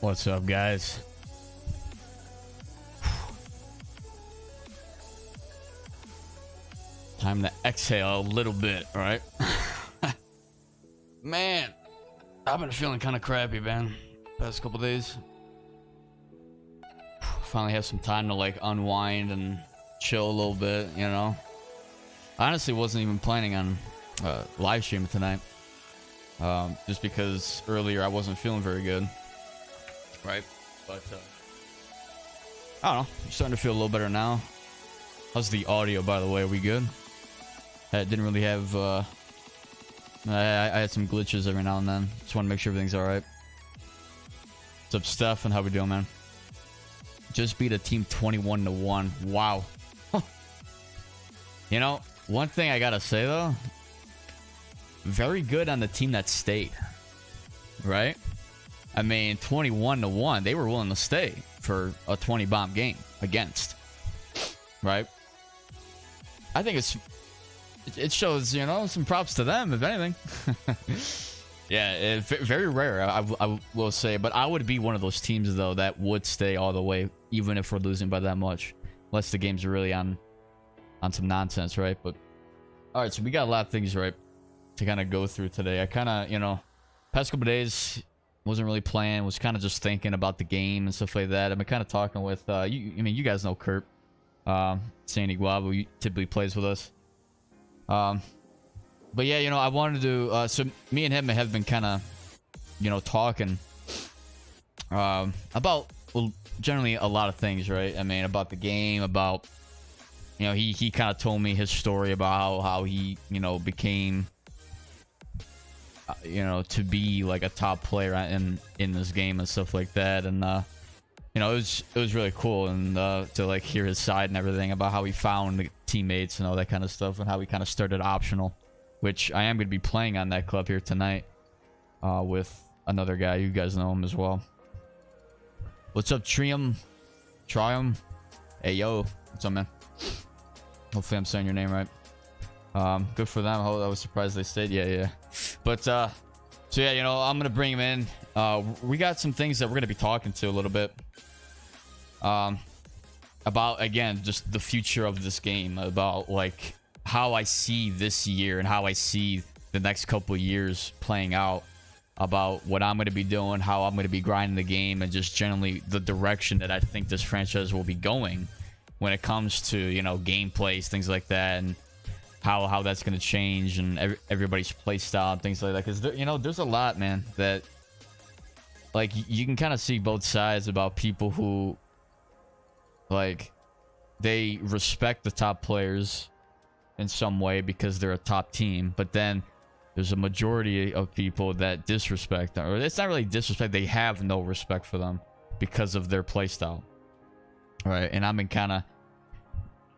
What's up, guys? Time to exhale a little bit, all right? Man, I've been feeling kind of crappy, man. Past couple days. Finally have some time to like unwind and chill a little bit, you know? I honestly wasn't even planning on live streaming tonight. Just because earlier I wasn't feeling very good. Right? But, I don't know. I'm starting to feel a little better now. How's the audio, by the way? Are we good? I didn't really have, I had some glitches every now and then. Just want to make sure everything's alright. What's up, Steph? And how we doing, man? Just beat a team 21-1. Wow. You know, one thing I gotta say, though. Very good on the team that stayed. Right? I mean, 21-1. They were willing to stay for a 20-bomb game against. Right? I think it shows, you know, some props to them, if anything. Yeah, very rare, I will say. But I would be one of those teams, though, that would stay all the way, even if we're losing by that much. Unless the game's really on some nonsense, right? But, alright, so we got a lot of things, right, to kind of go through today. I kind of, you know, past couple days, wasn't really playing. Was kind of just thinking about the game and stuff like that. I've been kind of talking with, you guys know Kurt. Sandy Guava, who typically plays with us. But yeah, you know, I wanted to so me and him have been kind of, you know, talking about, well, generally a lot of things, right? I mean, about the game, about, you know, he kind of told me his story about how he, you know, became, you know, to be like a top player in this game and stuff like that. And you know, it was really cool, and to like hear his side and everything about how he found the teammates and all that kind of stuff, and how he kind of started optional, which I am going to be playing on that club here tonight with another guy. You guys know him as well. What's up, Trium? Hey, yo. What's up, man? Hopefully I'm saying your name right. Good for them. I was surprised they stayed. Yeah. But so yeah, you know, I'm gonna bring him in. We got some things that we're gonna be talking to a little bit about, again, just the future of this game, about like how I see this year and how I see the next couple of years playing out, about what I'm gonna be doing, how I'm gonna be grinding the game, and just generally the direction that I think this franchise will be going when it comes to, you know, gameplays, things like that, and how that's going to change, and everybody's play style and things like that. Because, you know, there's a lot, man, that, like, you can kind of see both sides about people who, like, they respect the top players in some way because they're a top team, but then there's a majority of people that disrespect them. Or it's not really disrespect, they have no respect for them because of their play style. Right? And I've been kind of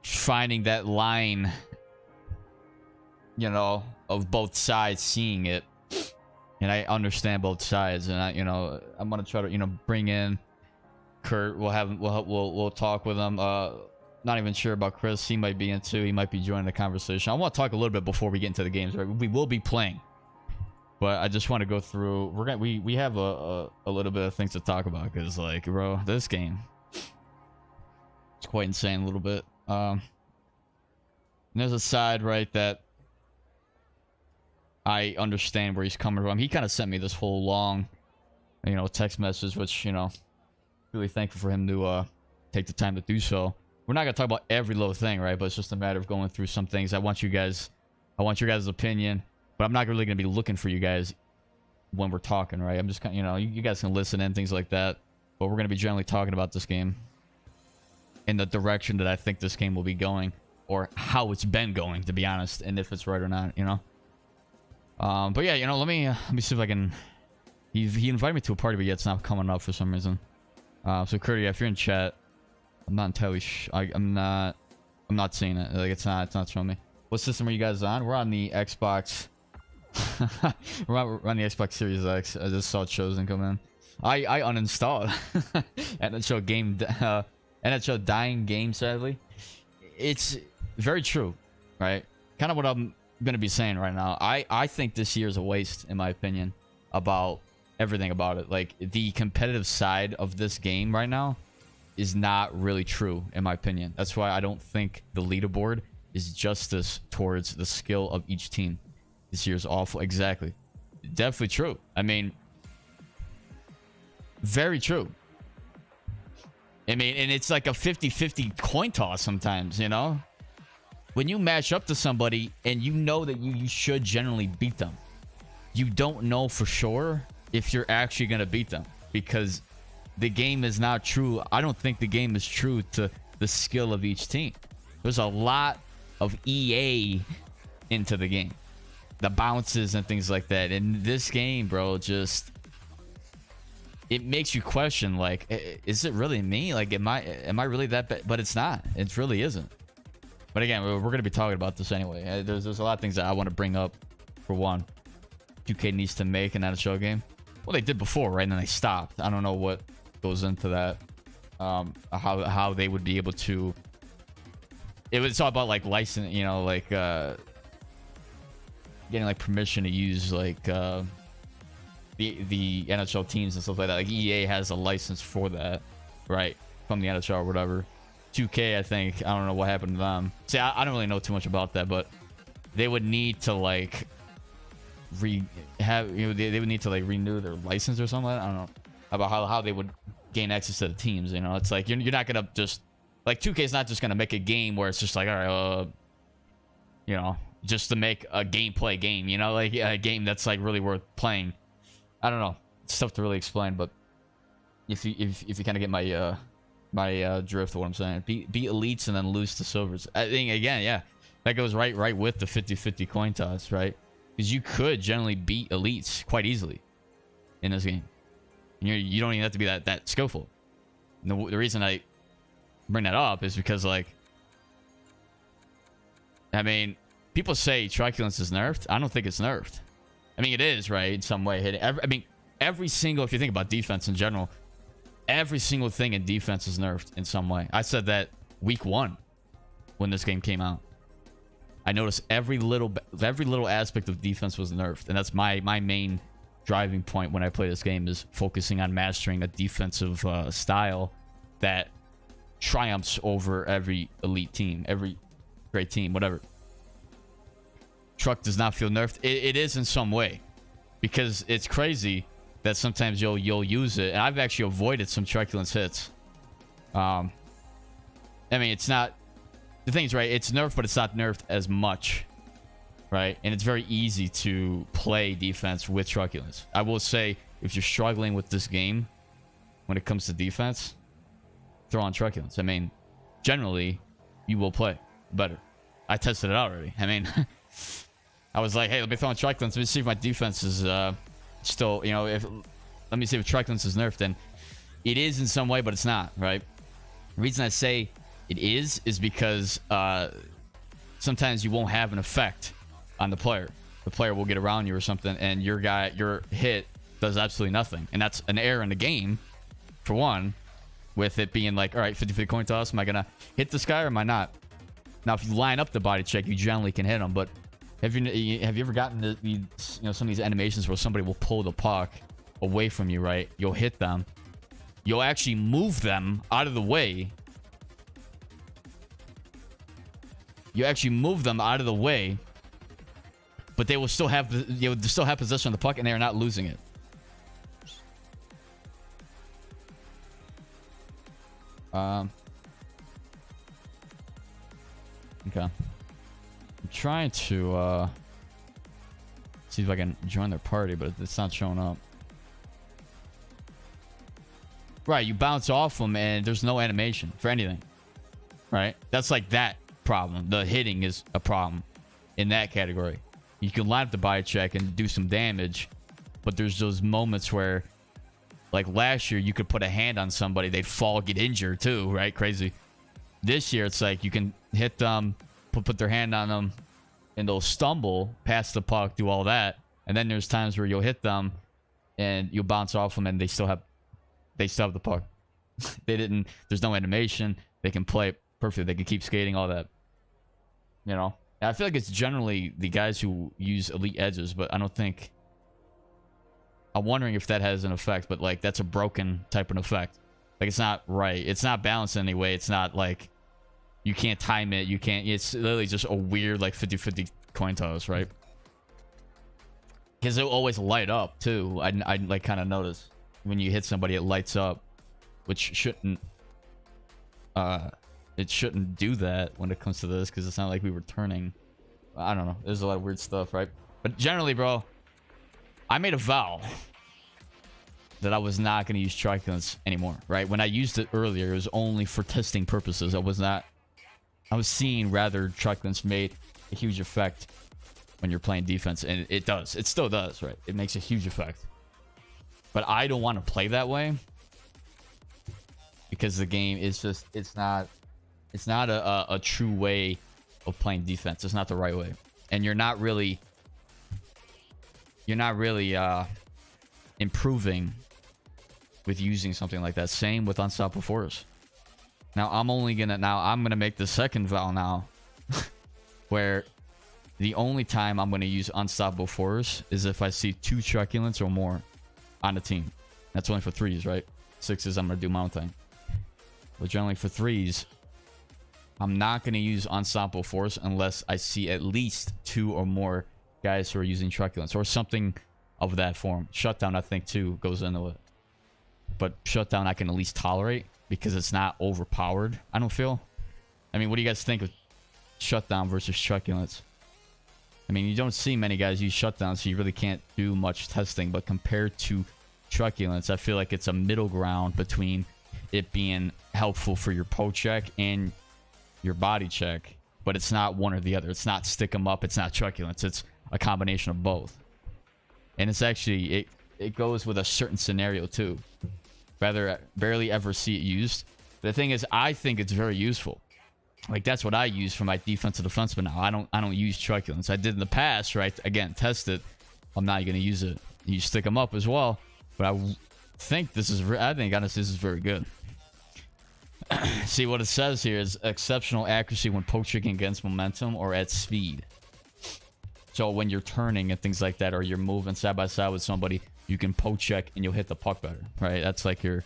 finding that line, you know, of both sides, seeing it, and I understand both sides, and you know, I'm gonna try to, you know, bring in Kurt. We'll talk with him. Not even sure about Chris. He might be in too. He might be joining the conversation. I want to talk a little bit before we get into the games. Right, we will be playing, but I just want to go through. We have a little bit of things to talk about, because, like, bro, this game, it's quite insane a little bit. And there's a side, right, that I understand where he's coming from. He kind of sent me this whole long, you know, text message, which, you know, really thankful for him to take the time to do so. We're not gonna talk about every little thing, right? But it's just a matter of going through some things. I want your guys' opinion, but I'm not really gonna be looking for you guys when we're talking, right? I'm just kind of, you know, you guys can listen in, things like that, but we're gonna be generally talking about this game in the direction that I think this game will be going, or how it's been going, to be honest, and if it's right or not, you know. But yeah, you know, let me see if I can. He invited me to a party, but yet it's not coming up for some reason. So Curdy, if you're in chat, I'm not entirely I'm not seeing it. Like, it's not showing me. What system are you guys on? We're on the Xbox. we're on the Xbox Series X. I just saw Chosen come in. I uninstalled NHL dying game, sadly. It's very true, right? Kind of what I'm gonna be saying right now. I think this year is a waste, in my opinion, about everything about it. Like, the competitive side of this game right now is not really true, in my opinion. That's why I don't think the leaderboard is justice towards the skill of each team. This year's awful. Exactly. Definitely true. I mean, very true. I mean, and it's like a 50-50 coin toss sometimes, you know? When you match up to somebody and you know that you should generally beat them, you don't know for sure if you're actually going to beat them, because the game is not true. I don't think the game is true to the skill of each team. There's a lot of EA into the game, the bounces and things like that. And this game, bro, just, it makes you question, like, is it really me? Like, am I really that bad? But it's not. It really isn't. But again, we're going to be talking about this anyway. There's a lot of things that I want to bring up. For one, 2K needs to make an NHL game. Well, they did before, right? And then they stopped. I don't know what goes into that. How they would be able to. It's all about like license, you know, like getting like permission to use like the NHL teams and stuff like that. Like EA has a license for that, right? From the NHL or whatever. 2K, I think, I don't know what happened to them. See, I don't really know too much about that, but they would need to like they would need to like renew their license or something like that. I don't know about how they would gain access to the teams. You know, it's like you're not gonna just like 2K is not just gonna make a game where it's just like, all right, you know, just to make a gameplay game. You know, like a game that's like really worth playing. I don't know. It's tough to really explain, but if you kind of get my my drift of what I'm saying, beat elites and then lose to silvers. I think again, yeah, that goes right with the 50-50 coin toss, right? Because you could generally beat elites quite easily in this game. And you don't even have to be that skillful. And the reason I bring that up is because, like, I mean, people say truculence is nerfed. I don't think it's nerfed. I mean, it is, right, in some way. I mean, every single, if you think about defense in general, every single thing in defense is nerfed in some way. I said that week 1 when this game came out. I noticed every little aspect of defense was nerfed, and that's my main driving point when I play this game, is focusing on mastering a defensive style that triumphs over every elite team, every great team, whatever. Truck does not feel nerfed. It is in some way, because it's crazy that sometimes you'll use it, and I've actually avoided some truculence hits. I mean, it's not, the thing is, right, it's nerfed, but it's not nerfed as much, right? And it's very easy to play defense with truculence. I will say, if you're struggling with this game when it comes to defense, throw on truculence. I mean, generally, you will play better. I tested it out already. I mean, I was like, hey, let me throw on truculence. Let me see if my defense is still, you know, let me see if truculence is nerfed. And it is in some way, but it's not, right? The reason I say it is because sometimes you won't have an effect on the player. The player will get around you or something, and your hit does absolutely nothing. And that's an error in the game, for one, with it being like, all right, 50-50 coin toss. Am I going to hit this guy or am I not? Now, if you line up the body check, you generally can hit him. But have you ever gotten you know, some of these animations where somebody will pull the puck away from you, right? You'll hit them. You'll actually move them out of the way. You actually move them out of the way, but they will still have possession of the puck, and they are not losing it. Okay. I'm trying to see if I can join their party, but it's not showing up. Right, you bounce off them and there's no animation for anything. Right? That's like that problem. The hitting is a problem in that category. You can line up the body check and do some damage, but there's those moments where, like last year, you could put a hand on somebody, they'd fall, get injured too, right? Crazy. This year, it's like you can hit them, put their hand on them, and they'll stumble, pass the puck, do all that. And then there's times where you'll hit them, and you'll bounce off them, and they still have the puck. There's no animation. They can play it perfectly. They can keep skating, all that. You know? And I feel like it's generally the guys who use elite edges, but I don't think I'm wondering if that has an effect, but like that's a broken type of effect. Like it's not right. It's not balanced in any way. It's not like you can't time it. You can't. It's literally just a weird like 50-50 coin toss, right? Because it'll always light up too. I like kind of notice when you hit somebody, it lights up, which shouldn't. It shouldn't do that when it comes to this because it's not like we were turning. I don't know. There's a lot of weird stuff, right? But generally, bro, I made a vow that I was not going to use truculence anymore, right? When I used it earlier, it was only for testing purposes. I was seeing rather truculence made a huge effect when you're playing defense, and it does. It still does, right? It makes a huge effect. But I don't want to play that way because the game is just, it's not a true way of playing defense. It's not the right way. And you're not really improving with using something like that. Same with Unstoppable Force. Now I'm gonna make the second vow now where the only time I'm gonna use Unstoppable Force is if I see 2 truculents or more on a team. That's only for 3s, right? 6s I'm gonna do my own thing. But generally for 3s, I'm not gonna use Unstoppable Force unless I see at least 2 or more guys who are using truculence or something of that form. Shutdown, I think, too, goes into it. But shutdown I can at least tolerate because it's not overpowered, I don't feel. I mean, what do you guys think of shutdown versus truculence? I mean, you don't see many guys use shutdown, so you really can't do much testing. But compared to truculence, I feel like it's a middle ground between it being helpful for your poke check and your body check. But it's not one or the other. It's not stick 'em up. It's not truculence. It's a combination of both. And it's actually, it goes with a certain scenario too. Barely ever see it used. The thing is, I think it's very useful. Like that's what I use for my defensive defenseman now. I don't use truculence. I did in the past, right? Again, test it. I'm not going to use it. You stick them up as well. But I think this is, honestly, this is very good. See what it says here is exceptional accuracy when poke checking against momentum or at speed. So when you're turning and things like that, or you're moving side by side with somebody, you can poke check and you'll hit the puck better, right? That's like your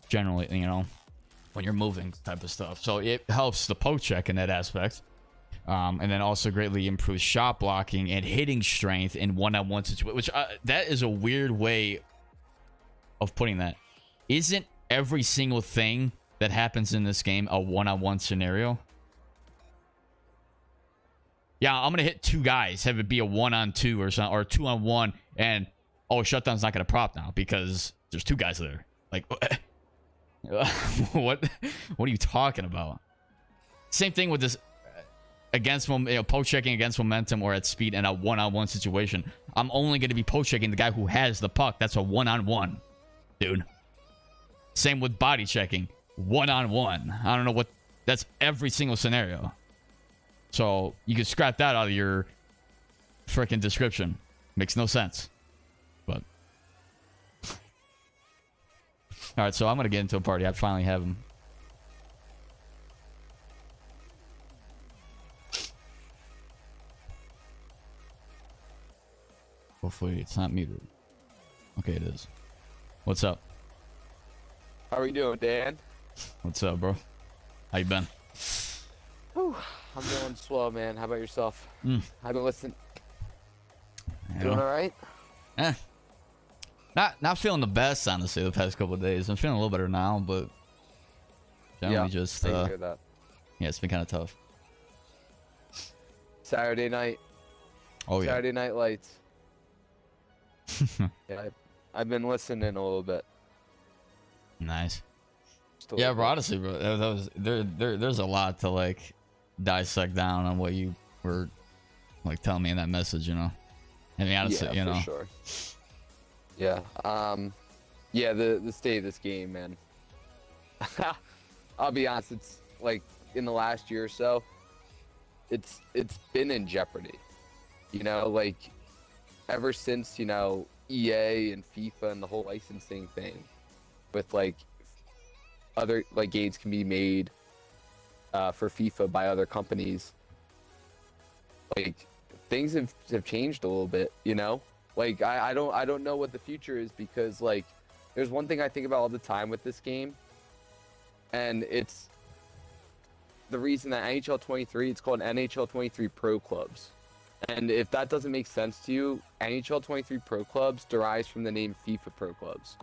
generally, you know, when you're moving type of stuff. So it helps the poke check in that aspect. And then also greatly improves shot blocking and hitting strength in one-on-one situations, which that is a weird way of putting that. Isn't every single thing that happens in this game a one-on-one scenario? Yeah, I'm gonna hit 2 guys, have it be a 1-on-2 or something, or 2-on-1, and oh, shutdown's not gonna prop now because there's 2 guys there. Like, what are you talking about? Same thing with this against poke checking against momentum or at speed in a 1-on-1 situation. I'm only gonna be poke checking the guy who has the puck. That's a 1-on-1, dude. Same with body checking, 1-on-1. I don't know what. That's every single scenario. So you can scrap that out of your freaking description. Makes no sense. But all right, so I'm gonna get into a party. I finally have him. Hopefully it's not muted. Okay, it is. What's up? How are you doing, Dan? What's up, bro? How you been? Whew, I'm doing swell, man. How about yourself? I've been listening. Doing all right? Not feeling the best, honestly, the past couple of days. I'm feeling a little better now, but generally just I hear that. yeah, it's been kind of tough. Saturday night. Oh yeah. Saturday Night Lights. Yeah, I've been listening a little bit. Nice. Still Yeah, bro, honestly, bro, that was there's a lot to like dissect down on what you were like telling me in that message, you know. I mean, honestly, yeah, you know. for sure. Yeah. Yeah, the state of this game, man. I'll be honest, it's like in the last year or so, it's been in jeopardy. You know, like ever since, you know, EA and FIFA and the whole licensing thing with like other like games can be made for FIFA by other companies. Like things have changed a little bit, you know? Like I don't know what the future is, because like there's one thing I think about all the time with this game, and it's the reason that NHL 23, it's called NHL 23 Pro Clubs. And if that doesn't make sense to you, NHL 23 Pro Clubs derives from the name FIFA Pro Clubs.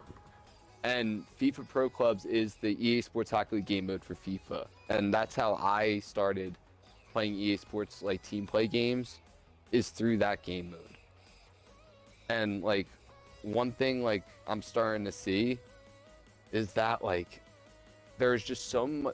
And FIFA Pro Clubs is the EA Sports Hockey League game mode for FIFA. And that's how I started playing EA Sports like team play games, is through that game mode. And like one thing like I'm starting to see is that like there's just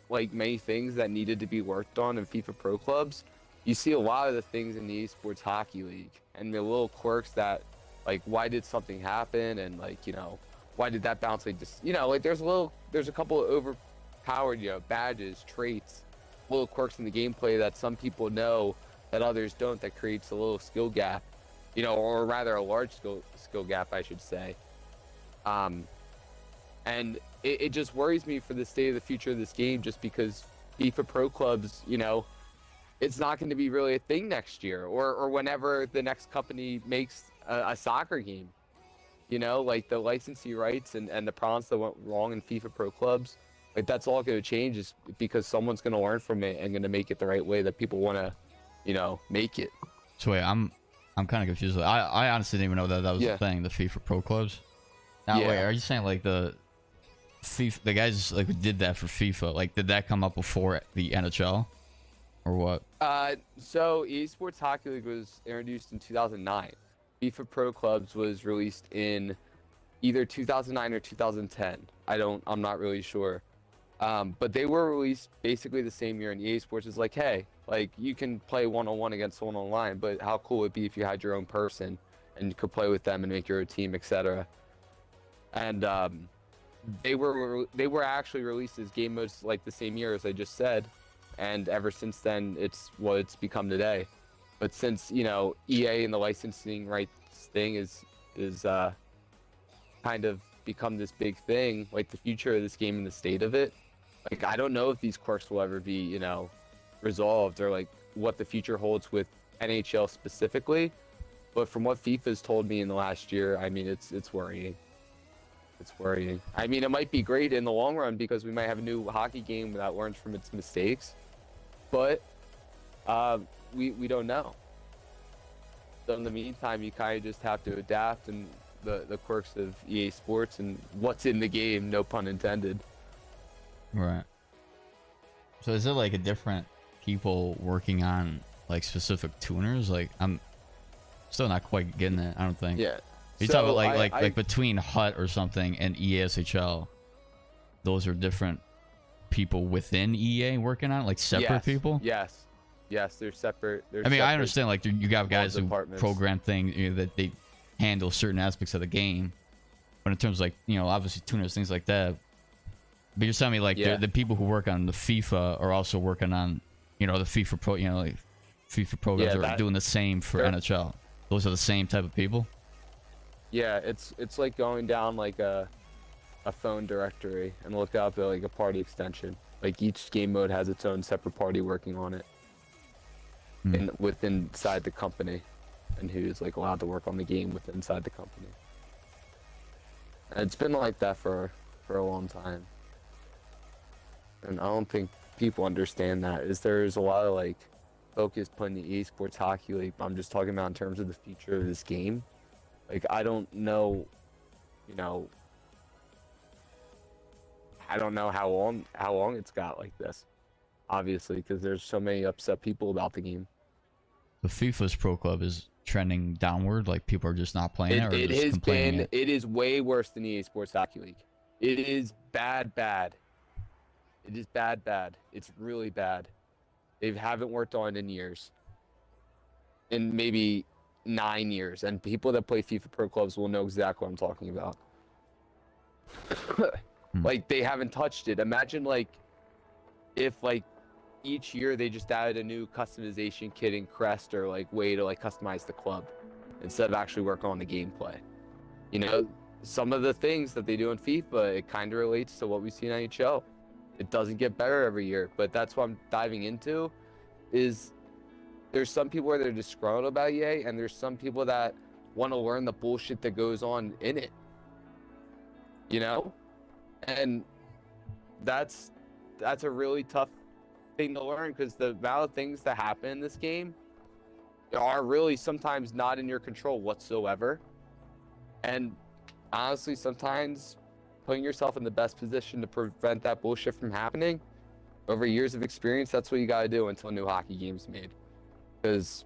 like many things that needed to be worked on in FIFA Pro Clubs. You see a lot of the things in the EA Sports Hockey League, and the little quirks that like, why did something happen, and like, you know, why did that bounce like just, you know, like there's a couple of overpowered, you know, badges, traits, little quirks in the gameplay that some people know that others don't, that creates a little skill gap, you know, or rather a large skill gap, I should say. And it just worries me for the state of the future of this game, just because FIFA Pro Clubs, you know, it's not going to be really a thing next year, or whenever the next company makes a soccer game. You know, like the licensing rights and the problems that went wrong in FIFA Pro Clubs, like that's all going to change, is because someone's going to learn from it and going to make it the right way that people want to, you know, make it. So wait, I'm kind of confused. I honestly didn't even know that was a thing, the FIFA Pro Clubs. Now wait, are you saying like the guys like who did that for FIFA, like did that come up before the NHL, or what? So EA Sports Hockey League was introduced in 2009. FIFA Pro Clubs was released in either 2009 or 2010. I'm not really sure. But they were released basically the same year, and EA Sports is like, hey, like you can play one-on-one against someone online, but how cool would it be if you had your own person and you could play with them and make your own team, etc. And they were actually released as game modes like the same year as I just said, and ever since then it's what it's become today. But since, you know, EA and the licensing rights thing is kind of become this big thing, like the future of this game and the state of it, like I don't know if these quirks will ever be, you know, resolved, or like what the future holds with NHL specifically. But from what FIFA's told me in the last year, I mean, it's worrying. It's worrying. I mean, it might be great in the long run because we might have a new hockey game that learns from its mistakes, but we don't know. So in the meantime, you kind of just have to adapt, and the quirks of EA Sports and what's in the game, no pun intended. Right. So is it like a different people working on like specific tuners? Like I'm still not quite getting it, I don't think. Yeah. You talk about like between HUT or something and EASHL, those are different people within EA working on it, like separate people? Yes. Yes, they're separate. I mean, I understand like you got guys who program things, you know, that they handle certain aspects of the game, but in terms of like, you know, obviously tuners, things like that. But you're telling me like the people who work on the FIFA are also working on, you know, the FIFA Pro, you know, like FIFA programs are doing the same for NHL. Those are the same type of people? Yeah, it's like going down like a phone directory and look up at like a party extension. Like each game mode has its own separate party working on it, and inside the company, and who's like allowed to work on the game inside the company. And it's been like that for a long time, and I don't think people understand that. There's a lot of like focus put in the EA Sports Hockey League, but I'm just talking about in terms of the future of this game. Like, I don't know, you know, I don't know how long it's got like this, obviously, because there's so many upset people about the game. The FIFA's Pro Club is trending downward, like people are just not playing it, or just complaining. It is way worse than EA Sports Hockey League. It is bad. It is bad. It's really bad. They haven't worked on it in years. In maybe 9 years, and people that play FIFA Pro Clubs will know exactly what I'm talking about. Like, they haven't touched it. Imagine like if like each year they just added a new customization kit and crest, or like way to like customize the club instead of actually work on the gameplay. You know, some of the things that they do in FIFA, it kind of relates to what we see in NHL. It doesn't get better every year, but that's what I'm diving into. Is there's some people where they're disgruntled about EA, and there's some people that want to learn the bullshit that goes on in it. You know? And that's a really tough thing to learn, because the amount of things that happen in this game are really sometimes not in your control whatsoever. And honestly, sometimes putting yourself in the best position to prevent that bullshit from happening, over years of experience, that's what you got to do until new hockey game's made. Because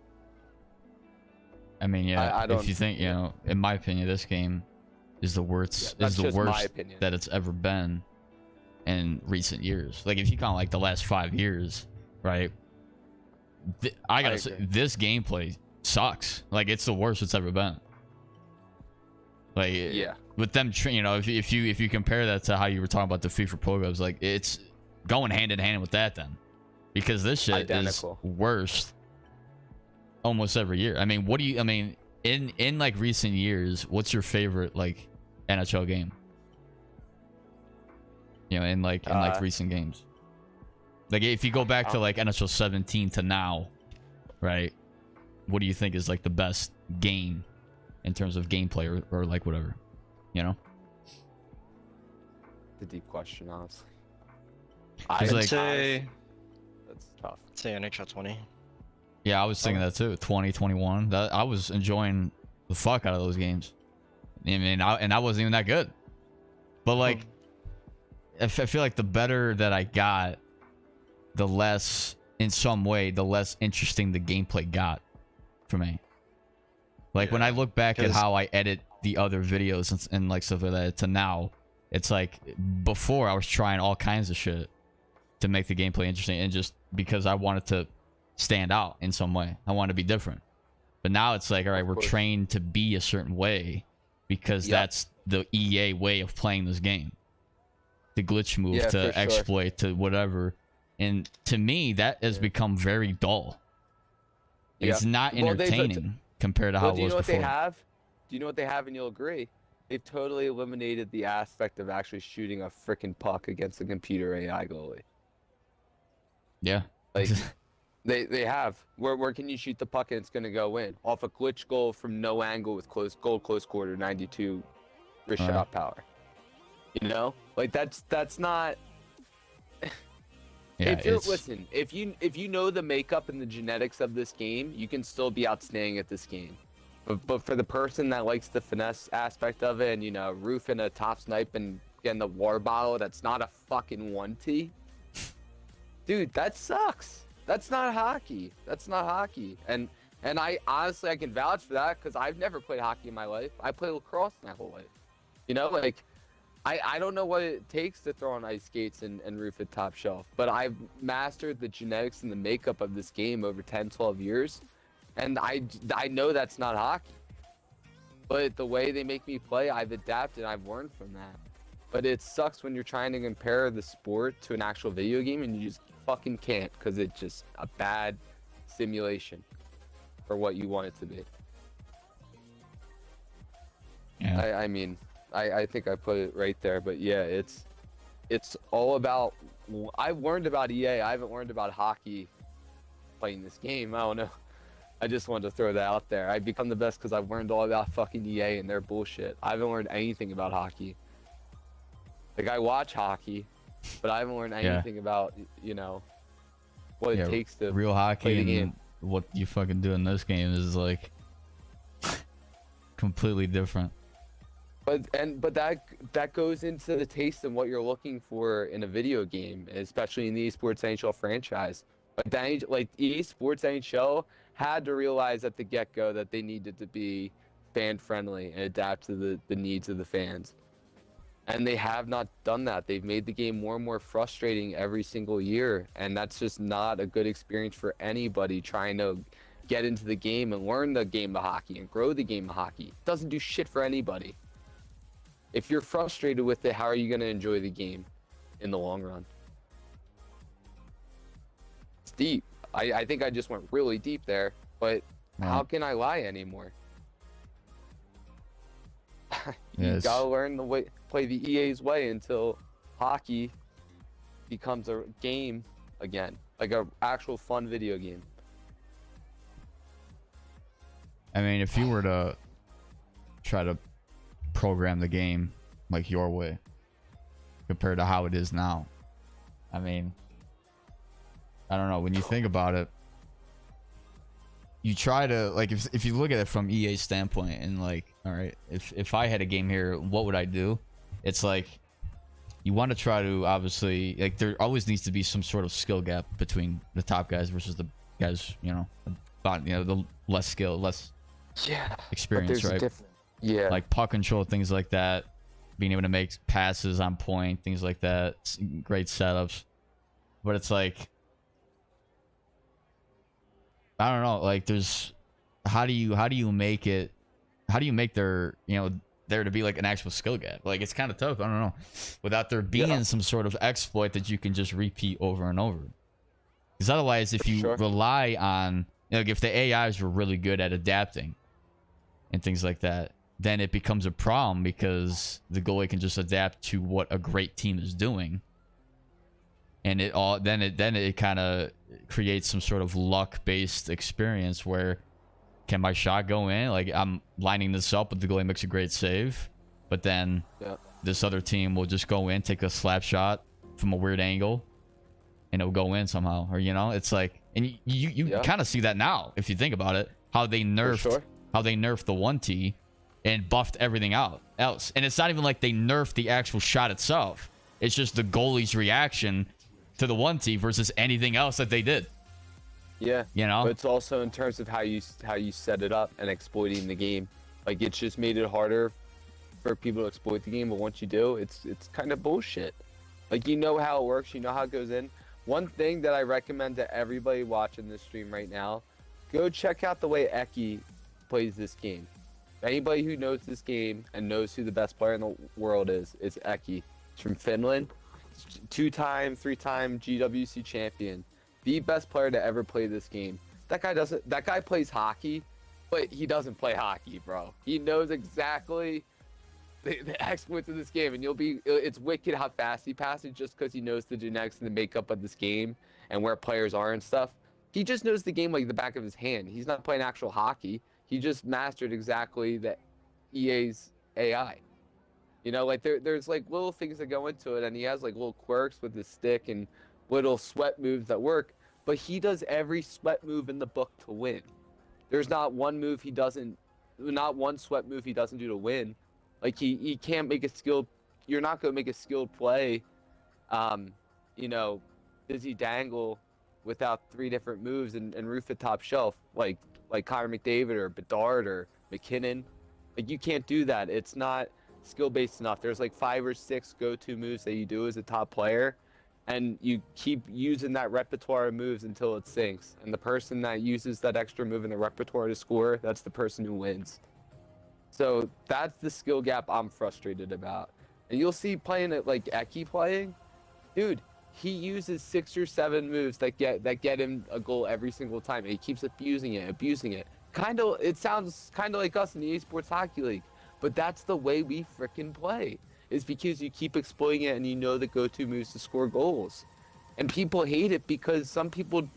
I mean, yeah, I don't, if you think, you know, in my opinion, this game is the worst, yeah, is the worst opinion that it's ever been in recent years. Like, if you count like the last 5 years, right? I gotta say, this gameplay sucks. Like, it's the worst it's ever been. Like, yeah, with them, you know, if you compare that to how you were talking about the FIFA programs, like, it's going hand in hand with that then, because this shit identical. is worst almost every year. I mean, what do you? I mean, in like recent years, what's your favorite like NHL game? You know, in like recent games. Like, if you go back to like NHL 17 to now, right? What do you think is like the best game in terms of gameplay or like whatever, you know? It's a deep question, honestly. I'd like, say that's tough. I'd say NHL 20. Yeah, I was thinking that too. 2021. That I was enjoying the fuck out of those games. I mean, and I wasn't even that good. But like, I feel like the better that I got, the less, in some way, the less interesting the gameplay got for me. Like, when I look back at how I edit the other videos and like stuff like that to now, it's like, before I was trying all kinds of shit to make the gameplay interesting, and just because I wanted to stand out in some way, I wanted to be different. But now it's like, all right, we're trained to be a certain way because that's the EA way of playing this game. To glitch move, to exploit, to whatever. And to me, that has become very dull. It's not entertaining compared to how it was before. Do you know what they have? Do you know what they have, and you'll agree? They've totally eliminated the aspect of actually shooting a freaking puck against a computer AI goalie. Yeah. Like, they have. Where can you shoot the puck and it's going to go in? Off a glitch goal from no angle with close quarter, 92 wrist shot power. You know? Like, that's not... Yeah, listen, if you know the makeup and the genetics of this game, you can still be outstanding at this game. But for the person that likes the finesse aspect of it, and, you know, roofing a top snipe and getting the water bottle that's not a fucking 1T, dude, that sucks. That's not hockey. That's not hockey. And I honestly, I can vouch for that, because I've never played hockey in my life. I played lacrosse my whole life. You know, like, I don't know what it takes to throw on ice skates and roof at top shelf, but I've mastered the genetics and the makeup of this game over 10, 12 years. And I know that's not hockey. But the way they make me play, I've adapted, I've learned from that. But it sucks when you're trying to compare the sport to an actual video game and you just fucking can't, because it's just a bad simulation for what you want it to be. Yeah. I mean, I think I put it right there, but yeah, it's all about... I've learned about EA. I haven't learned about hockey playing this game. I don't know. I just wanted to throw that out there. I've become the best because I've learned all about fucking EA and their bullshit. I haven't learned anything about hockey. Like, I watch hockey, but I haven't learned anything about, you know, what it takes to real hockey play the game. And what you fucking do in this game is like completely different. But that goes into the taste and what you're looking for in a video game, especially in the esports NHL franchise. Like esports NHL had to realize at the get-go that they needed to be fan-friendly and adapt to the needs of the fans. And they have not done that. They've made the game more and more frustrating every single year, and that's just not a good experience for anybody trying to get into the game and learn the game of hockey and grow the game of hockey. It doesn't do shit for anybody. If you're frustrated with it, how are you going to enjoy the game in the long run? It's deep. I think I just went really deep there, but how can I lie anymore? You gotta learn the way, play the EA's way until hockey becomes a game again, like a actual fun video game. I mean, if you were to try to program the game like your way compared to how it is now. I mean, I don't know. When you think about it, you try to, like, if you look at it from EA's standpoint and like, all right, if I had a game here, what would I do? It's like, you want to try to, obviously, like, there always needs to be some sort of skill gap between the top guys versus the guys, you know, the less skill, less experience, right? Like puck control, things like that, being able to make passes on point, things like that, great setups. But it's like, I don't know, like, there's, how do you make there, you know, there to be like an actual skill gap? Like, it's kind of tough. I don't know, without there being some sort of exploit that you can just repeat over and over. Because otherwise, if you rely on, you know, like, if the AIs were really good at adapting and things like that, then it becomes a problem because the goalie can just adapt to what a great team is doing, and then it kind of creates some sort of luck-based experience where, can my shot go in? Like, I'm lining this up, but the goalie makes a great save, but then this other team will just go in, take a slap shot from a weird angle, and it'll go in somehow. Or, you know, it's like, and you kind of see that now if you think about it, how they nerfed the 1T and buffed everything else. And it's not even like they nerfed the actual shot itself. It's just the goalie's reaction to the 1T versus anything else that they did. Yeah, you know, but it's also in terms of how you set it up and exploiting the game. Like, it's just made it harder for people to exploit the game. But once you do, it's kind of bullshit. Like, you know how it works, you know how it goes in. One thing that I recommend to everybody watching this stream right now, go check out the way Eki plays this game. Anybody who knows this game and knows who the best player in the world is, it's Eki. He's from Finland, 2-time, 3-time GWC champion. The best player to ever play this game. That guy plays hockey, but he doesn't play hockey, bro. He knows exactly the exploits of this game, and it's wicked how fast he passes just because he knows the genetics and the makeup of this game and where players are and stuff. He just knows the game like the back of his hand. He's not playing actual hockey. He just mastered exactly the EA's AI. You know, like, there's like little things that go into it, and he has like little quirks with his stick and little sweat moves that work, but he does every sweat move in the book to win. There's not one sweat move he doesn't do to win. Like, he can't make a skilled, you're not going to make a skilled play, you know, Dizzy Dangle without 3 different moves and roof it top shelf, like Connor McDavid or Bedard or McKinnon. Like, you can't do that. It's not skill-based enough. There's like 5 or 6 go-to moves that you do as a top player, and you keep using that repertoire of moves until it sinks. And the person that uses that extra move in the repertoire to score, that's the person who wins. So that's the skill gap I'm frustrated about. And you'll see playing it like Eki playing, dude, he uses 6 or 7 moves that get him a goal every single time, and he keeps abusing it. It sounds kind of like us in the esports hockey league, but that's the way we freaking play. Is because you keep exploiting it and you know the go-to moves to score goals. And people hate it because some people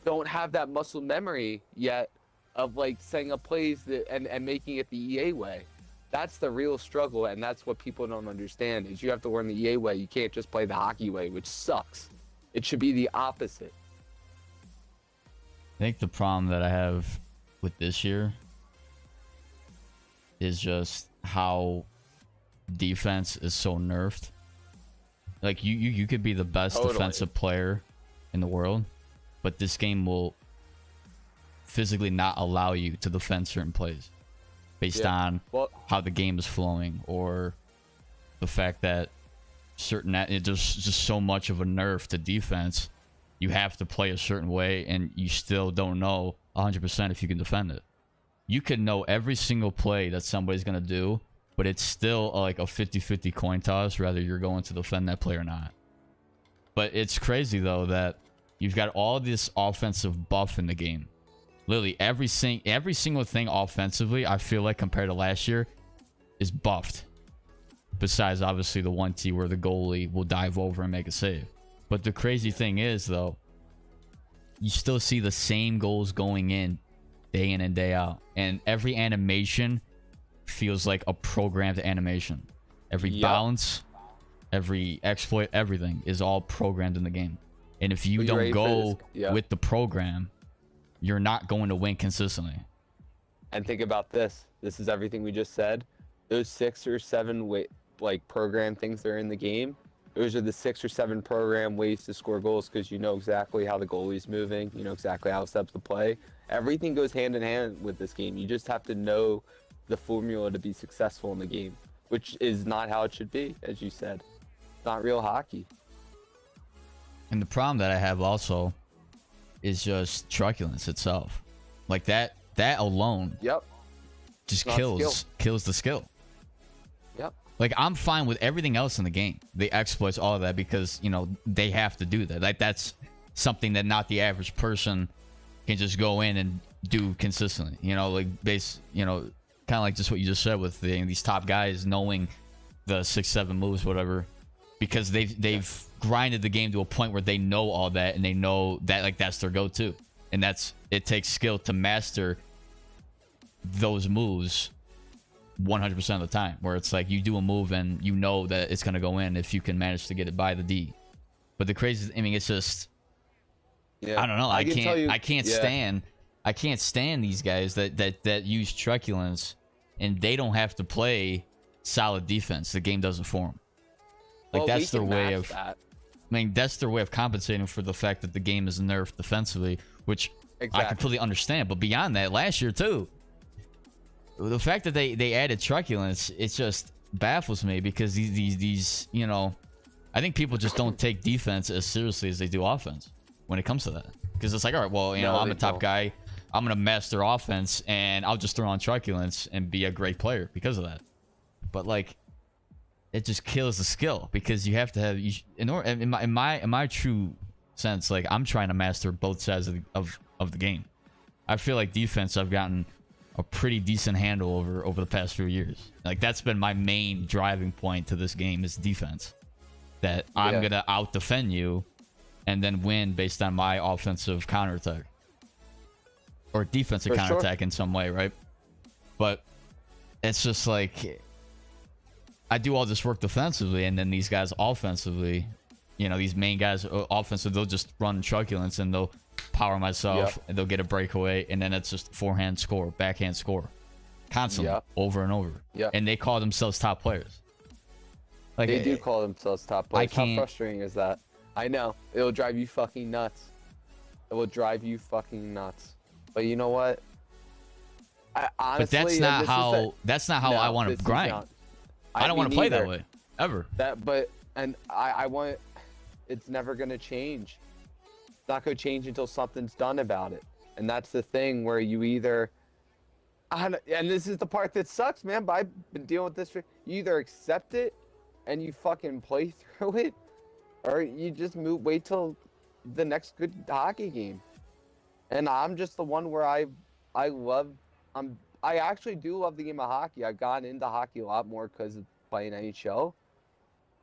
don't have that muscle memory yet of like setting up plays and making it the EA way. That's the real struggle, and that's what people don't understand, is you have to learn the EA way. You can't just play the hockey way, which sucks. It should be the opposite. I think the problem that I have with this year is just how defense is so nerfed. Like, you could be the best defensive player in the world, but this game will physically not allow you to defend certain plays based on how the game is flowing, or the fact that there's just so much of a nerf to defense. You have to play a certain way, and you still don't know 100% if you can defend it. You could know every single play that somebody's going to do, but it's still like a 50-50 coin toss whether you're going to defend that play or not. But it's crazy, though, that you've got all this offensive buff in the game. Literally, every single thing offensively, I feel like, compared to last year, is buffed. Besides, obviously, the 1T where the goalie will dive over and make a save. But the crazy thing is, though, you still see the same goals going in day and day out. And every animation feels like a programmed animation. Every bounce, every exploit, everything is all programmed in the game. And if you don't go with the program, you're not going to win consistently. And think about this. This is everything we just said. Those 6 or 7 program things that are in the game, those are the 6 or 7 program ways to score goals, because you know exactly how the goalie's moving. You know exactly how it steps the play. Everything goes hand in hand with this game. You just have to know the formula to be successful in the game, which is not how it should be, as you said. It's not real hockey. And the problem that I have also is just truculence itself. Like that alone just kills the skill. Yep. Like, I'm fine with everything else in the game, the exploits, all of that, because, you know, they have to do that. Like, that's something that not the average person can just go in and do consistently. You know, like, kind of like just what you just said with these top guys knowing the 6-7 moves, whatever, because they've grinded the game to a point where they know all that, and they know that, like, that's their go-to. And it takes skill to master those moves 100% of the time, where it's like you do a move and you know that it's going to go in if you can manage to get it by the D. But the crazy, I mean, it's just, I don't know. I can't stand these guys that use truculence, and they don't have to play solid defense. The game doesn't for them. Like, that's their way of, I mean, that's their way of compensating for the fact that the game is nerfed defensively, which I completely understand. But beyond that, last year too, the fact that they added truculence, it just baffles me, because these you know, I think people just don't take defense as seriously as they do offense when it comes to that. Because it's like, all right, well, you know, I'm a top guy, I'm gonna master offense, and I'll just throw on truculence and be a great player because of that. But like, it just kills the skill, because you have to have, in my true sense, like, I'm trying to master both sides of the game. I feel like defense, I've gotten a pretty decent handle over the past few years. Like, that's been my main driving point to this game, is defense. That I'm gonna out defend you and then win based on my offensive counterattack or defensive counterattack in some way, right? But it's just like, I do all this work defensively, and then these guys offensively, you know, these main guys offensive, they'll just run truculence and they'll power myself, and they'll get a breakaway, and then it's just forehand score, backhand score, constantly, over and over. And they call themselves top players. Like, they do call themselves top players. How frustrating is that? I know, it'll drive you fucking nuts. It will drive you fucking nuts. But you know what? Honestly, but that's not how I want to grind. I don't want to play that way ever. I want. It's never gonna change. It's not gonna change until something's done about it. And that's the thing, where you either, and this is the part that sucks, man, but I've been dealing with this. You either accept it and you fucking play through it, or you just wait till the next good hockey game. And I'm just the one where I actually do love the game of hockey. I've gotten into hockey a lot more because of playing NHL.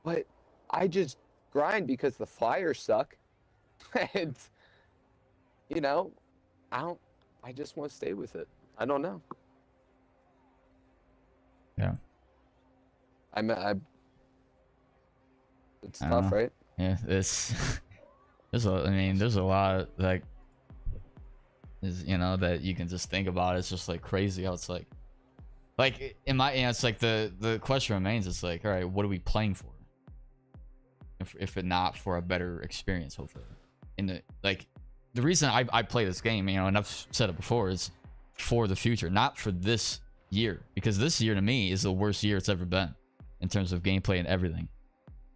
But I just grind because the Flyers suck. And, you know, I just want to stay with it. I don't know. Yeah. It's tough, right? Yeah, there's a lot, like, you know, that you can just think about. It's just like crazy how it's like it's like the question remains, it's like, all right, what are we playing for? If it not for a better experience, hopefully. The reason I play this game, you know, and I've said it before, is for the future, not for this year, because this year to me is the worst year it's ever been in terms of gameplay and everything.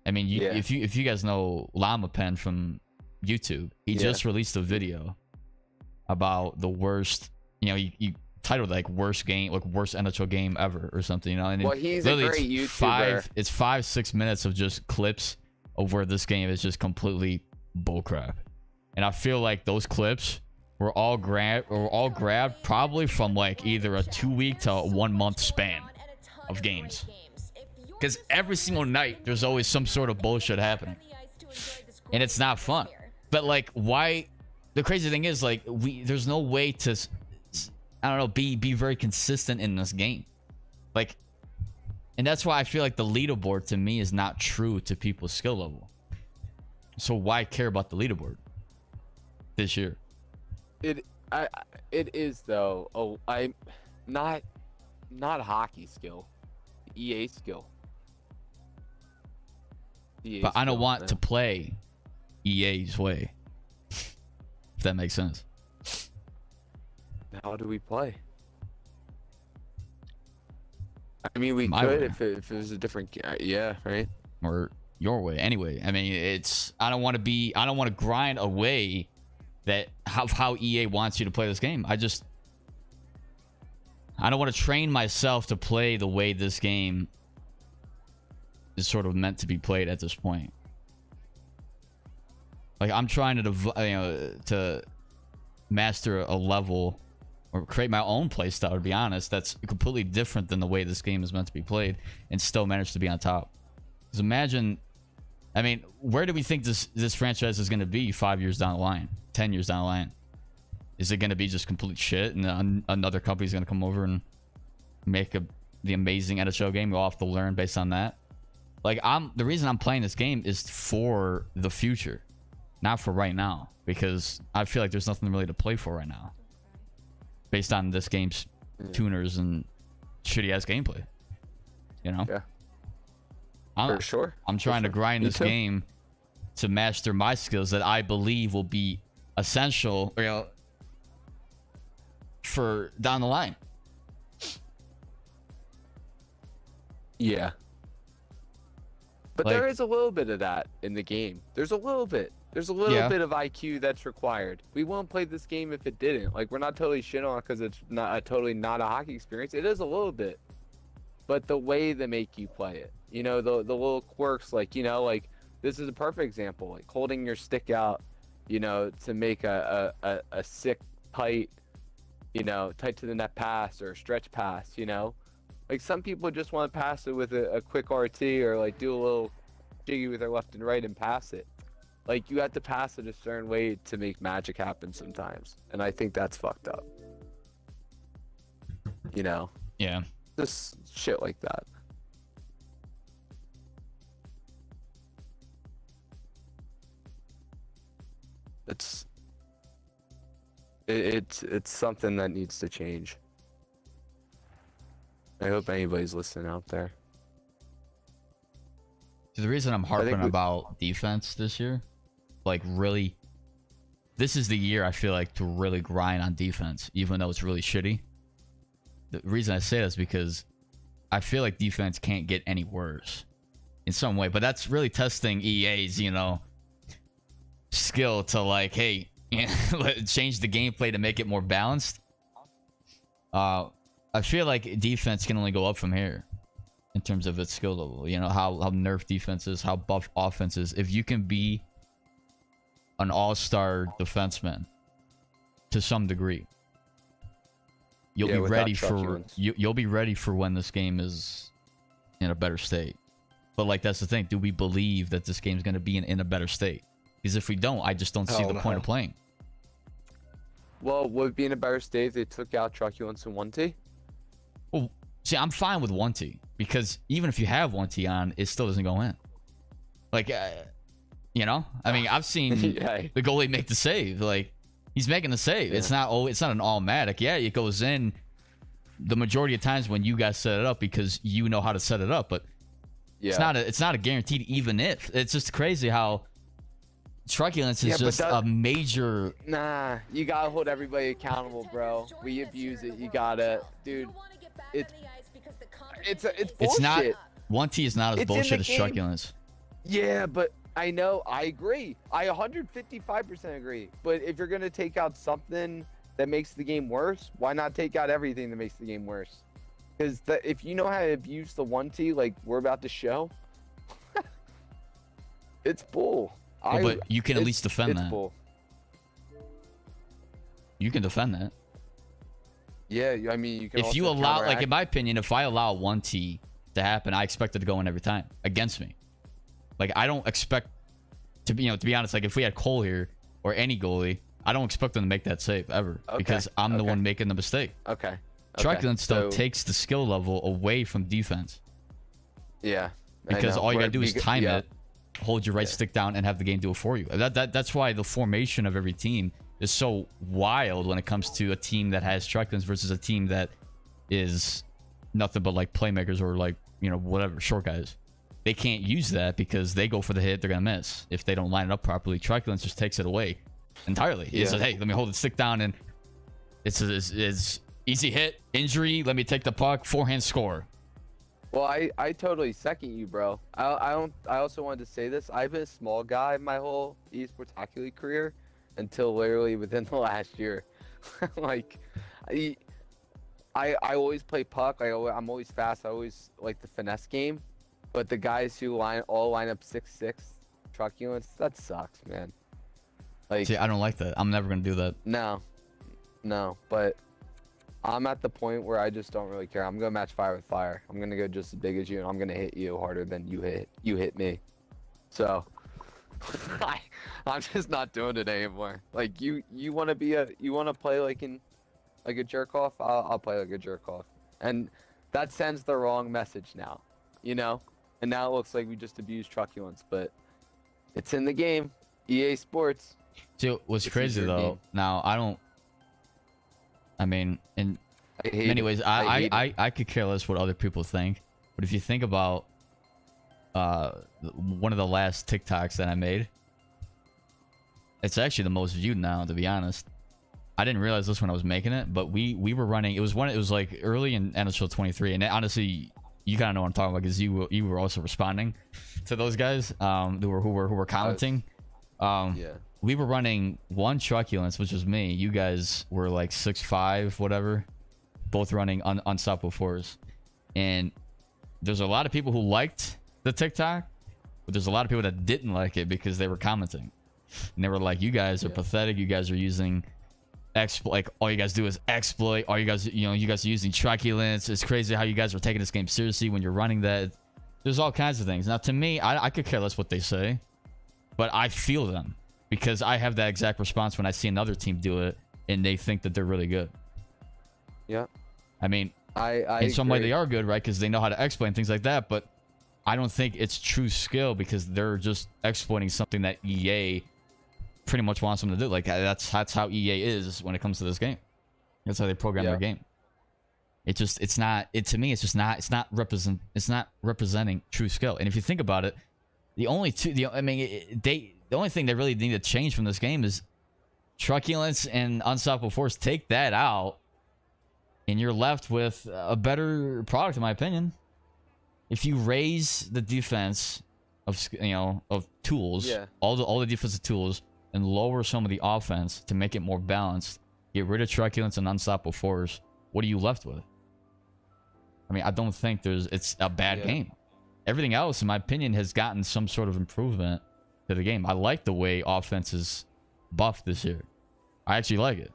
I mean, if you guys know Llama Pen from YouTube, he just released a video about the worst, you know, you titled like worst game, like worst NHL game ever or something, you know. And he's a great YouTuber. It's 5-6 minutes of just clips of where this game is just completely bullcrap. And I feel like those clips were all grabbed probably from like either a 2-week to a 1-month span of games. Because every single night there's always some sort of bullshit happening, and it's not fun. But like, why? The crazy thing is, like, there's no way to, I don't know, be very consistent in this game. Like, and that's why I feel like the leaderboard to me is not true to people's skill level. So why care about the leaderboard this year? It is though. Oh, I'm not hockey skill, EA skill. EA But I don't skill, want man. to play EA's way. If that makes sense. How do we play? I mean, we My could way. if it was a different. Yeah, right. Or your way. Anyway, I mean, I don't want to grind a way that how EA wants you to play this game. I don't want to train myself to play the way this game is sort of meant to be played at this point. Like, I'm trying to master a level or create my own play style, to be honest, that's completely different than the way this game is meant to be played, and still manage to be on top. Because imagine, I mean, where do we think this franchise is going to be 5 years down the line, 10 years down the line? Is it going to be just complete shit, and another company's going to come over and make the amazing NHL game? We'll have to learn based on that. Like, the reason I'm playing this game is for the future, not for right now, because I feel like there's nothing really to play for right now, based on this game's tuners and shitty ass gameplay. You know? Yeah. For sure. I'm trying to grind Me this too. game to master my skills that I believe will be essential, for down the line. Yeah. But Like- there is a little bit of that in the game. There's a little bit. There's a little Yeah. bit of IQ that's required. We won't play this game if it didn't. Like, we're not totally shit on it because it's totally not a hockey experience. It is a little bit. But the way they make you play it, you know, the little quirks, like, you know, like, this is a perfect example, like holding your stick out, you know, to make a sick, tight, you know, tight to the net pass or stretch pass, you know? Like, some people just want to pass it with a quick RT or, like, do a little jiggy with their left and right and pass it. Like, you have to pass it a certain way to make magic happen sometimes. And I think that's fucked up. You know? Yeah. Just shit like that. It's something that needs to change. I hope anybody's listening out there. So the reason I'm harping about defense this year, like, really, this is the year I feel like to really grind on defense, even though it's really shitty. The reason I say that is because I feel like defense can't get any worse in some way, but that's really testing EA's, you know, skill to, like, hey, change the gameplay to make it more balanced. I feel like defense can only go up from here in terms of its skill level. You know, how nerf defense is, how buff offense is. If you can be an all-star defenseman to some degree, you'll be ready for you'll be ready for when this game is in a better state. But, like, that's the thing. Do we believe that this game's going to be in a better state? Because if we don't, I just don't see the point of playing. Well, would it be in a better state if they took out truculence and 1T? Well, see, I'm fine with 1T, because even if you have 1T on, it still doesn't go in. Like, you know, I mean, I've seen the goalie make the save. Like, he's making the save. Yeah. It's not an automatic. Yeah, it goes in the majority of times when you guys set it up because you know how to set it up. But yeah, it's not a guaranteed even if. It's just crazy how truculence is just a major. Nah, you gotta hold everybody accountable, bro. We abuse it. You gotta, dude. It's bullshit. It's not. 1T is not as bullshit as truculence. Yeah, but I know. I agree. I 155% agree. But if you're gonna take out something that makes the game worse, why not take out everything that makes the game worse? Because if you know how to abuse the 1T, like we're about to show, it's bull. Well, but you can at least defend that. Bull. You can defend that. Yeah, I mean, you can. If you allow, like, in my opinion, if I allow 1T to happen, I expect it to go in every time against me. Like, I don't expect to be, to be honest, like, if we had Cole here or any goalie, I don't expect them to make that save ever, because I'm the one making the mistake. Okay. Truculence though so- takes the skill level away from defense Yeah. I because know. all you Right, gotta do is time yeah. it, hold your right Yeah. stick down, and have the game do it for you. That's why the formation of every team is so wild when it comes to a team that has Truculence versus a team that is nothing but like playmakers or like, you know, whatever, short guys. They can't use that because they go for the hit, they're gonna miss if they don't line it up properly. Truculence just takes it away entirely. He says, hey, let me hold the stick down, and it's easy hit, injury, let me take the puck, forehand score. Well, I totally second you, bro. I also wanted to say this. I've been a small guy my whole esports hockey league career until literally within the last year. Like, I always play puck. I'm always fast. I always like the finesse game. But the guys who line up 6'6", truculence, that sucks, man. Like, See, I don't like that. I'm never gonna do that. no, but I'm at the point where I just don't really care. I'm gonna match fire with fire. I'm gonna go just as big as you, and I'm gonna hit you harder than you hit me. So I'm just not doing it anymore. Like, you wanna play like a jerk off? I'll play like a jerk off, and that sends the wrong message now, you know. And now it looks like we just abuse truculence, but it's in the game. EA Sports. See, what's This is crazy your though, game. now I mean, in I hate many it. ways, I hate it. I could care less what other people think, but if you think about one of the last TikToks that I made, it's actually the most viewed now, to be honest. I didn't realize this when I was making it, but we were running, it was like early in NHL 23, and honestly, you kind of know what I'm talking about because you were also responding to those guys who were commenting. Yeah. We were running one truculence, which was me. You guys were like 6'5", whatever, both running unstoppable fours. And there's a lot of people who liked the TikTok, but there's a lot of people that didn't like it because they were commenting, and they were like, "You guys are pathetic. You guys are using exploit. Like, all you guys do is exploit. All you guys, you guys are using truculence. It's crazy how you guys are taking this game seriously when you're running that." There's all kinds of things. Now, to me, I could care less what they say, but I feel them because I have that exact response when I see another team do it and they think that they're really good. Yeah. I mean, I in some way agree. they are good, right? Because they know how to exploit and things like that, but I don't think it's true skill because they're just exploiting something that EA pretty much wants them to do. Like, that's how EA is when it comes to this game. That's how they program their game. It's not representing true skill. And if you think about it, the only thing they really need to change from this game is truculence and unstoppable force. Take that out, and you're left with a better product, in my opinion. If you raise the defense of tools, all the defensive tools, and lower some of the offense to make it more balanced, get rid of truculence and unstoppable force, what are you left with? I mean, I don't think it's a bad game. Everything else, in my opinion, has gotten some sort of improvement to the game. I like the way offense is buffed this year. I actually like it.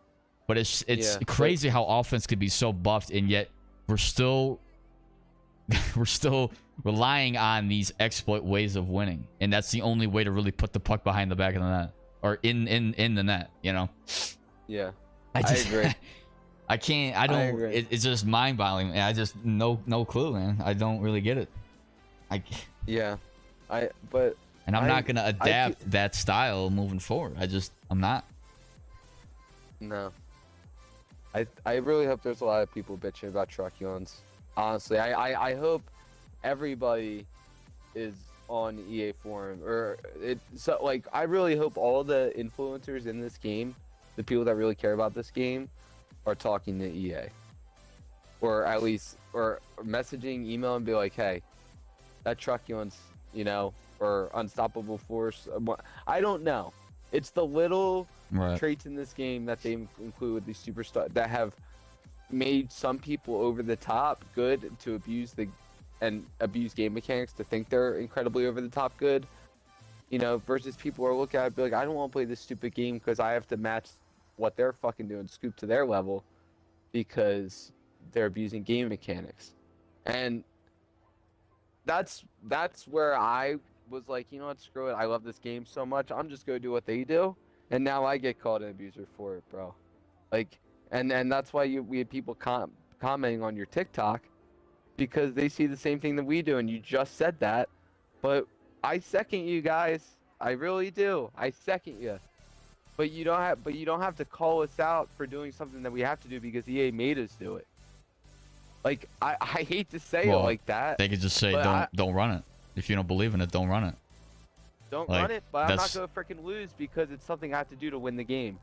But it's crazy how offense could be so buffed, and yet we're still relying on these exploit ways of winning. And that's the only way to really put the puck behind the back of the net. Or in the net, you know? Yeah. I agree. I can't. I don't. I agree. It's just mind-boggling. I just no clue, man. I don't really get it. Yeah. I'm not gonna adapt that style moving forward. I'm not. No. I really hope there's a lot of people bitching about truculence. Honestly, I hope everybody is on EA forum I really hope all the influencers in this game, the people that really care about this game, are talking to EA, or at least or messaging, email, and be like, hey, that truculence, or unstoppable force. I don't know. It's the little traits in this game that they include with these superstars that have made some people over the top good to abuse game mechanics to think they're incredibly over the top good, versus people are looking at it and be like, I don't want to play this stupid game because I have to match what they're fucking doing, scoop to their level because they're abusing game mechanics. And that's where I was like, you know what, screw it. I love this game so much. I'm just going to do what they do. And now I get called an abuser for it, bro. Like, and that's why we had people commenting on your TikTok because they see the same thing that we do, and you just said that. But I second you guys. I really do. I second you. But you don't have to call us out for doing something that we have to do because EA made us do it. Like I hate to say it like that. They could just say don't run it. If you don't believe in it, don't run it. Don't run it, but I'm not gonna freaking lose because it's something I have to do to win the game.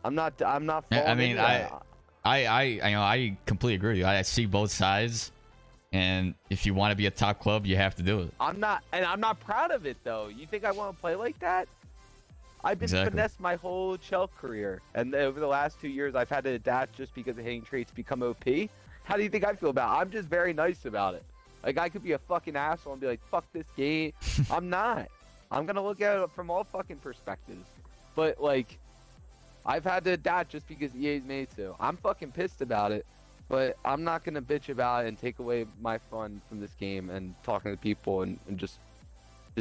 I'm not falling I mean, into that. I completely agree with you. I see both sides, and if you want to be a top club, you have to do it. I'm not proud of it though. You think I want to play like that? I've been finessed my whole Chell career, and over the last 2 years, I've had to adapt just because of hitting traits become OP. How do you think I feel about it? I'm just very nice about it. Like, I could be a fucking asshole and be like, fuck this game. I'm not. I'm gonna look at it from all fucking perspectives. But, like, I've had to adapt just because EA's made to. I'm fucking pissed about it, but I'm not gonna bitch about it and take away my fun from this game and talking to people and just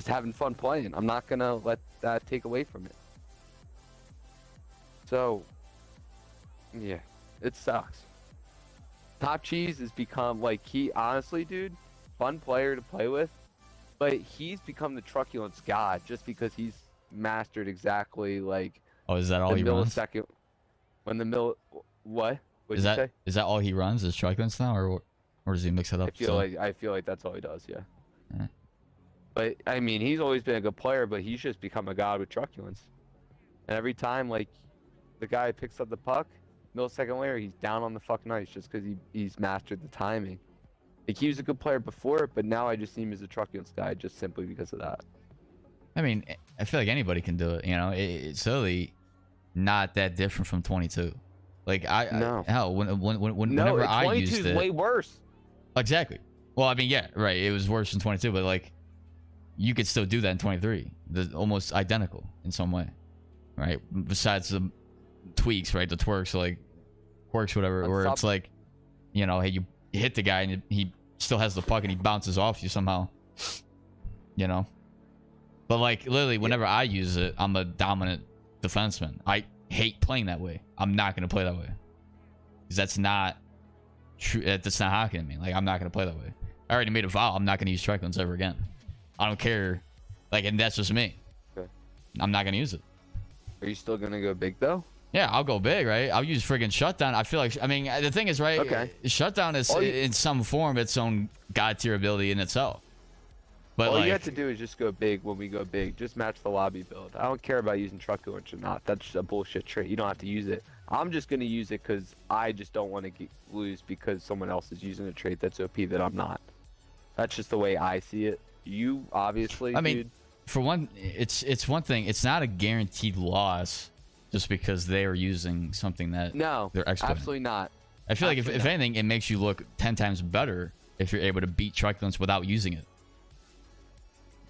having fun playing. I'm not gonna let that take away from it. So, yeah, it sucks. Top Cheese has become, like, he honestly, dude, fun player to play with, but he's become the truculence god just because he's mastered exactly, like, oh, is that all he runs? When the what? Is that all he runs is truculence now, or does he mix it up? I feel like that's all he does, yeah. But I mean, he's always been a good player, but he's just become a god with truculence. And every time, like, the guy picks up the puck, millisecond later, he's down on the fucking ice just because he's mastered the timing. Like, he was a good player before, but now I just see him as a truculence guy just simply because of that. I mean, I feel like anybody can do it. You know, it's really not that different from 22. Like hell, whenever I used it, 22 is way worse. Exactly. Well, I mean, yeah, right. It was worse than 22, but like, you could still do that in 23. They're almost identical in some way, right? Besides the tweaks, right? The twerks, like quirks, whatever. Where it's like, you know, hey, you hit the guy and he still has the puck and he bounces off you somehow, you know. But like, literally, whenever I use it, I'm a dominant defenseman. I hate playing that way. I'm not gonna play that way because that's not true. That's not hockey to me. Like, I'm not gonna play that way. I already made a vow. I'm not gonna use truculence ever again. I don't care. Like, and that's just me. Okay. I'm not gonna use it. Are you still gonna go big though? Yeah, I'll go big, right? I'll use friggin' shutdown. I feel like, I mean, the thing is, right? Okay. Shutdown is in some form its own god tier ability in itself. But all like, you have to do is just go big when we go big. Just match the lobby build. I don't care about using truculence or not. That's just a bullshit trait. You don't have to use it. I'm just gonna use it because I just don't want to lose because someone else is using a trait that's OP that I'm not. That's just the way I see it. You obviously, I mean, dude. For one, it's one thing. It's not a guaranteed loss just because they are using something that they're expert. Absolutely not. I feel like if anything, it makes you look 10 times better if you're able to beat truculence without using it.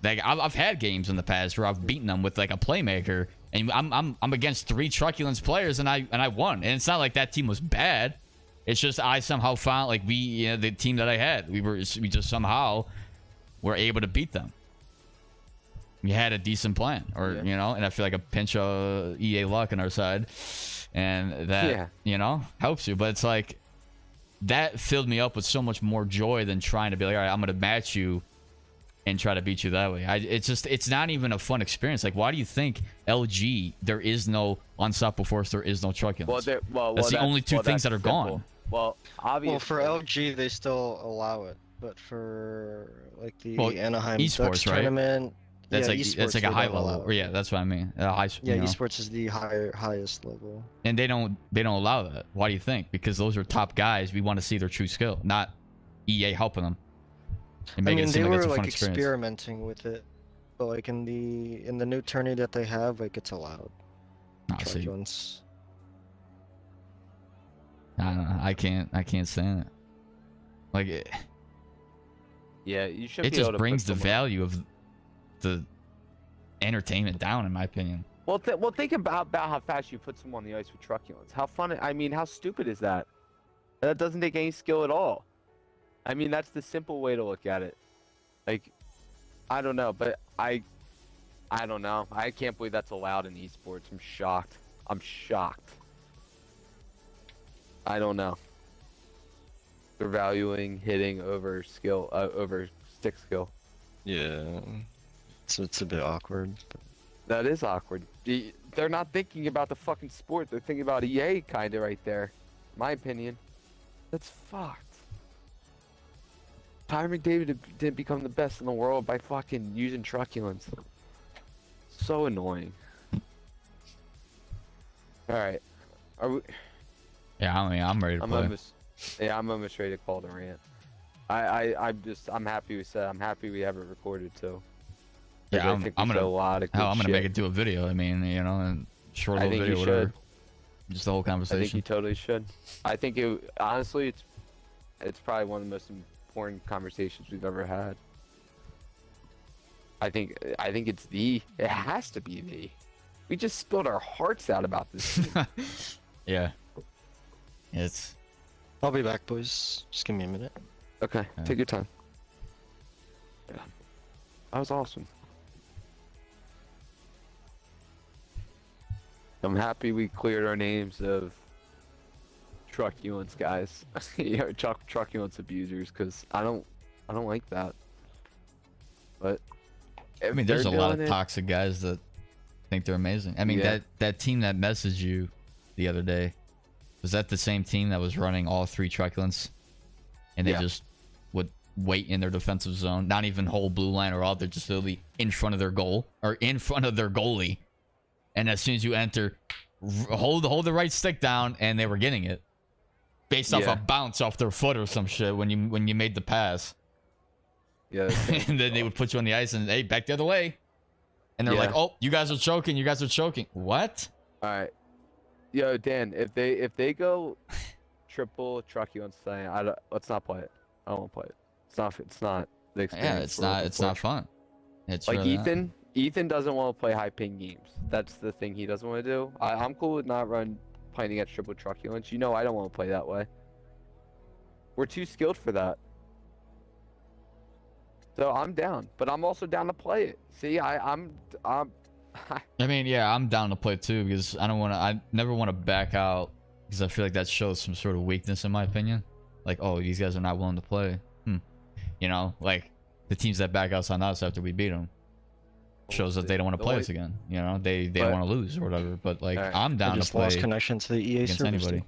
Like, I've had games in the past where I've beaten them with like a playmaker, and I'm against 3 truculence players, and I won. And it's not like that team was bad. It's just I somehow found, like, the team that I had, we just somehow were able to beat them. We had a decent plan, or you know, and I feel like a pinch of EA luck on our side, and that you know helps you. But it's like that filled me up with so much more joy than trying to be like, all right, I'm gonna match you and try to beat you that way. It's not even a fun experience. Like, why do you think LG there is no unstoppable force, there is no truculence? That's the only two things that are gone. Well, obviously. Well, for LG they still allow it, but for like the Anaheim esports, Ducks tournament, that's esports, like a high level. Yeah, that's what I mean. Esports is the highest level. And they don't allow that. Why do you think? Because those are top guys. We want to see their true skill, not EA helping them. I mean, they were like experimenting with it, but like in the new tourney that they have, like, it's allowed. Truculence. I don't know. I can't stand it. Like, yeah, you should. It just brings the value of the entertainment down, in my opinion. Well, think about how fast you put someone on the ice with truculence. How fun! I mean, how stupid is that? That doesn't take any skill at all. I mean, that's the simple way to look at it. Like, I don't know, but I don't know. I can't believe that's allowed in esports. I'm shocked. I'm shocked. I don't know. They're valuing hitting over skill, over stick skill. Yeah, so it's a bit awkward. But... That is awkward. They're not thinking about the fucking sport. They're thinking about EA kind of right there. My opinion. That's fucked. Tyron McDavid didn't become the best in the world by fucking using truculence. So annoying. Alright. Are we... Yeah, I mean, I'm ready to play. I'm almost ready to call the rant. I'm happy we said. I'm happy we have it recorded too. Yeah, I'm gonna shit. make it do a video. I mean, you know, and short little video, whatever. Just the whole conversation. I think you totally should. I think honestly, it's probably one of the most important conversations we've ever had. I think it has to be. We just spilled our hearts out about this. Yeah. It's. I'll be back, boys. Just give me a minute. Okay, take your time. Yeah. That was awesome. I'm happy we cleared our names of truculence guys. Yeah, truculence abusers, because I don't like that. But I mean, there's a lot of toxic guys that think they're amazing. I mean, that team that messaged you the other day, was that the same team that was running all 3 truculents, and they just would wait in their defensive zone, not even hold blue line or all, they're just literally in front of their goal or in front of their goalie, and as soon as you enter, hold the right stick down, and they were getting it based off a bounce off their foot or some shit when you made the pass. Yeah. And then they would put you on the ice and hey, back the other way, and they're like, oh, you guys are choking, what? All right. Yo, Dan, if they go triple truculence thing, let's not play it. I don't want to play it. It's not the experience. Yeah, it's not fun. It's like really Ethan doesn't want to play high ping games. That's the thing he doesn't want to do. I'm cool with not playing against triple truculence. You know I don't want to play that way. We're too skilled for that. So I'm down, but I'm also down to play it. See, I'm I mean, yeah, I'm down to play too, because I never want to back out, because I feel like that shows some sort of weakness in my opinion. Like, oh, these guys are not willing to play. You know, like the teams that back us on us after we beat them shows that they don't want to play us again. You know, they don't want to lose or whatever. But like, I'm down to play. Lost connection to the EA against anybody.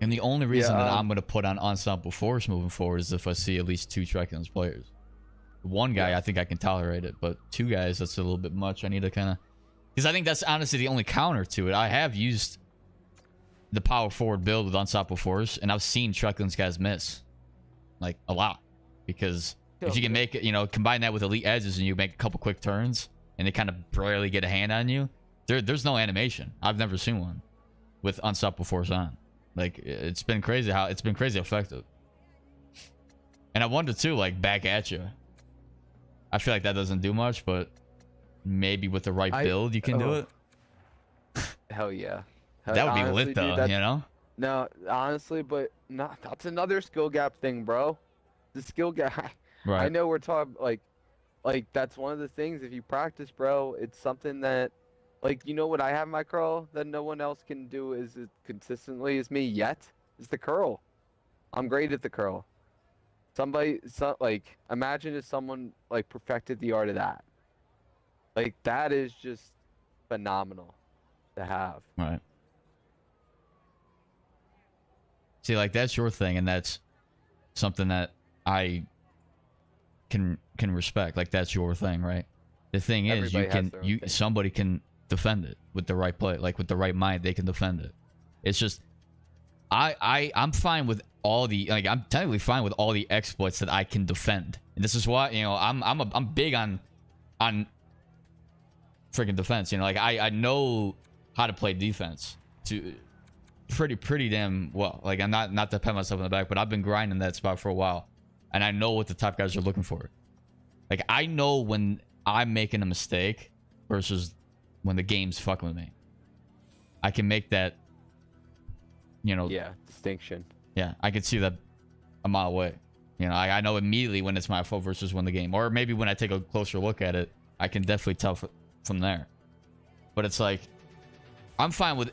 And the only reason that I'm going to put on Ensemble Force moving forward is if I see at least 2 truculence players. One guy, I think I can tolerate it, but 2 guys, that's a little bit much. I need to kind of, because I think that's honestly the only counter to it. I have used the power forward build with Unstoppable Force, and I've seen truculence guys miss, like a lot, because if you can make it, you know, combine that with elite edges, and you make a couple quick turns, and they kind of barely get a hand on you. There's no animation. I've never seen one with Unstoppable Force on. Like, it's been crazy effective. And I wonder too, like, back at you. I feel like that doesn't do much, but maybe with the right build, you can do it. Hell yeah. That would be lit, though, you know? No, honestly, but that's another skill gap thing, bro. The skill gap. Right. I know we're talking, like, that's one of the things, if you practice, bro, it's something that, like, you know what I have in my curl that no one else can do as consistently as me yet? Is the curl. I'm great at the curl. Like, imagine if someone, like, perfected the art of that. Like, that is just phenomenal to have. Right. See, like, that's your thing, and that's something that I can respect. Like, that's your thing, right? The thing is, somebody can defend it with the right play, like with the right mind, they can defend it. It's just, I'm fine with all the, like, I'm technically fine with all the exploits that I can defend. And this is why, you know, I'm big on freaking defense. You know, like, I know how to play defense to pretty damn well. Like, I'm not to pat myself on the back, but I've been grinding that spot for a while, and I know what the top guys are looking for. Like, I know when I'm making a mistake versus when the game's fucking with me. I can make that, you know, distinction. Yeah, I can see that a mile away. You know, I know immediately when it's my fault versus when the game, or maybe when I take a closer look at it, I can definitely tell from there. But it's like, I'm fine with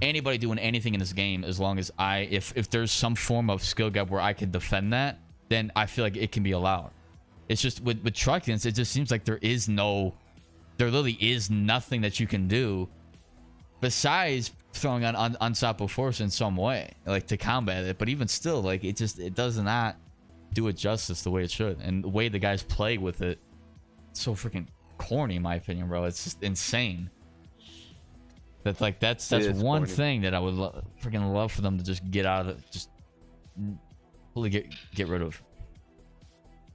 anybody doing anything in this game, as long as if there's some form of skill gap where I can defend that, then I feel like it can be allowed. It's just with truculence, it just seems like there literally is nothing that you can do besides throwing on unstoppable force in some way, like to combat it. But even still, like it does not do it justice the way it should, and the way the guys play with it, it's so freaking corny in my opinion, bro. It's just insane. That's like that's one thing that I would freaking love for them to just get out of it, just fully get rid of.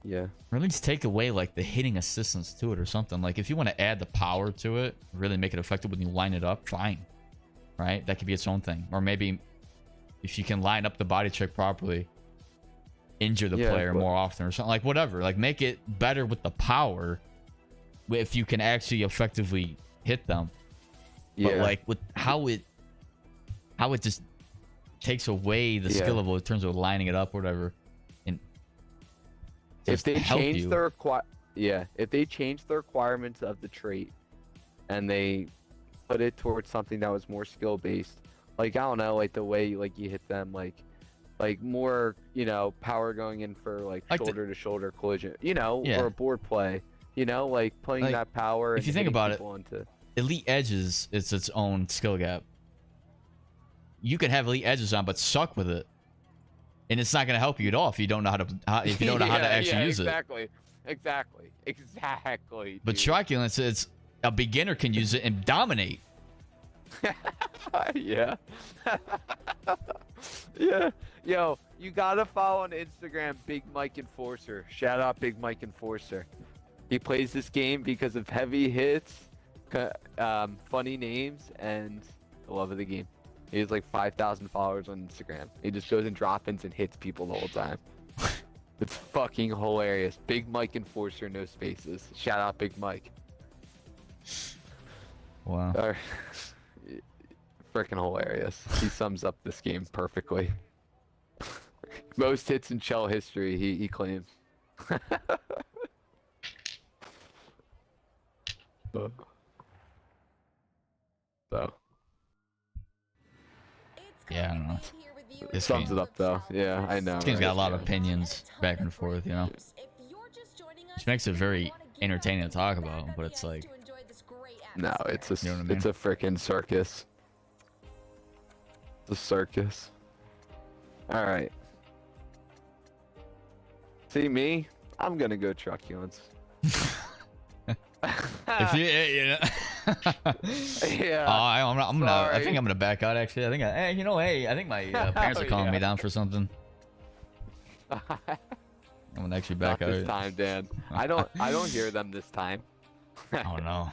Yeah. Or at least take away like the hitting assistance to it or something. Like if you want to add the power to it, really make it effective when you line it up, fine. Right? That could be its own thing. Or maybe if you can line up the body check properly, injure the player more often or something. Like whatever. Like make it better with the power if you can actually effectively hit them. Yeah. But like with how it just takes away the skill level in terms of lining it up or whatever. If they change the if they change the requirements of the trait and they put it towards something that was more skill based, like I don't know, like the way like you hit them, like more, you know, power going in for like shoulder to shoulder collision, you know, or a board play, you know, like playing that power. If you think about it, elite edges is its own skill gap. You can have elite edges on but suck with it. And it's not going to help you at all if you don't know how to actually use it. Exactly. But truculence, it's a beginner can use it and dominate. Yeah. Yeah. Yo, you gotta follow on Instagram Big Mike Enforcer. Shout out Big Mike Enforcer. He plays this game because of heavy hits, funny names, and the love of the game. He has like 5,000 followers on Instagram. He just goes and drop-ins and hits people the whole time. It's fucking hilarious. Big Mike Enforcer, no spaces. Shout out Big Mike. Wow. Freaking hilarious. He sums up this game perfectly. Most hits in Shell history, he claims. So. Yeah, I don't know. It sums it up though. Yeah, I know. This game's got a lot of opinions back and forth, you know. Which makes it very entertaining to talk about, but it's like... No, it's a, it's a freaking circus. It's a circus. Alright. See me? I'm gonna go truculence. If you know. Yeah. I think I'm gonna back out. Actually, I think I think my parents are calling me down for something. I'm gonna actually back out. This time, Dan. I don't hear them this time. Oh no.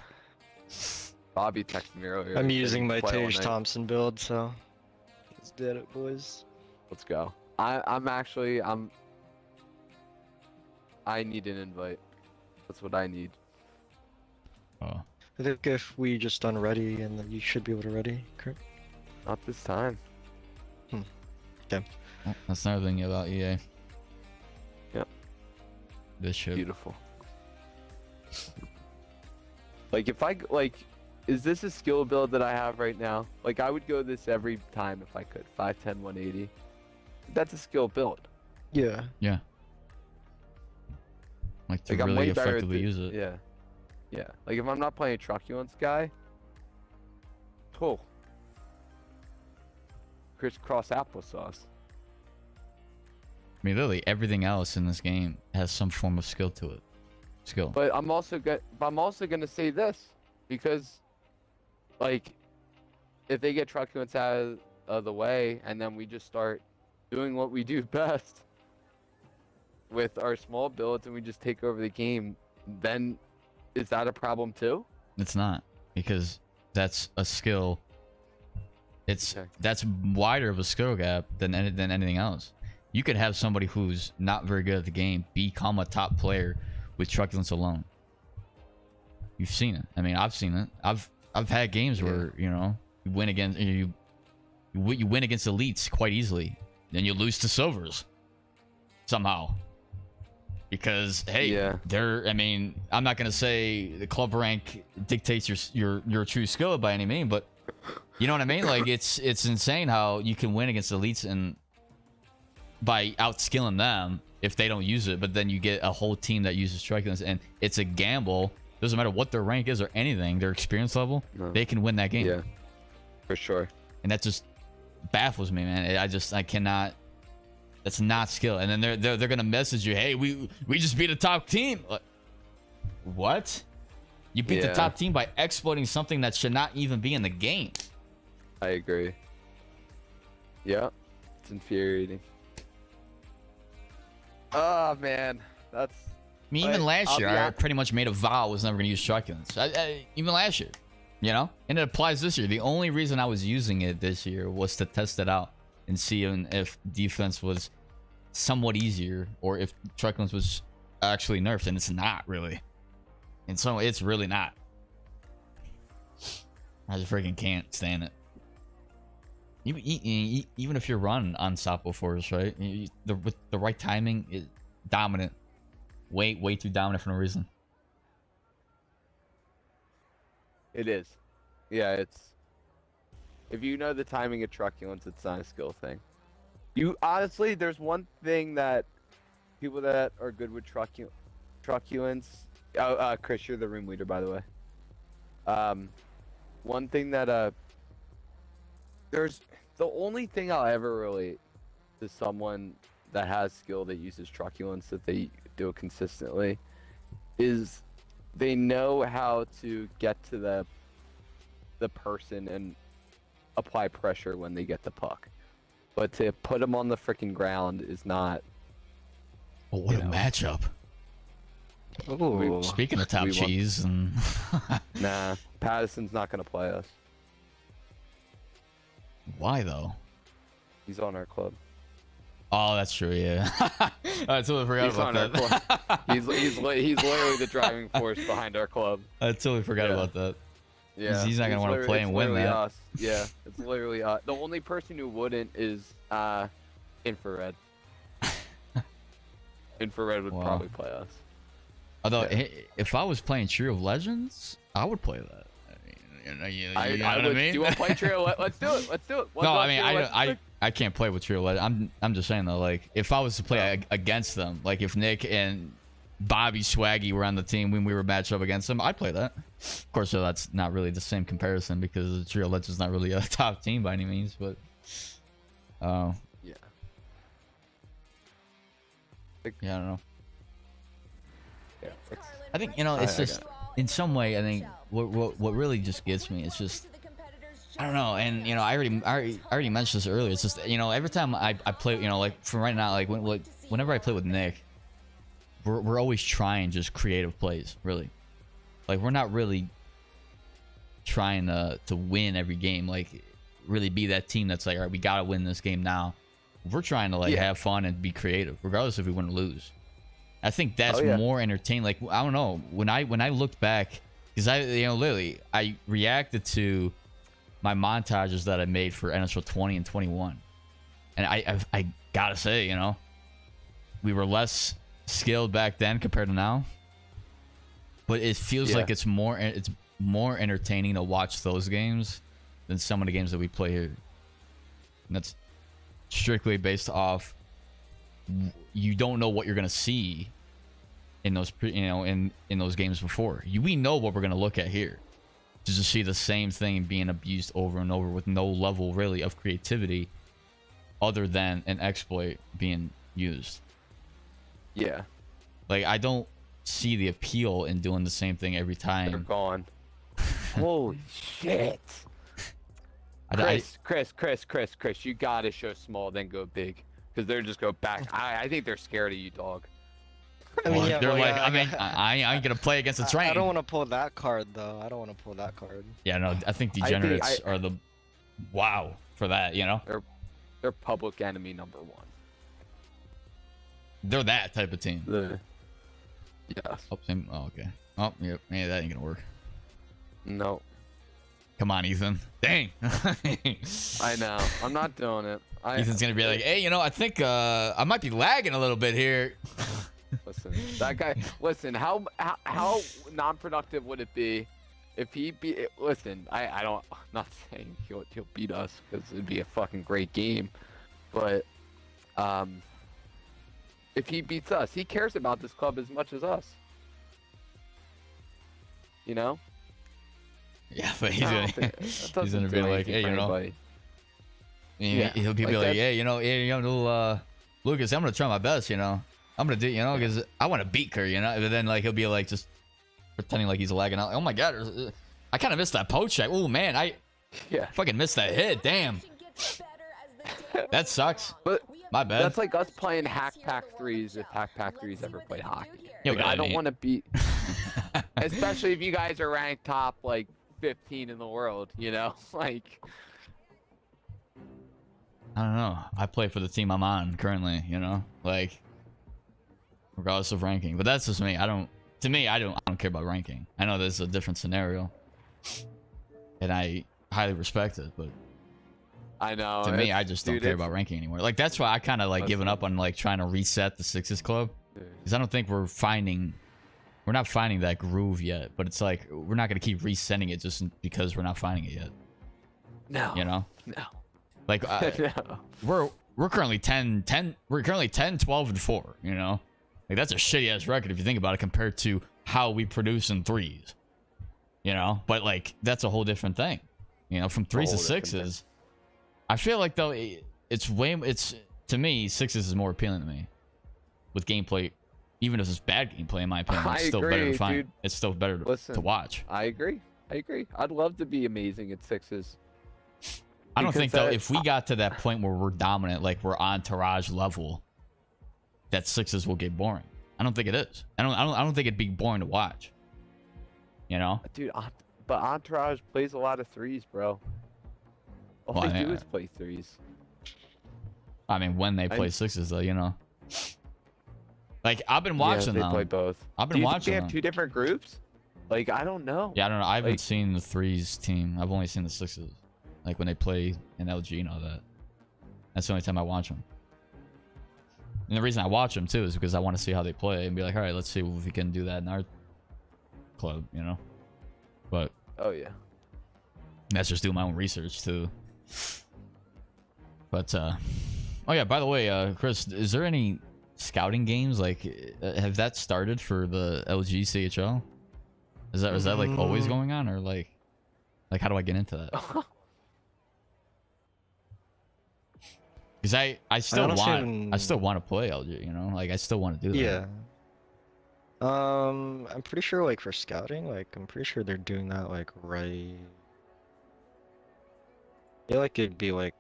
Bobby texted me earlier. I'm using my Tage Thompson build, so let's do it, boys. Let's go. I need an invite. That's what I need. Oh. I think if we just unready, and then you should be able to ready, correct? Not this time. Okay. Well, that's another thing about EA. Yep. This shit. Beautiful. Like if is this a skill build that I have right now? Like I would go this every time if I could. 510, 180. That's a skill build. Yeah. Yeah. Like to really effectively use it. Yeah. Yeah, like if I'm not playing a truculence guy, crisscross applesauce. I mean, literally everything else in this game has some form of skill to it. But I'm also gonna say this because, like, if they get truculence out of the way and then we just start doing what we do best with our small builds and we just take over the game, then. Is that a problem too? It's not, because that's a skill. That's wider of a skill gap than anything else. You could have somebody who's not very good at the game become a top player with truculence alone. You've seen it. I mean, I've seen it. I've had games where you win against you win against elites quite easily, then you lose to silvers somehow. Because I mean, I'm not gonna say the club rank dictates your true skill by any means, but You know what I mean? Like it's insane how you can win against elites and by outskilling them if they don't use it, but then you get a whole team that uses truculence, and it's a gamble. Doesn't matter what their rank is or anything, their experience level, they can win that game. Yeah, for sure. And that just baffles me, man. I cannot. That's not skill. And then they're gonna message you, hey, we just beat a top team. What? You beat the top team by exploiting something that should not even be in the game. I agree. Yeah, it's infuriating. Oh man, that's. I mean, even last year, I pretty much made a vow I was never gonna use truculence. Even last year, you know, and it applies this year. The only reason I was using it this year was to test it out and see if defense was somewhat easier or if truculence was actually nerfed, and it's not really. And so it's really not. I just freaking can't stand it. Even if you're running Unstoppable Force, right? With the right timing, is dominant. Way too dominant for no reason. It is. Yeah, it's. If you know the timing of truculence, it's not a skill thing. You honestly, there's one thing that people that are good with truculence. Oh, Chris, you're the room leader, by the way. One thing that there's the only thing I'll ever relate to someone that has skill that uses truculence that they do it consistently is they know how to get to the person and apply pressure when they get the puck, but to put them on the freaking ground is not. Well, what a matchup! Ooh. Speaking of top cheese, and nah, Patterson's not gonna play us. Why though? He's on our club. Oh, that's true. Yeah, I totally forgot about that. He's literally the driving force behind our club. I totally forgot about that. Yeah, he's not gonna want to play and win that. Us. Yeah, it's literally us. The only person who wouldn't is Infrared. Infrared would probably play us. Although, if I was playing Trio of Legends, I would play that. You know what I mean? Do you want to play Trio? Let's do it. Let's do it. No, I mean, I can't play with Trio of Legends. I'm just saying though, like, if I was to play against them, like if Nick and Bobby Swaggy were on the team when we were matched up against them, I'd play that. Of course, so that's not really the same comparison because Trio of Legends is not really a top team by any means, but yeah. Yeah, I don't know. Yeah, I think, you know, it's just in some way. I think what really just gets me, it's just I don't know. And you know, I already mentioned this earlier. It's just, you know, every time I play, you know, like from right now, like whenever I play with Nick, we're always trying just creative plays. Really, like we're not really trying to win every game. Like really be that team that's like, all right, we gotta win this game now. We're trying to like have fun and be creative, regardless if we win or lose. I think that's more entertaining. Like I don't know, when I looked back, because literally I reacted to my montages that I made for NHL 20 and 21, and I gotta say, you know, we were less skilled back then compared to now, but it feels like it's more entertaining to watch those games than some of the games that we play here. And that's strictly based off you don't know what you're gonna see in those in those games before. We know what we're gonna look at here. To just see the same thing being abused over and over with no level really of creativity other than an exploit being used. Yeah. Like I don't see the appeal in doing the same thing every time. They're gone. Holy shit. Chris, you gotta show small, then go big, because they're just go back. I think they're scared of you, dog. I mean, they're like, I mean, I ain't gonna play against the train. I don't want to pull that card though. I don't want to pull that card. Yeah, no, I think degenerates are the for that. You know, they're public enemy #1. They're that type of team. Yeah. Oh, same. Oh, okay. Oh, yep. Yeah, that ain't gonna work. No. Come on, Ethan. Dang. I know. I'm not doing it. Ethan's gonna be like, hey, you know, I think I might be lagging a little bit here. Listen, that guy. Listen, how non-productive would it be If he beat, listen, I don't, I'm not saying he'll beat us because it'd be a fucking great game, but if he beats us, he cares about this club as much as us. You know? Yeah, but he's gonna be like, hey, you know, he'll be like, hey, you know, little Lucas, I'm gonna try my best, you know, I'm gonna do, you know, because I want to beat Kerr, you know, but then like he'll be like just pretending like he's lagging out. Oh my god, I kind of missed that poach check. Oh man, I fucking missed that hit. Damn, that sucks. But my bad. That's like us playing hack pack threes if hack pack threes ever played hockey. Yeah, like, I don't want to beat, especially if you guys are ranked top like 15 in the world. You know, like. I don't know. I play for the team I'm on currently. You know, like regardless of ranking. But that's just me. To me, I don't care about ranking. I know there's a different scenario, and I highly respect it. But I know. To me, I just don't care about ranking anymore. Like that's why I kind of like given up on like trying to reset the Sixes club, because I don't think we're not finding that groove yet. But it's like we're not gonna keep resetting it just because we're not finding it yet. No. You know. No. Like no. we're currently 10, we're currently 10, 12, and 4. You know. Like that's a shitty ass record if you think about it compared to how we produce in threes. You know, but like that's a whole different thing. You know, from threes to sixes. I feel like though it's to me sixes is more appealing to me with gameplay, even if it's bad gameplay in my opinion. It's still better to find. It's still better to watch. I agree. I'd love to be amazing at sixes. I don't think though if we got to that point where we're dominant, like we're Entourage level, that sixes will get boring. I don't think it is. I don't think it'd be boring to watch. You know, dude. But Entourage plays a lot of threes, bro. All they do is play threes. I mean, when they play sixes, though, you know. Like I've been watching them. They play both. I've been watching. They have two different groups. Like I don't know. Yeah, I don't know. I haven't seen the threes team. I've only seen the sixes. Like when they play in LG and all that. That's the only time I watch them. And the reason I watch them too is because I want to see how they play and be like, all right, let's see if we can do that in our club, you know. But oh yeah, that's just doing my own research too. But oh yeah, by the way, Chris, is there any scouting games like have that started for the LG CHL? Is that like always going on, or like how do I get into that? Because I still want to play LG, you know, like I still want to do that. Yeah. I'm pretty sure like for scouting, like I'm pretty sure they're doing that like right. I feel like it'd be like,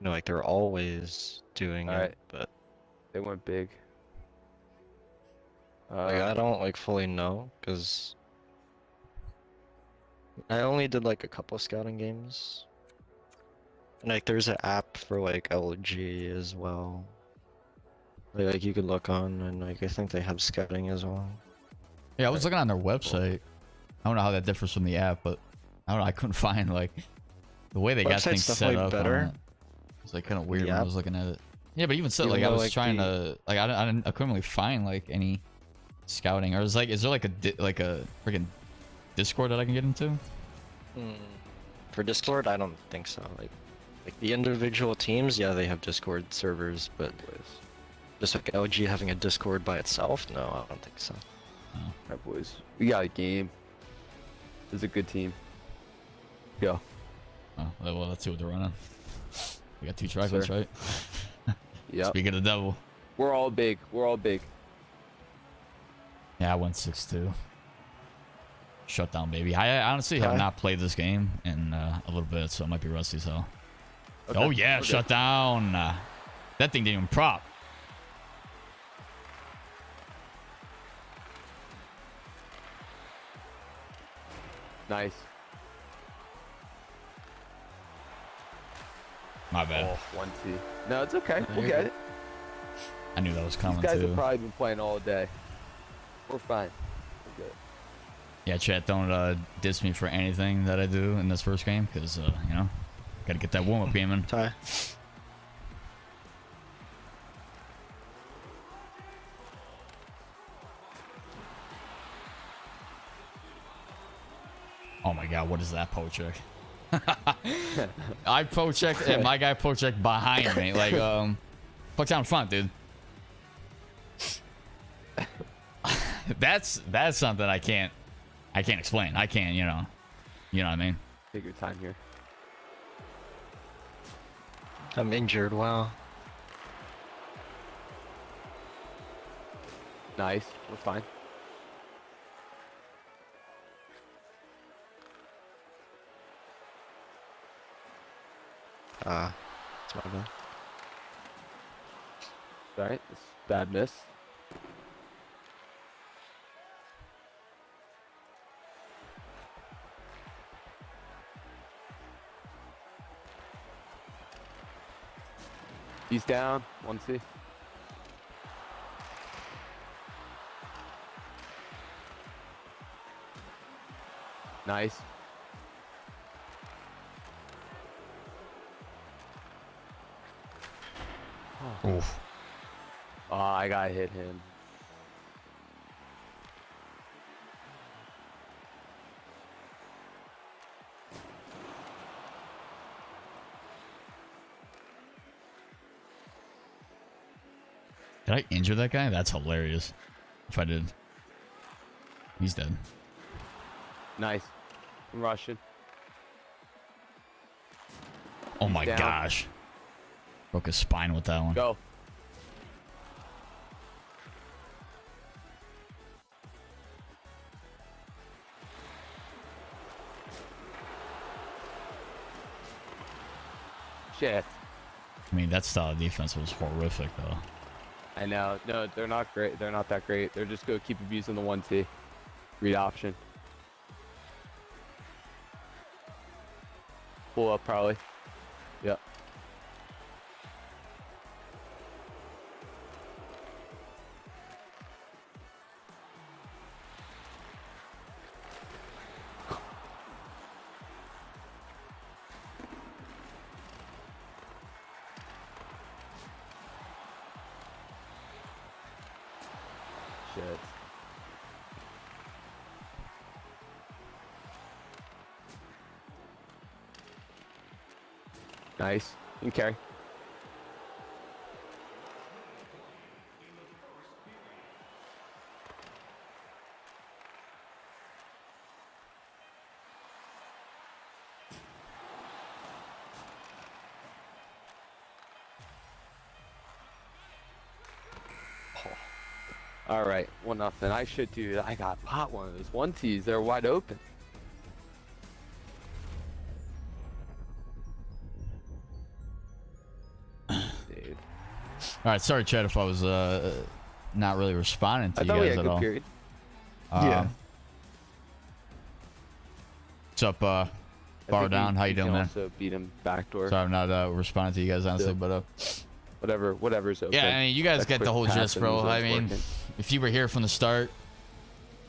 you know, like they're always doing it, but they went big. Like I don't like fully know because I only did like a couple scouting games. And like there's an app for like LG as well. Like you could look on, and like I think they have scouting as well. Yeah, I was looking on their website. I don't know how that differs from the app, but I don't know. I couldn't find like the way they got things set up. Better. It's like kind of weird when I was looking at it. Yeah, but even so, like I was trying to like I couldn't really find like any scouting, or is there like a freaking Discord that I can get into? For Discord, I don't think so. Like the individual teams, yeah, they have Discord servers, but just like LG having a Discord by itself, no, I don't think so. Oh. Alright, boys, we got a game. This is a good team. Go. Oh, well, let's see what they're running. We got two triplets, right? Yeah. Speaking of the devil. We're all big. Yeah, I went 6-2. Shutdown, baby. I honestly have not played this game in a little bit, so it might be rusty as hell. Okay. Oh yeah, shutdown. That thing didn't even prop. Nice. My bad. Oh, 1-2. No, it's okay. We'll get it. I knew that was coming too. These guys have probably been playing all day. We're fine. We're good. Yeah, chat, don't diss me for anything that I do in this first game, because, you know, gotta get that warm-up game in. Ty. Oh my god, what is that poke check? I poke checked and my guy poke checked behind me. Like, poke down front, dude. That's something I can't explain. I can't, you know what I mean? Take your time here. I'm injured. Wow. Nice. We're fine. It's my bad. Alright, this is bad miss. He's down. 1C. Nice. Oof. Oh, I gotta hit him. Did I injure that guy? That's hilarious. If I did. He's dead. Nice. I'm rushing. Oh my down. gosh. Broke his spine with that one. Go. Shit. I mean, that style of defense was horrific, though. I know. No, they're not great. They're not that great. They're just gonna keep abusing the 1T. Read option. Pull up, probably. Yep. Shit. Nice. You can carry. All right, 1-0. I should do. I got pot one of those 1Ts. They're wide open. Dude. All right, sorry, Chad, if I was not really responding to I you thought we guys had at good all. period. Yeah. What's up, I Bar think Down? How you we doing, can man? Also beat him backdoor. Sorry, I'm not responding to you guys honestly, but Whatever's open. yeah, I mean, you guys That get the quick whole pass gist, and bro. he's I always mean, working. if you were here from the start,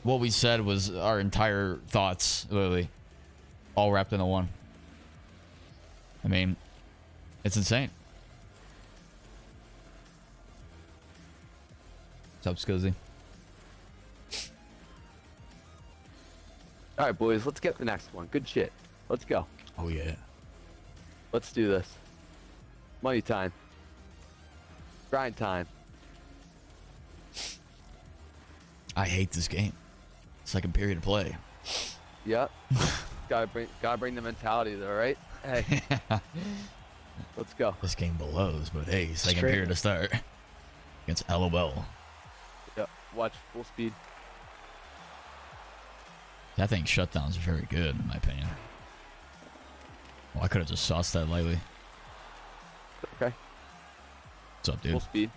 what we said was our entire thoughts, literally, all wrapped into one. I mean, it's insane. What's up, Scuzzy? All right, boys, let's get the next one. Good shit. Let's go. Oh yeah. Let's do this. Money time. Grind time. I hate this game. Second period of play. Yep. gotta bring the mentality though, right? Hey, let's go. This game blows, but hey, second Straight. period to start against LOL. Yep. Watch full speed. I think shutdowns are very good, in my opinion. Well, I could have just sauced that lightly. Okay. What's up, Full dude? speed.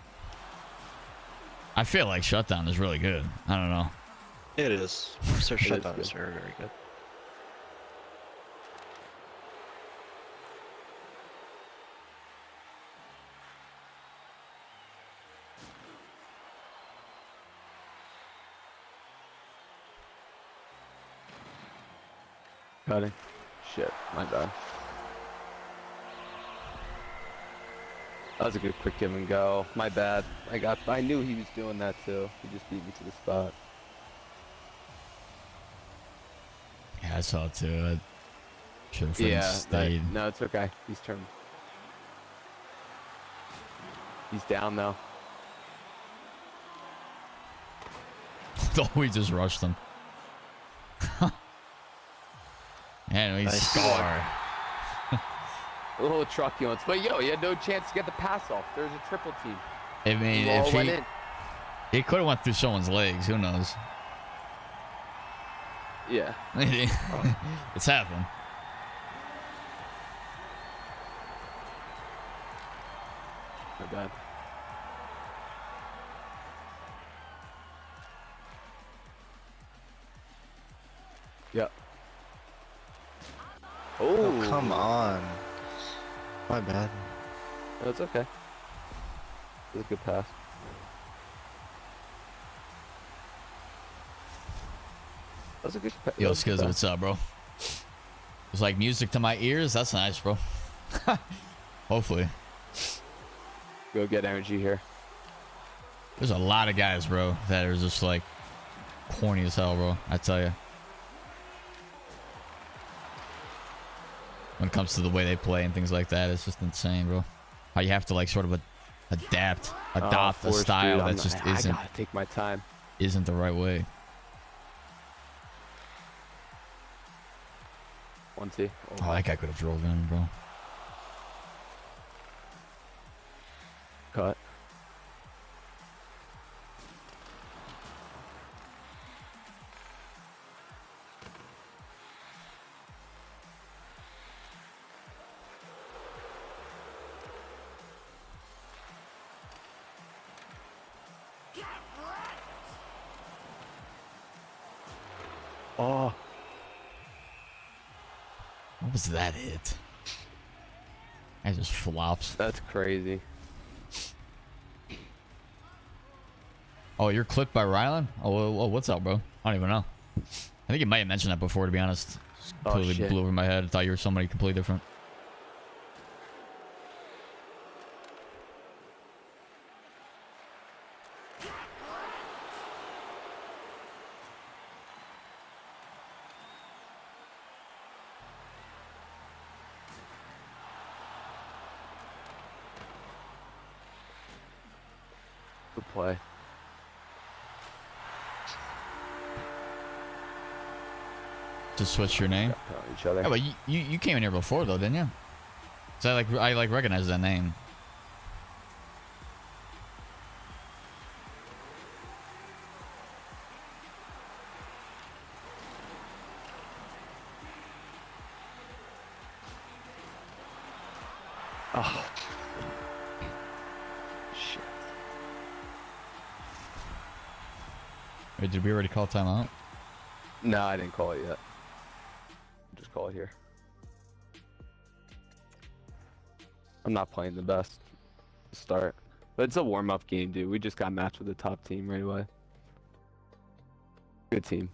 I feel like shutdown is really good. I don't know. It is. Sir shutdown good. is very, very good. Cutting. Shit, my bad. That was a good quick give and go. My bad. I knew he was doing that too. He just beat me to the spot. Yeah, I saw it too. I should have Yeah, stayed. no, it's okay. He's turned. He's down though. Oh, we just rushed him. And we Nice. score. A little trucky ones, but yo, he had no chance to get the pass off. There's a triple team. I mean, All if went in. he could have went through someone's legs, who knows? Yeah. It's happened. My bad. Yep. Oh, come on. My bad. No, it's okay. It was a good pass. That was a good pass. Yo, Skizz, what's up, bro? It's like music to my ears. That's nice, bro. Hopefully. Go get energy here. There's a lot of guys, bro, that are just like corny as hell, bro. I tell you. When it comes to the way they play and things like that, it's just insane, bro. How you have to like sort of adopt a Force, style dude, that just I isn't gotta take my time. the right way. 1-2. Oh, that guy could have drove in, bro. Cut. Oh, What was that hit? I just flops. that's crazy. Oh, you're clipped by Rylan? Oh, what's up, bro? I don't even know. I think you might have mentioned that before, to be honest. Just Oh, completely shit. blew over my head. I thought you were somebody completely different. Good play. To switch your name? Got on each other. Yeah, but you came in here before though, didn't you? So I like recognize that name. Oh. Shit. Wait, did we already call timeout? No, I didn't call it yet. Just call it here. I'm not playing the best to start. But it's a warm-up game, dude. We just got matched with the top team right away. Good team.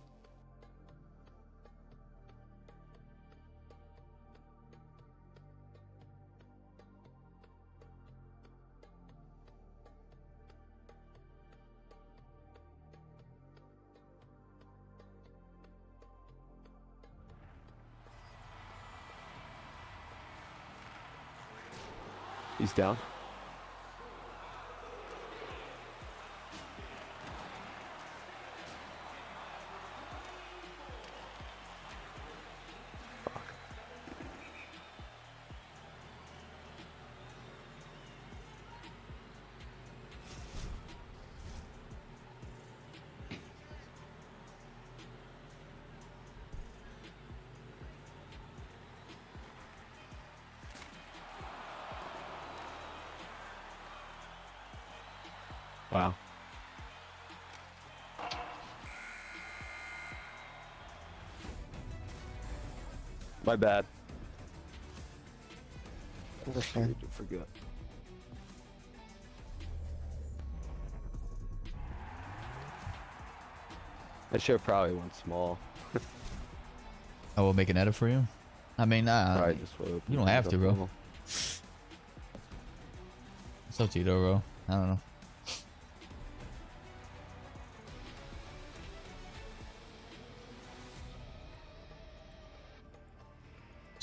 He's down. Fuck. Wow. My bad. Understand. I forget. I should have probably went small. I will make an edit for you. I mean, Probably just would you don't have to, bro. It's up to you, though, bro. I don't know.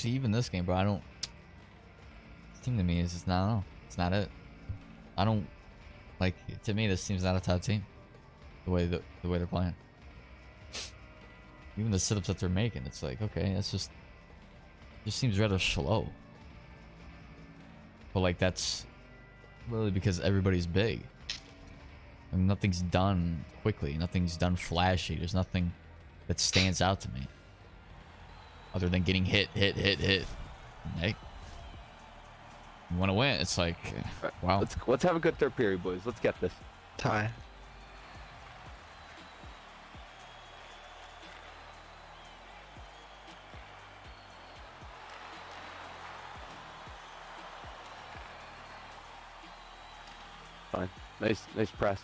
See, even this game, bro, I don't. This team to me is just not. I don't know. It's not it. I don't like. To me, this team's not a top team. The way they're playing. Even the sit-ups that they're making, it's like, okay, that's just seems rather slow. But like that's really because everybody's big. And nothing's done quickly. Nothing's done flashy. There's nothing that stands out to me. Other than getting hit. Like, you want to win. It's like, wow. Let's have a good third period, boys. Let's get this. Tie. Fine. Nice press.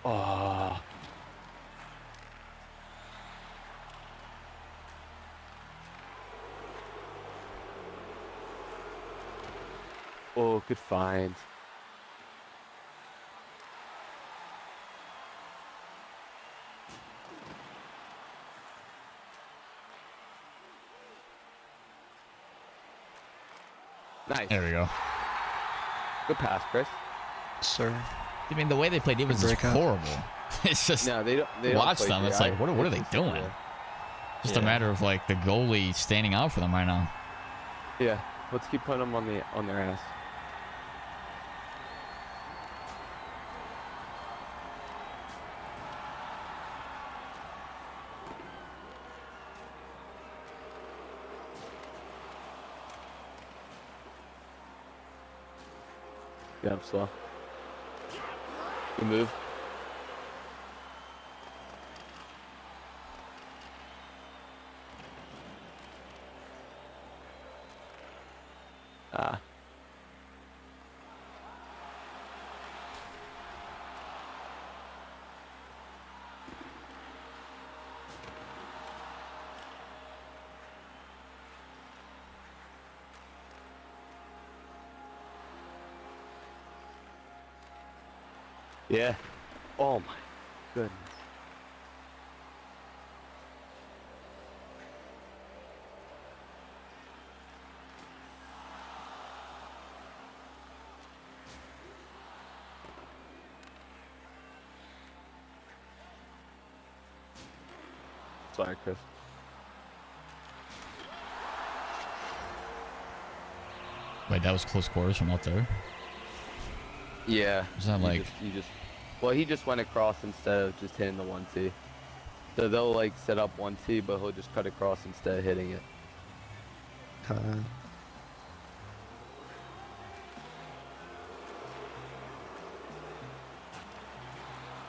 Oh. Oh, good find. Nice. There we go. Good pass, Chris. Sir. I mean, the way they played it was just Breakout. horrible. It's just No, they don't watch play them. great. It's like, what are they doing? Yeah. Just a Yeah. matter of like the goalie standing out for them right now. Yeah. Let's keep putting them on their ass. Yeah, I'm slow. Good move. Ah. Yeah. Oh my goodness. Sorry, Chris. Wait, that was close quarters from out there. Yeah. Is that like? Well, he just went across instead of just hitting the 1T. So they'll like set up 1T, but he'll just cut across instead of hitting it. Tie.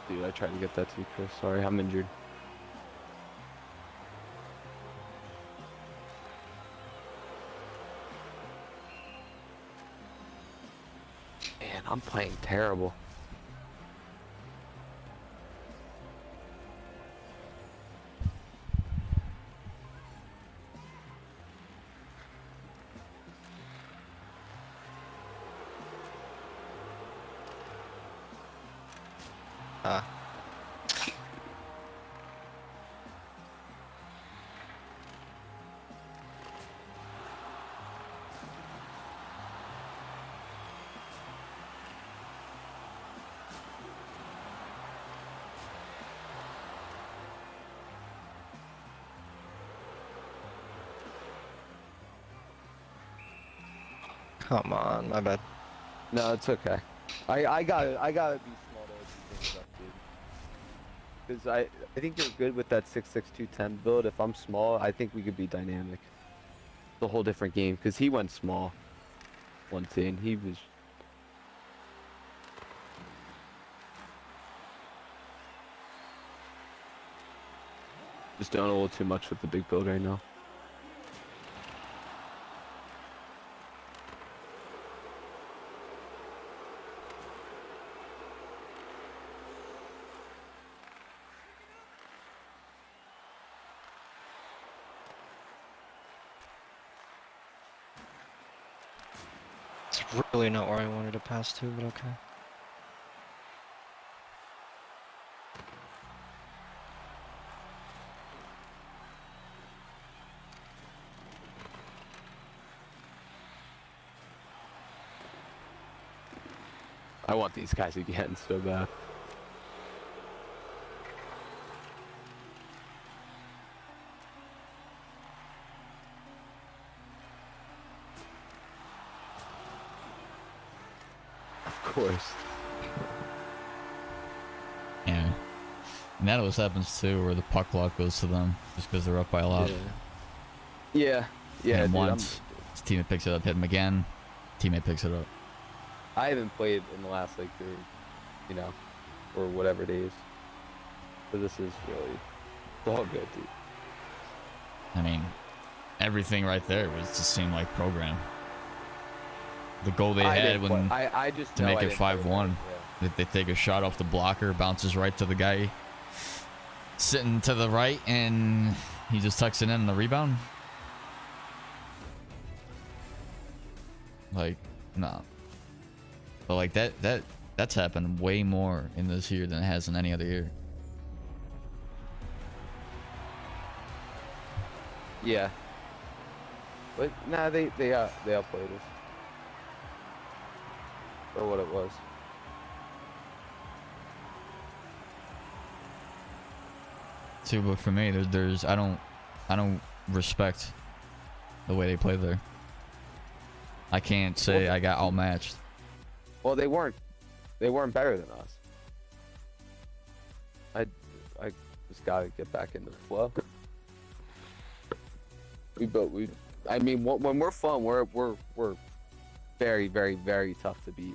Dude, I tried to get that to you, Chris. Sorry, I'm injured. Man, I'm playing terrible. Ah. Come on, my bad. No, it's okay. I gotta be small to open things up, dude. Because I think you're good with that 6-6-2-10 build. If I'm small, I think we could be dynamic. It's a whole different game. Because he went small. 1T, and he was. Just doing a little too much with the big build right now. really not where I wanted to pass to, but okay. I want these guys again so bad. Of course. Yeah. And that always happens too, where the puck luck goes to them just because they're up by a lot. Yeah. Yeah, Hit him dude, once, his teammate picks it up. Hit him again, teammate picks it up. I haven't played in the last like you know, or whatever days. So this is really it's all good, dude. I mean, everything right there was just seemed like program. The goal they had when I just to know make I it didn't play 5-1. right, They take a shot off the blocker, bounces right to the guy sitting to the right, and he just tucks it in the rebound. Like, nah. But like that's happened way more in this year than it has in any other year. Yeah. But nah, they outplayed us. For what it was. Too, but for me, there's I don't respect the way they play there. I can't say I got outmatched. Well, they weren't better than us. I just gotta get back into the flow. I mean, when we're fun, we're very, very, very tough to beat.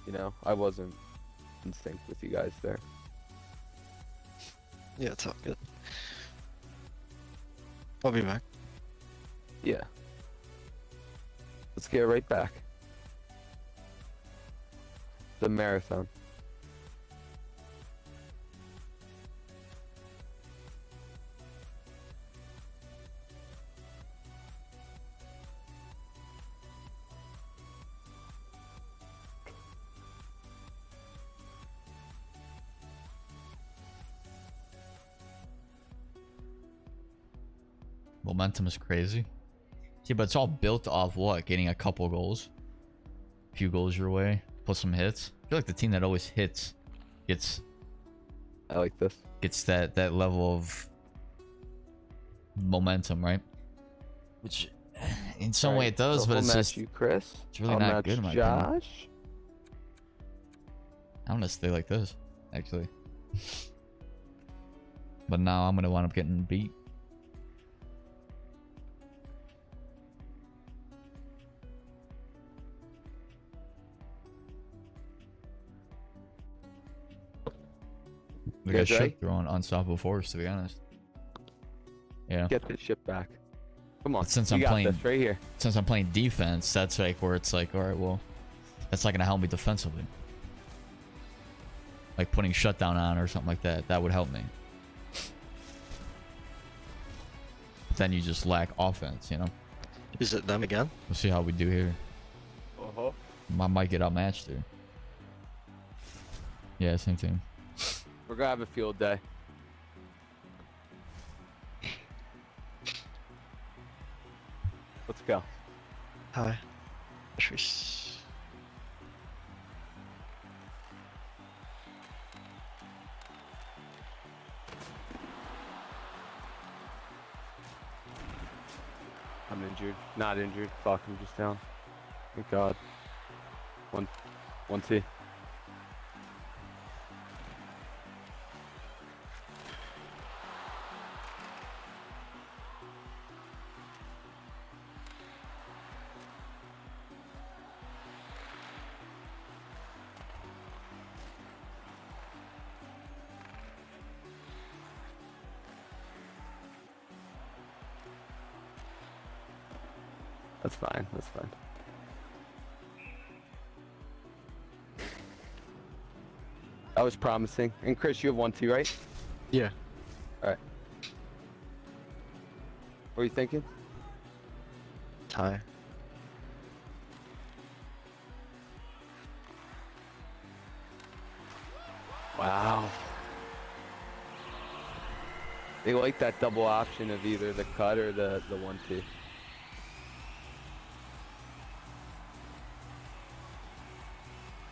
You know, I wasn't in sync with you guys there. Yeah, it's all good. I'll be back. Yeah. Let's get right back. The marathon. Momentum is crazy. See, but it's all built off what? Getting a couple goals, a few goals your way, plus some hits. I feel like the team that always hits gets I like this. that level of momentum, right? Which in some way it does, but I'll it's match just you, Chris. it's really I'll not match good in my opinion. Josh. I'm gonna stay like this, actually. But now I'm gonna wind up getting beat. Like I guys ready? should throw an unstoppable force, to be honest. Yeah. Get this shit back. Come on. But since you I'm got playing this right here. since I'm playing defense, that's like where it's like, all right, well, that's not gonna help me defensively. Like putting shutdown on or something like that, that would help me. But then you just lack offense, you know. Is it them again? We'll see how we do here. Uh-huh. I might get outmatched here. Yeah, same team. We're gonna have a field day. Let's go. Hi. Trace. I'm injured. Not injured. Fuck, I'm just down. Thank God. One T. That's fine. That's fine. That was promising. And Chris, you have 1-2, right? Yeah. All right. What are you thinking? tie. Wow. They like that double option of either the cut or the 1-2.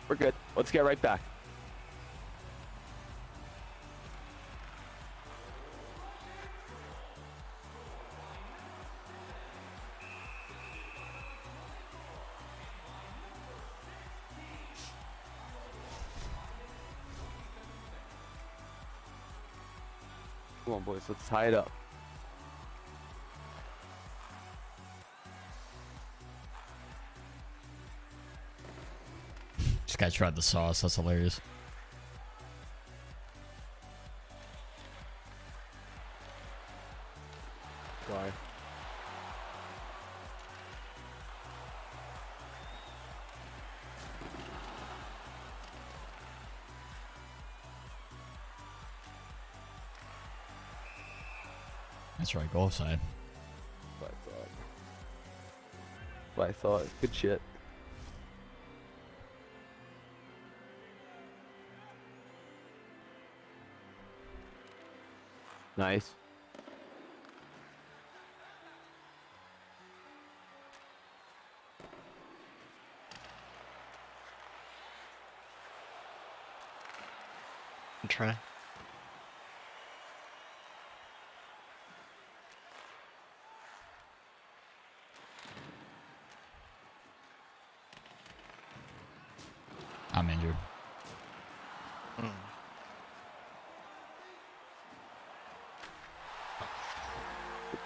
We're good. Let's get right back. Come on, boys. Let's tie it up. This guy tried the sauce. That's hilarious. Why? That's right. Go offside. What I thought. Good shit. Nice. Try. I'm injured. Good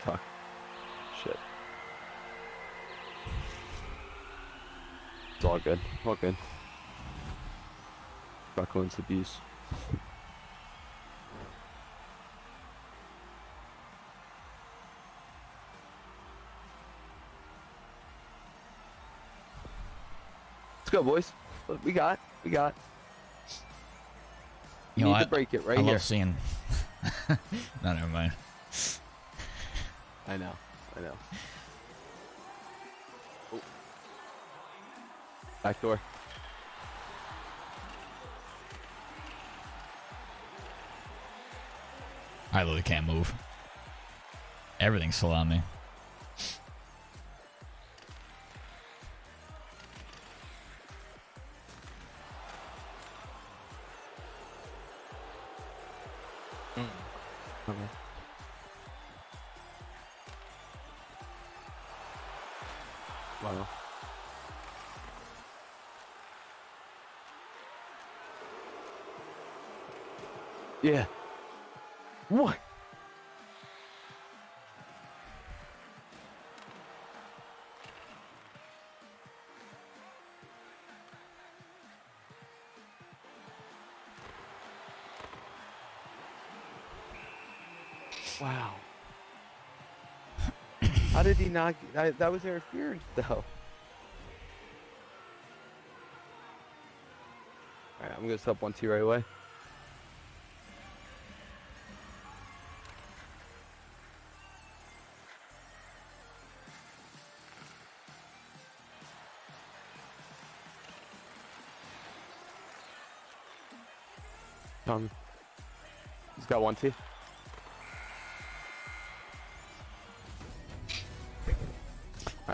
talk. Shit. It's all good. All good. Buckland's abuse. Let's go, boys. We got. You You know, need to break it right I here. love seeing. No, never mind. I know. Oh. Back door. I literally can't move. Everything's slow on me. Okay. Wow. Yeah. What? Wow. How did he not? That was interference, though. Alright, I'm gonna sub 1-2 right away. He's got 1-2.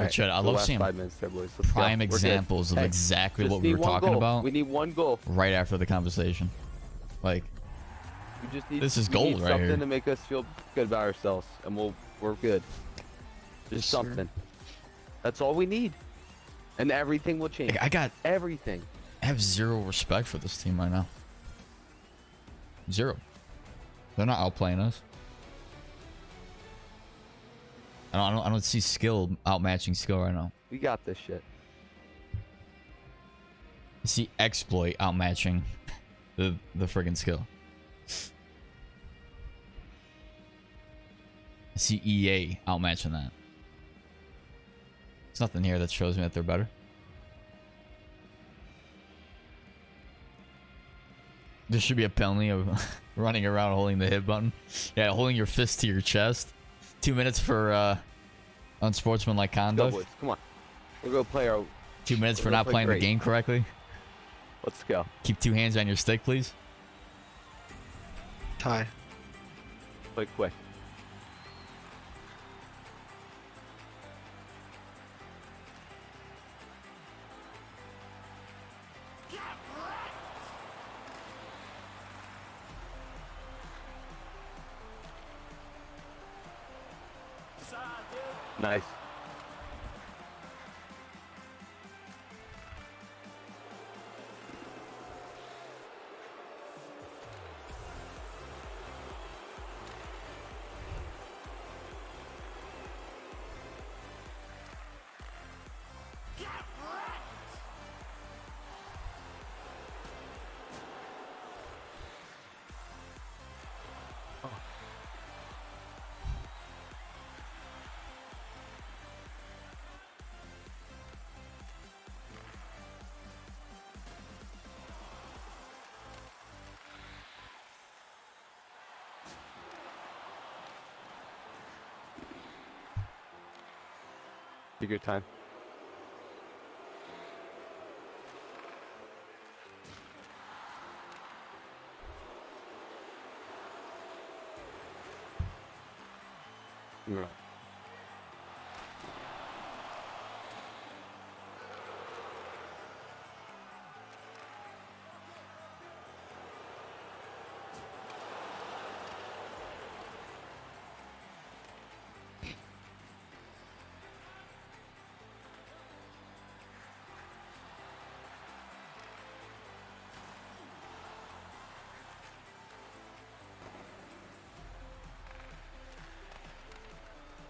Richard, I love seeing 5 minutes there, boys. Let's go. prime We're good. examples of Hey, exactly just what we need were one talking goal. about We need one goal. right after the conversation. Like, We just need, This is we gold need right something here. to make us feel good about ourselves, and we're good. Just Yes, sir. something. That's all we need, and everything will change. I Everything. have zero respect for this team right now. Zero. They're not outplaying us. I don't see skill outmatching skill right now. We got this shit. I see exploit outmatching the friggin' skill. I see EA outmatching that. There's nothing here that shows me that they're better. There should be a penalty of running around holding the hit button. Yeah, holding your fist to your chest. 2 minutes for Unsportsmanlike Go, conduct. boys. Come on. We'll go play our. 2 minutes for We're gonna not play playing great. the game correctly. Let's go. Keep 2 hands on your stick, please. Tie. Play quick. Nice. Take your time. Yeah.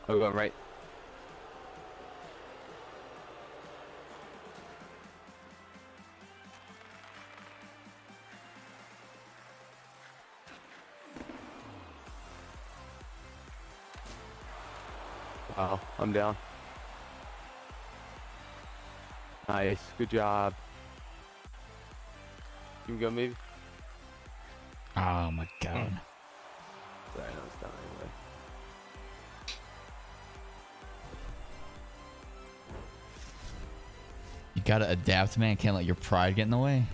Oh, going right. Wow, I'm down. Nice, good job. You can go maybe? Oh my god. Sorry, no, it's down anyway. You gotta adapt, man. Can't let your pride get in the way.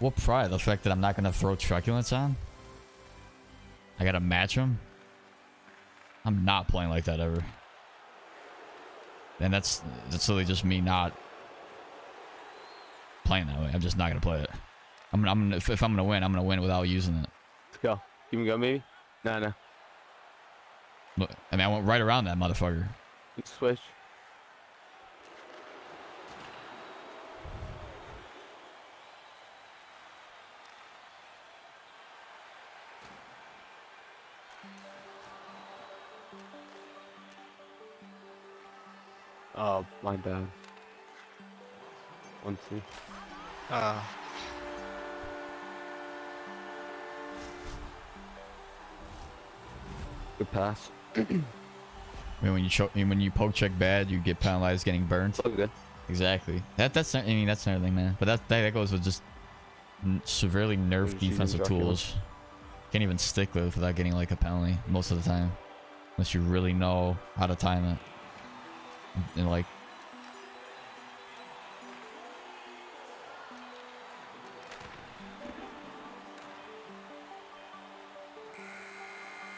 What pride? The fact that I'm not gonna throw truculence on? I gotta match him? I'm not playing like that ever. And that's literally just me not playing that way. I'm just not gonna play it. If I'm gonna win, I'm gonna win without using it. Let's go. You can go maybe? No. Look, I mean, I went right around that motherfucker. You switch. Oh, my bad. 1, 2. Good pass. I mean, when you poke check bad, you get penalized getting burnt. So good. Exactly. That's I mean, that's another thing, man. But that goes with just severely nerfed Shooting defensive truculence. tools. Can't even stick with without getting like a penalty most of the time, unless you really know how to time it. And like,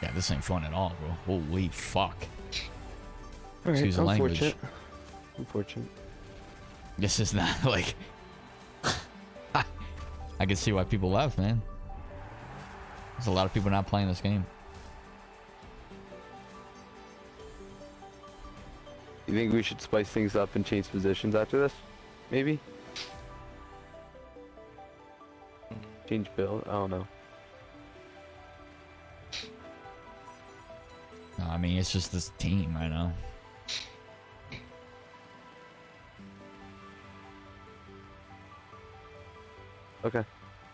yeah, this ain't fun at all, bro. Holy fuck. Excuse the language. Unfortunate. This is not like. I can see why people left, man. There's a lot of people not playing this game. You think we should spice things up and change positions after this? Maybe? Change build? I don't know. No, I mean, it's just this team right now. Okay.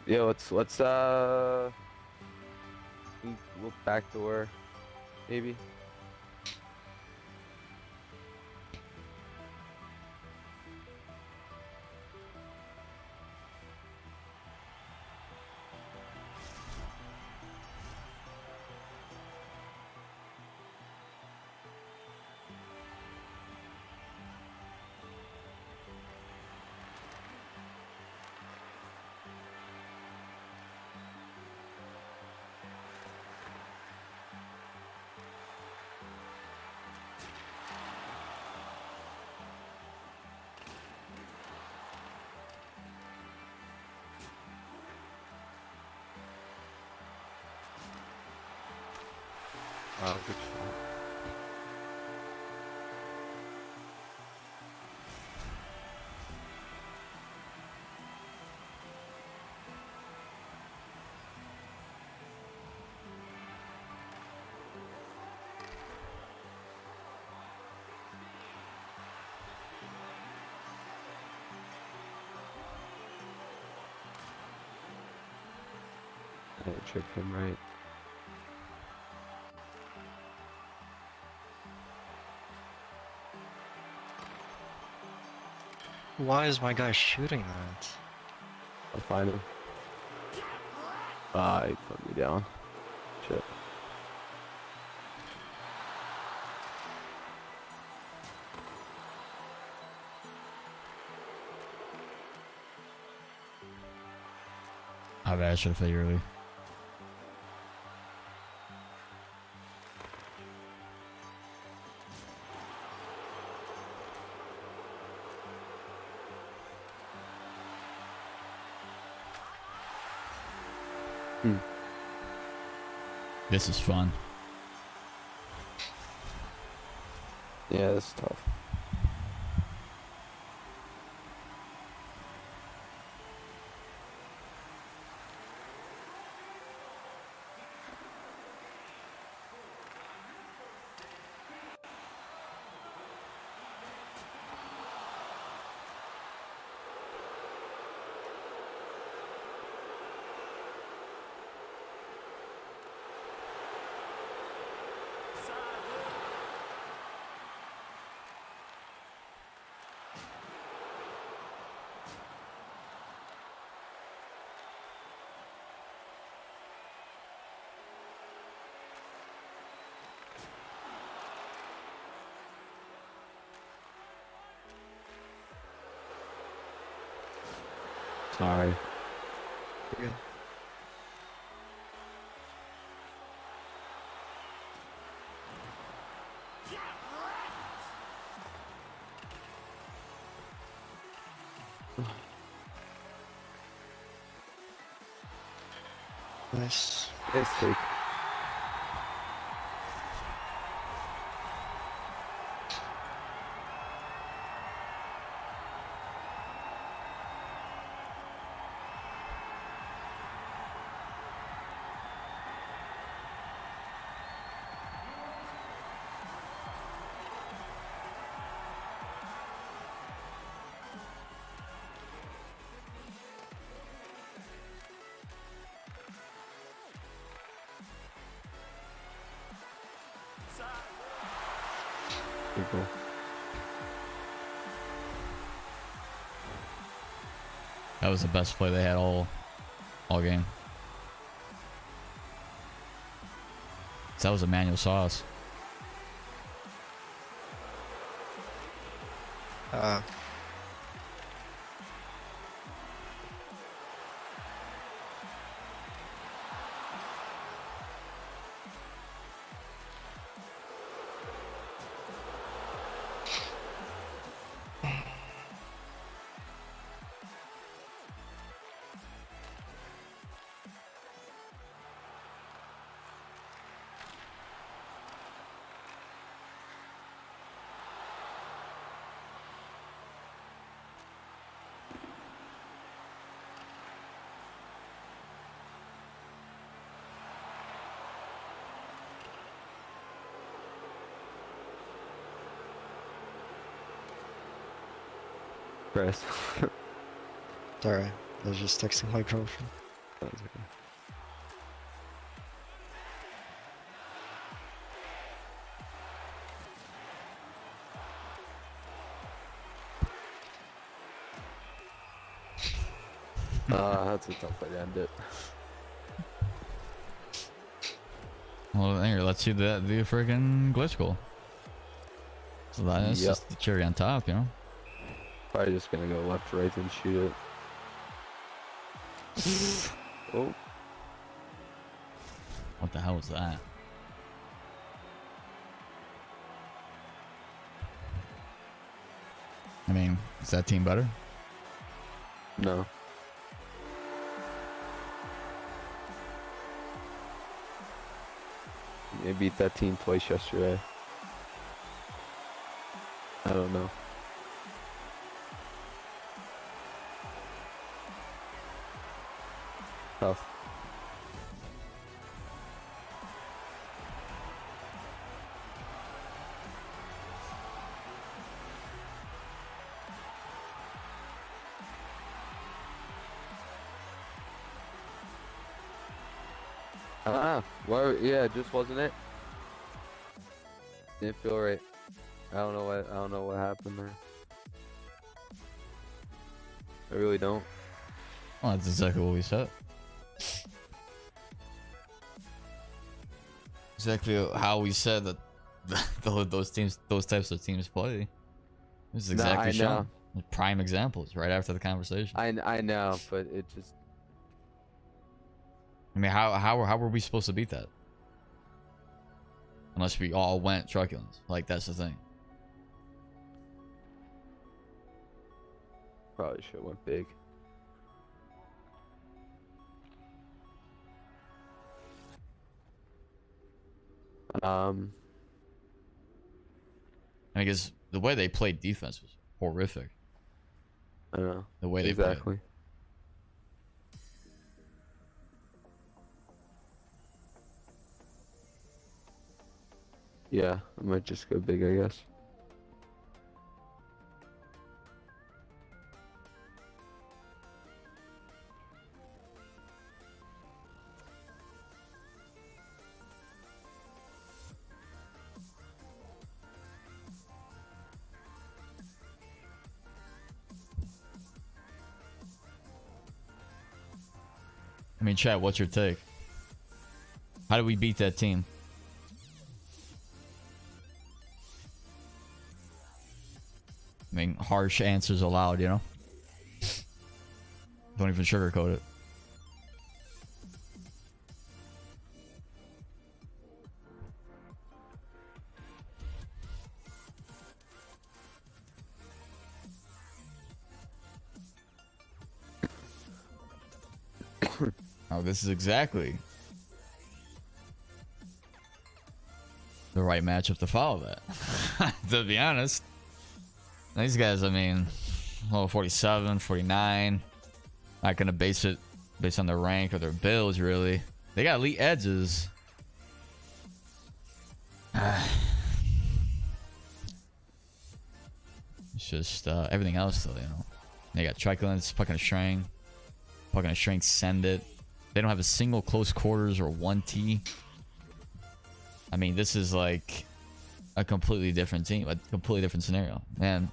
Yeah, let's we'll backdoor maybe. Oh, good shot. I tripped him right. Why is my guy shooting that? I'll find him. Ah, he put me down. Shit. I bet I should have figured early. This is fun. Yeah, that's tough. Sorry. You're good. Nice. It's take. People. That was the best play they had all game. That was Emmanuel Sauce. Chris. Sorry, I was just texting my girlfriend. That's okay. That's a tough way to end it. Well, here, let's see the freaking glitch goal. So that's Yep. just the cherry on top, you know. Probably just gonna go left, right, and shoot it. Oh, What the hell was that? I mean, is that team better? no. They beat that team twice yesterday. I don't know. Tough. Well, yeah, it just wasn't it. Didn't feel right. I don't know what happened there. I really don't. Well, that's exactly what we said. Exactly how we said that those types of teams play. This is exactly I know. shown. Prime examples right after the conversation. I know, but it just. I mean, how were we supposed to beat that? Unless we all went truculents. Like, that's the thing. Probably should have went big. I mean, because the way they played defense was horrific. I don't know. The way they exactly. played. Yeah, I might just go big, I guess. I mean, chat, what's your take? How do we beat that team? I mean, harsh answers allowed, you know? Don't even sugarcoat it. Oh, this is exactly the right matchup to follow that. To be honest. These guys, I mean, level 47, 49. Not gonna base it based on their rank or their builds, really. They got elite edges. It's just everything else, though, you know. They got truculents, fucking a shrink. Fucking a shrink, send it. They don't have a single close quarters or 1T. I mean, this is like a completely different team, a completely different scenario. Man,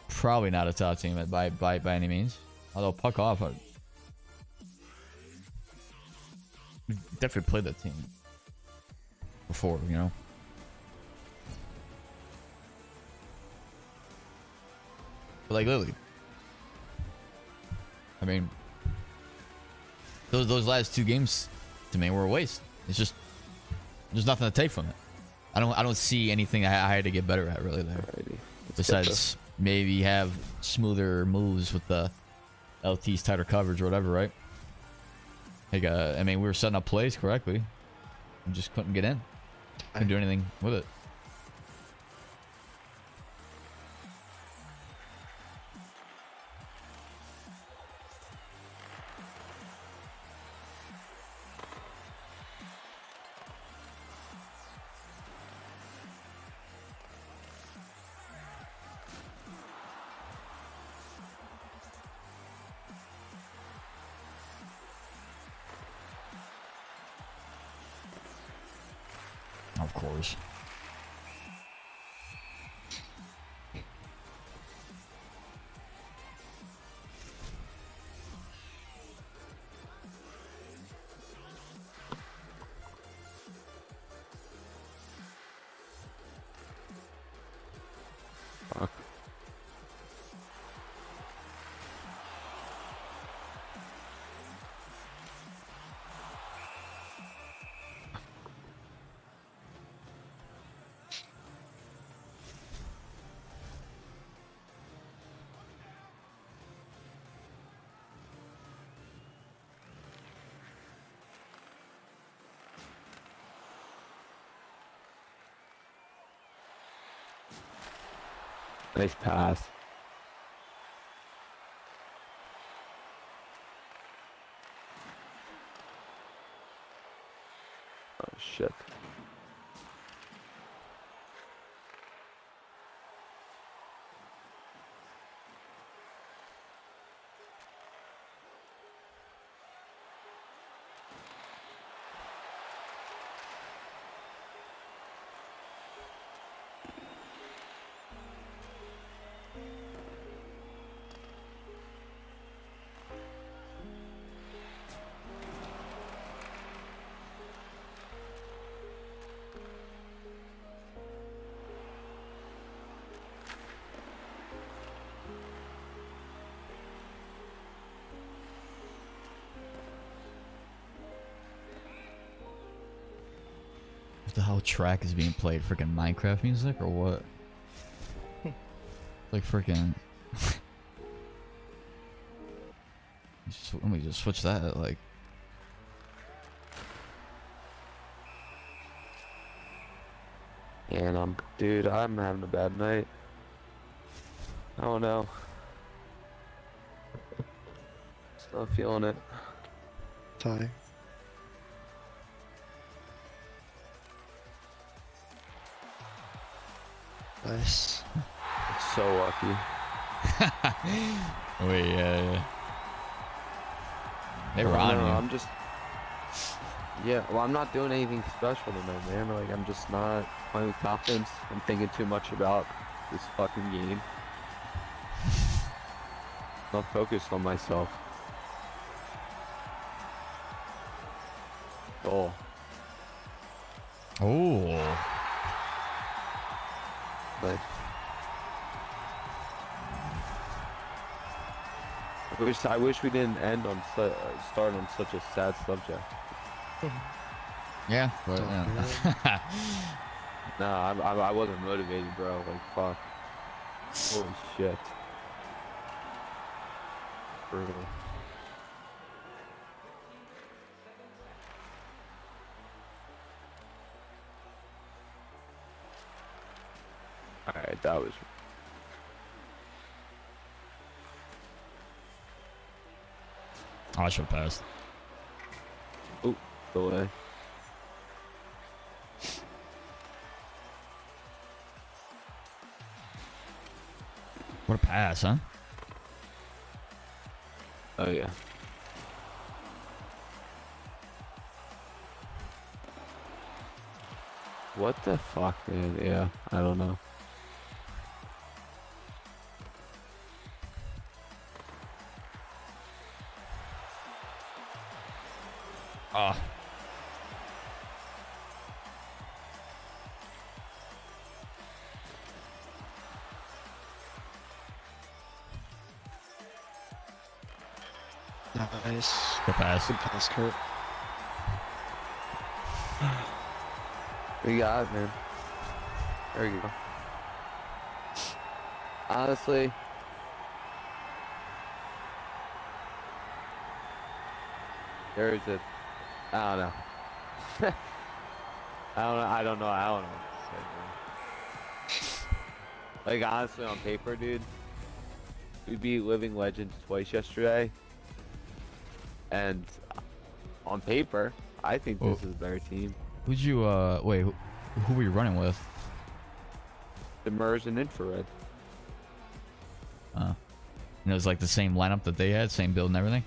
probably not a top team by any means. Although puck off, we definitely played that team before, you know. But like literally, I mean, those last two games to me were a waste. It's just there's nothing to take from it. I don't see anything I had to get better at really there. Alrighty. Besides maybe have smoother moves with the LT's tighter coverage or whatever, right? Like, I mean, we were setting up plays correctly. We just couldn't get in. Couldn't do anything with it. Of course. Fuck. Nice pass. Oh shit. What the hell track is being played? Freaking Minecraft music or what? Like freaking. Let me just switch that. Like. And dude, I'm having a bad night. I don't know. Just not feeling it. Tie. Nice. So lucky. Wait, yeah. They were I on don't know, you. I'm just. Yeah, well, I'm not doing anything special tonight, man. Like, I'm just not playing with confidence. I'm thinking too much about this fucking game. Not focused on myself. Oh. Oh. But I wish we didn't end on start on such a sad subject. Yeah, but yeah. Nah, I wasn't motivated, bro. Like fuck. Holy shit. Brutal. Alright, that was. I should have passed. Ooh, delay. What a pass, huh? Oh yeah. What the fuck, man? Yeah, I don't know. Ah. Nice. Good pass. Good pass, Kurt. We got it, man. There you go. Honestly, there is a. I don't know. I don't know what to say, man. Like honestly, on paper, dude, we beat Living Legends twice yesterday, and on paper, I think this is a better team. Who'd you wait? Who were you running with? Demers and Infrared. And it was like the same lineup that they had, same build and everything.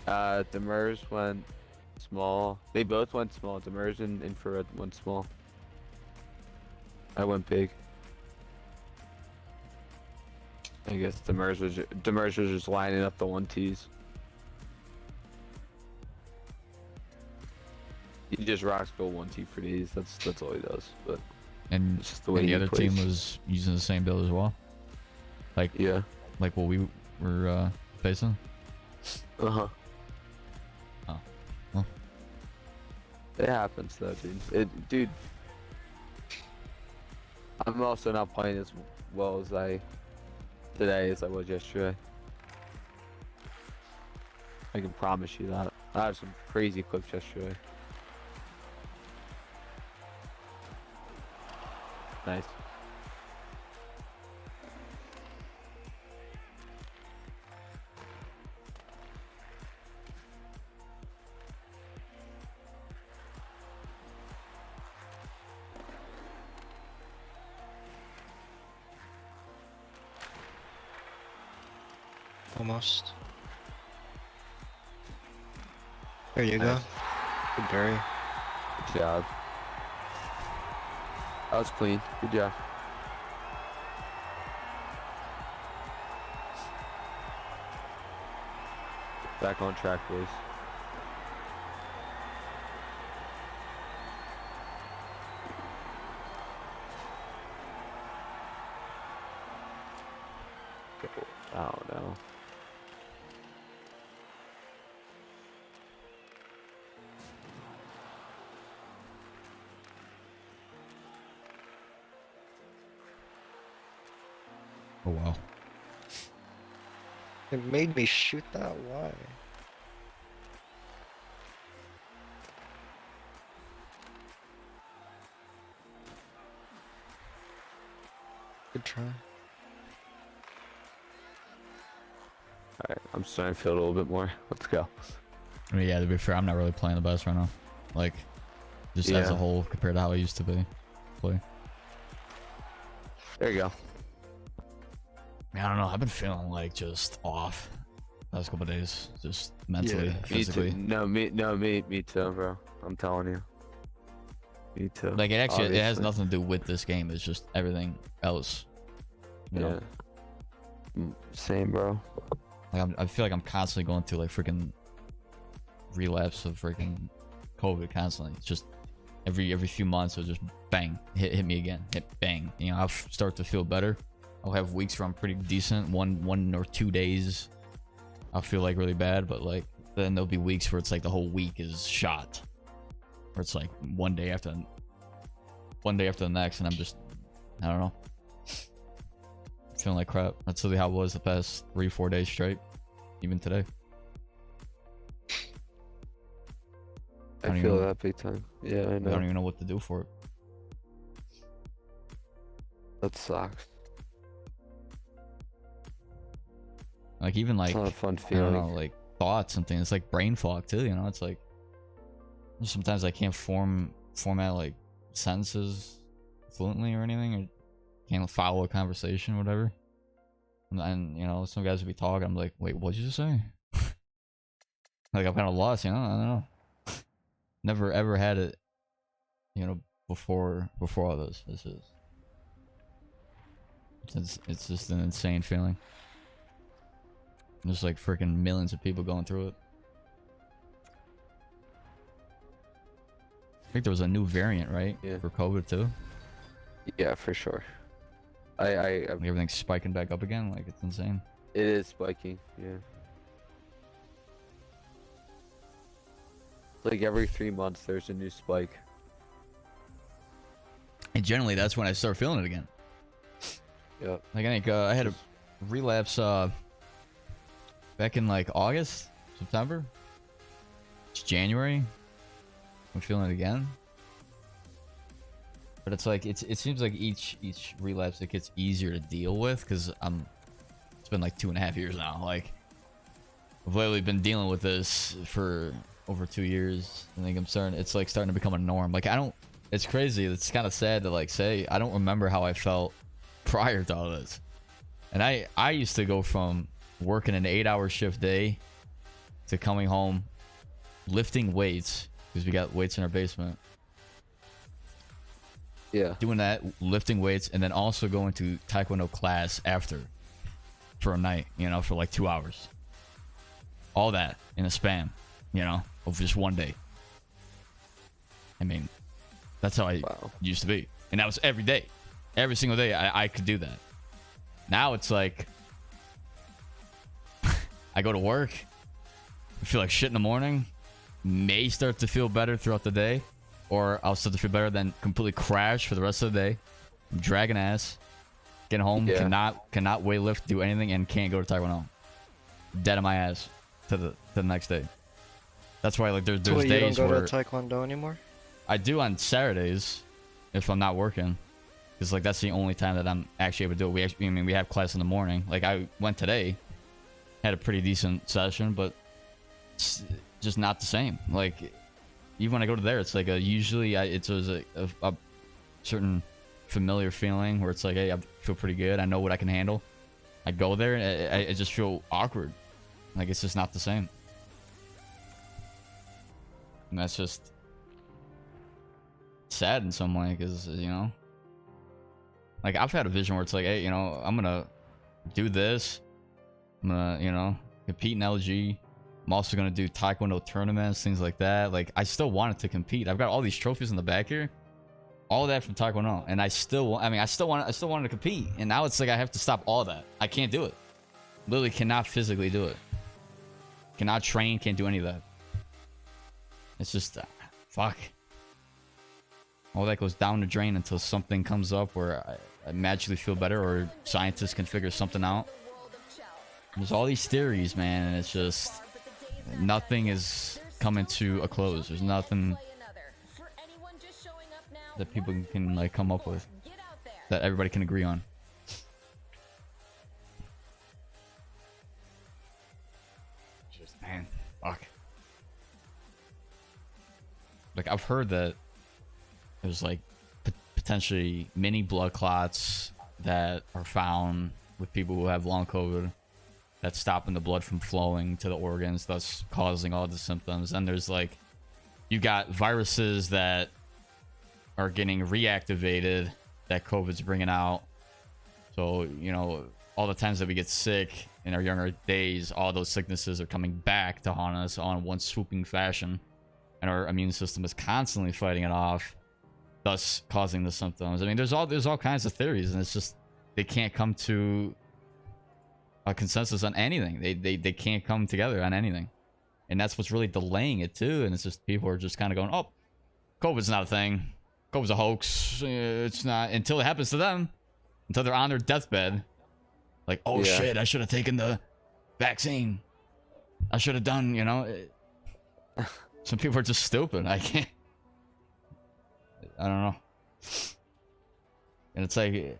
Demers went small. They both went small. Demers and Infrared went small. I went big. I guess Demers was just lining up the 1-2s. He just rocks go 1-2 for these. That's all he does. But And, it's just the way and the he other plays. team was using the same build as well. Like Yeah. like what we were facing. Uh huh. Oh. Well. It happens though, dude. I'm also not playing as well as today as I was yesterday. I can promise you that. I have some crazy clips yesterday. Nice. Almost. There you go. Nice. Good Barry. Good job. That was clean. Good job. Back on track, boys. I don't know. Oh wow. It made me shoot that. Why? Good try. Alright, I'm starting to feel it a little bit more. Let's go. I mean, yeah, to be fair, I'm not really playing the best right now. Like, just as a Yeah. whole compared to how I used to play. There you go. Man, I don't know. I've been feeling like just off last couple of days, just mentally, Yeah. physically. Me too, bro. I'm telling you. Me too. Like it has obviously. nothing to do with this game. It's just everything else. You know? Same, bro. Like I feel like I'm constantly going through like freaking relapse of freaking COVID constantly. It's just every few months it'll just bang, hit me again, hit bang. You know, I'll start to feel better. I'll have weeks where I'm pretty decent. One or 2 days I'll feel like really bad, but like then there'll be weeks where it's like the whole week is shot. Where it's like one day after the next, and I'm just, I don't know, feeling like crap. That's really how it was the past 3-4 days straight, even today. I feel that big time. Yeah, I I know. don't even know what to do for it. That sucks. Like even like It's not a fun I don't know, feeling. like thoughts and things. It's like brain fog too. You know, it's like sometimes I can't format like sentences fluently or anything, or can't follow a conversation or whatever. And you know, some guys would be talking. I'm like, wait, what'd you just say? Like I'm kind of lost. You know, I don't know. Never ever had it. You know, before all this. It's just an insane feeling. There's like freaking millions of people going through it. I think there was a new variant, right? Yeah. For COVID too. Yeah, for sure. Like everything's spiking back up again. Like it's insane. It is spiking. Yeah. Like every 3 months, there's a new spike. And generally, that's when I start feeling it again. Yep. Like I think I had a relapse back in like August, September. It's January. I'm feeling it again. But it's like it seems like each relapse it gets easier to deal with because it's been like 2.5 years now. Like I've literally been dealing with this for over 2 years. I think it's like starting to become a norm. Like it's crazy. It's kind of sad to like say I don't remember how I felt prior to all this. And I used to go from working an 8-hour shift day to coming home, lifting weights because we got weights in our basement. Yeah. Doing that, lifting weights, and then also going to Taekwondo class after for a night, you know, for like 2 hours. All that in a span, you know, of just one day. I mean, that's how I used to be. And that was every day. Every single day I could do that. Now it's like I go to work, I feel like shit in the morning, may start to feel better throughout the day, or I'll start to feel better, then completely crash for the rest of the day. I'm dragging ass, get home, cannot weight lift, do anything, and can't go to Taekwondo. Dead on my ass to the next day. That's why like there's So wait, days you don't go where to Taekwondo anymore? I do on Saturdays if I'm not working. Because like that's the only time that I'm actually able to do it. We have class in the morning. Like I went today, had a pretty decent session, but it's just not the same. Like even when I go to there, it's like it's a certain familiar feeling where it's like, hey, I feel pretty good. I know what I can handle. I go there and I just feel awkward. Like it's just not the same. And that's just sad in some way, because you know, like I've had a vision where it's like, hey, you know, I'm gonna do this. I'm gonna, you know, compete in LG. I'm also gonna do Taekwondo tournaments, things like that. Like I still wanted to compete. I've got all these trophies in the back here, all that from Taekwondo, and I still wanted to compete. And now it's like I have to stop all that. I can't do it. Literally cannot physically do it. Cannot train. Can't do any of that. It's just fuck. All that goes down the drain until something comes up where I magically feel better, or scientists can figure something out. There's all these theories, man, and it's just nothing is coming to a close. There's nothing that people can like come up with that everybody can agree on. Just, man, fuck. Like I've heard that there's like potentially mini blood clots that are found with people who have long COVID, that's stopping the blood from flowing to the organs, thus causing all the symptoms. And there's like, you got viruses that are getting reactivated that COVID's bringing out. So, you know, all the times that we get sick in our younger days, all those sicknesses are coming back to haunt us all in one swooping fashion. And our immune system is constantly fighting it off, thus causing the symptoms. I mean, there's all kinds of theories, and it's just they can't come to a consensus on anything. They can't come together on anything, and that's what's really delaying it too. And it's just people are just kind of going, "Oh, COVID's not a thing. COVID's a hoax. It's not," until it happens to them, until they're on their deathbed. Like, oh shit, I should have taken the vaccine. I should have done, you know. Some people are just stupid. I don't know. And it's like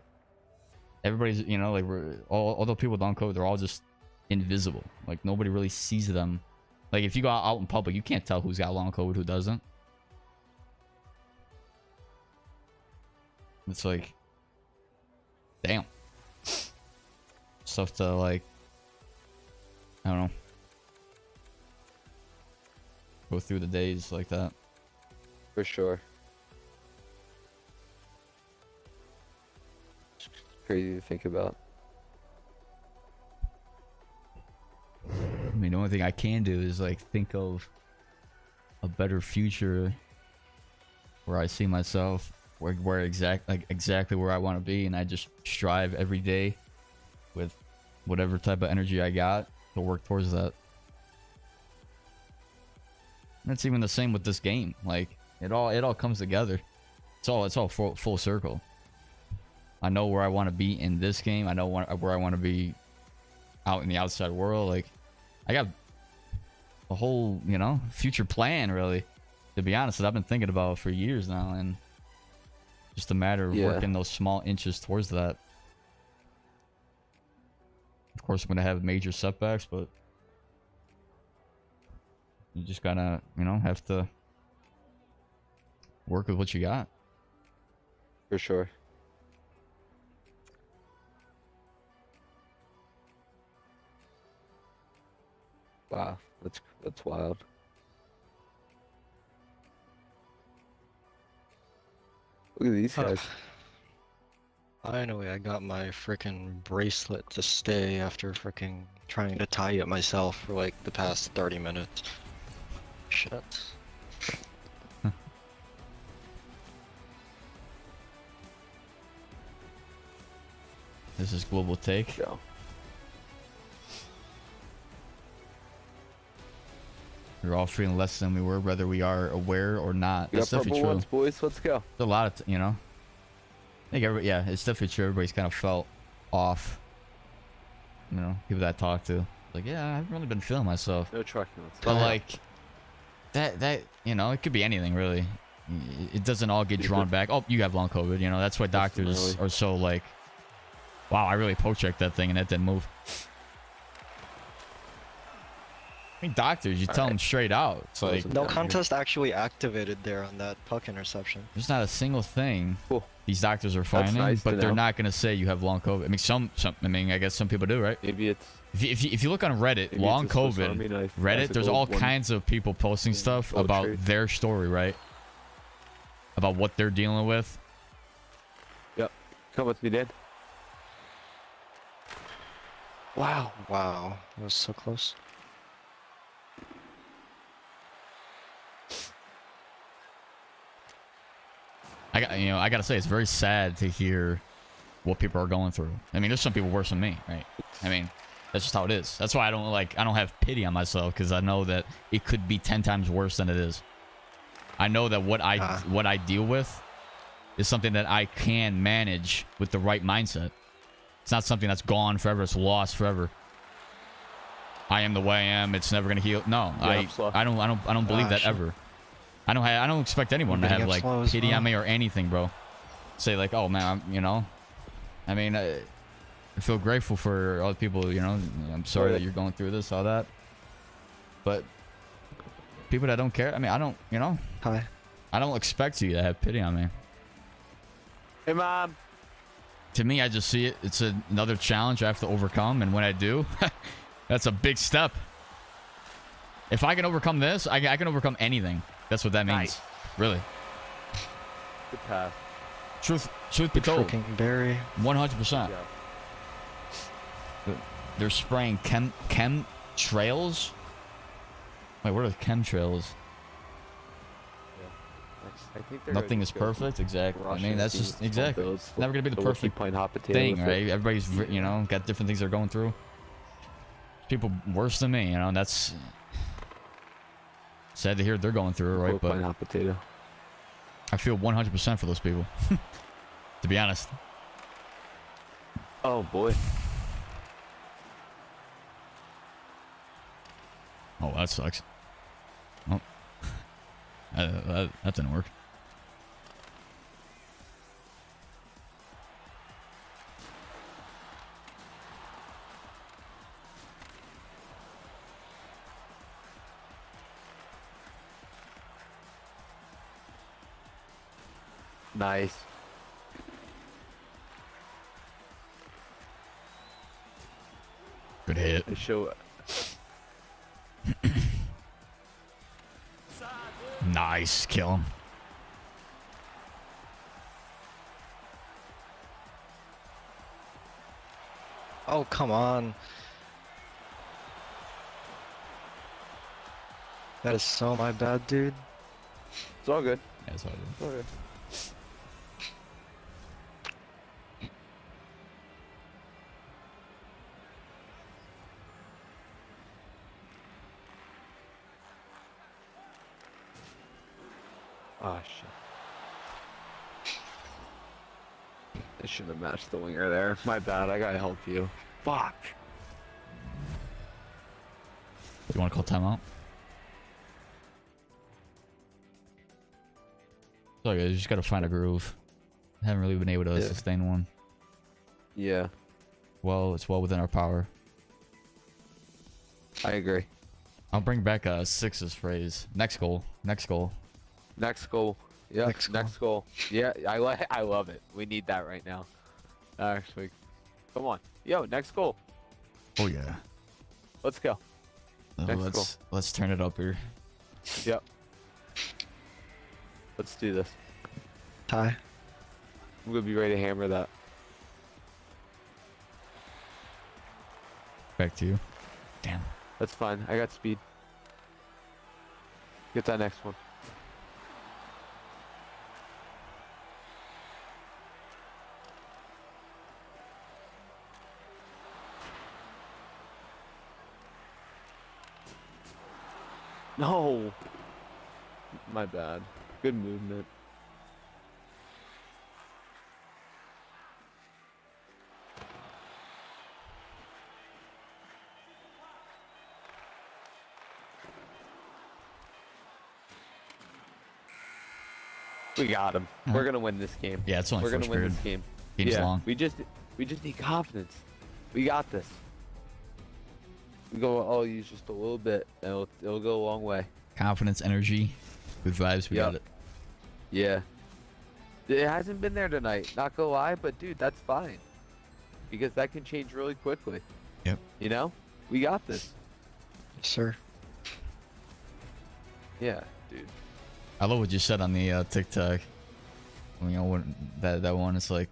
everybody's, you know, like although people don't code, they're all just invisible. Like nobody really sees them. Like if you go out in public, you can't tell who's got long COVID, who doesn't. It's like, damn. Stuff to like, I don't know, go through the days like that. For sure. It's crazy to think about. I mean, the only thing I can do is like think of a better future where I see myself where exactly where I want to be, and I just strive every day with whatever type of energy I got to work towards that. And it's even the same with this game. Like it all comes together. It's all full circle. I know where I want to be in this game. I know where I want to be out in the outside world. Like I got a whole, you know, future plan, really, to be honest, that I've been thinking about for years now, and just a matter of working those small inches towards that. Of course, I'm gonna have major setbacks, but you just gotta, you know, have to work with what you got. For sure. Wow, that's wild. Look at these guys. Finally, I got my freaking bracelet to stay after freaking trying to tie it myself for like the past 30 minutes. Shit. This is Global Take. Go. We're all feeling less than we were, whether we are aware or not. We That's got definitely purple true. ones, boys. Let's go. There's a lot of, you know. I think yeah, it's definitely true. Everybody's kind of felt off. You know, people that I talk to, like, yeah, I haven't really been feeling myself. No trucking. But like, that you know, it could be anything really. It doesn't all get drawn back. Oh, you have long COVID. You know, that's why doctors are so like, wow, I really poke checked that thing and that didn't move. I mean, doctors, you tell them straight out. It's like, No contest actually activated there on that puck interception. there's not a single thing Cool. these doctors are finding, nice but to they're know. not gonna say you have long COVID. I mean, some. I mean, I guess some people do, right? Maybe it's If you look on Reddit, maybe long it's a Swiss COVID, Army knife. Reddit, That's a there's gold all one. kinds of people posting stuff gold about trade. their story, right? About what they're dealing with. Yep. Come with me, Dad. Wow. Wow, that was so close. I gotta say, it's very sad to hear what people are going through. I mean, there's some people worse than me, right? I mean, that's just how it is. That's why I don't have pity on myself, because I know that it could be 10 times worse than it is. I know that what I deal with is something that I can manage with the right mindset. It's not something that's gone forever. It's lost forever. I am the way I am. It's never gonna heal. No, Yeah, I'm slow. I don't believe that shit. ever. I don't expect anyone to Getting have up like slow as pity well. on me or anything, bro. Say like, oh man, I mean, I feel grateful for all the people. I'm sorry that you're going through this, all that. But people that don't care, I mean, Hi. I don't expect you to have pity on me. Hey, Mom. To me, I just see it. It's another challenge I have to overcome, and when I do, that's a big step. If I can overcome this, I can overcome anything. That's what that means. Nice. Really. Good pass. Truth be told, Freaking berry. 100%. Yeah. They're spraying chem trails. Wait, what are chemtrails? I think they're Nothing gonna is go perfect. Exactly. I mean, Russian that's teams just from exactly. those. It's never gonna be the So we'll perfect keep playing hot potato thing, with it. right? Everybody's got different things they're going through. People worse than me, and that's sad to hear they're going through it, We're right? playing But hot potato. I feel 100% for those people. To be honest. Oh boy. Oh, that sucks. Oh, that didn't work. Nice. Good hit. I show. Nice. Kill him. Oh, come on. That is so my bad, dude. It's all good. Yeah, that's all good. It's all good. Oh shit. I should have matched the winger there. My bad. I gotta help you. Fuck. You want to call timeout? It's all good. You just gotta find a groove. I haven't really been able to sustain one. Yeah, Well, it's well within our power. I agree. I'll bring back Six's phrase. Next goal. Next goal. Next goal. Yeah. Next Next goal. Yeah, I love it. We need that right now. Actually, come on. Yo, next goal. Oh yeah. Let's go. Next Let's turn it up here. Yep. Let's do this. Hi. I'm gonna be ready to hammer that. Back to you. Damn. That's fine. I got speed. Get that next one. No. My bad. Good movement. We got him. We're gonna win this game. Yeah, it's only We're gonna first win period. this game. Game's yeah, long. we just need confidence. We got this. We go all use just a little bit, and it'll go a long way. Confidence, energy, good vibes. We got it. Yeah. It hasn't been there tonight, not gonna lie, but dude, that's fine. Because that can change really quickly. Yep. You know? We got this. Yes, sir. Yeah, dude. I love what you said on the TikTok. You know what that one is like.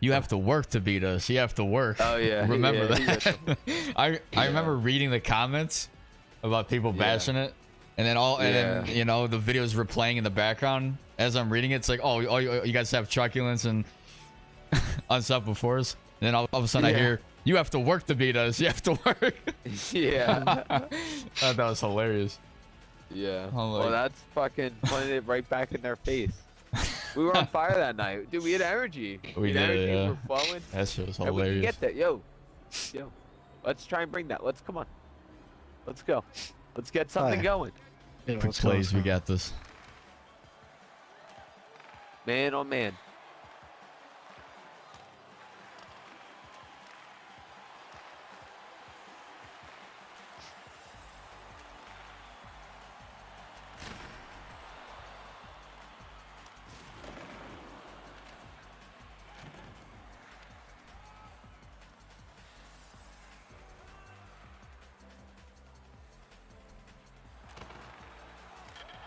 You have to work to beat us. You have to work. Oh yeah. Remember yeah, that? I remember reading the comments about people bashing it, and then and then you know the videos were playing in the background as I'm reading it. It's like, oh, you guys have truculence and unstoppable us, and then all of a sudden I hear, you have to work to beat us. You have to work. Yeah. I thought that was hilarious. Yeah. I'm like- Well, that's fucking pointed it right back in their face. We were on fire that night, dude. We had energy. We had did, energy. yeah. We were flowing. That shit was And we can hilarious. get that, yo. Let's try and bring that. Come on. Let's go. Let's get something Hi. going. Yeah, Quick let's go, plays, let's we go. got this. Man, oh man.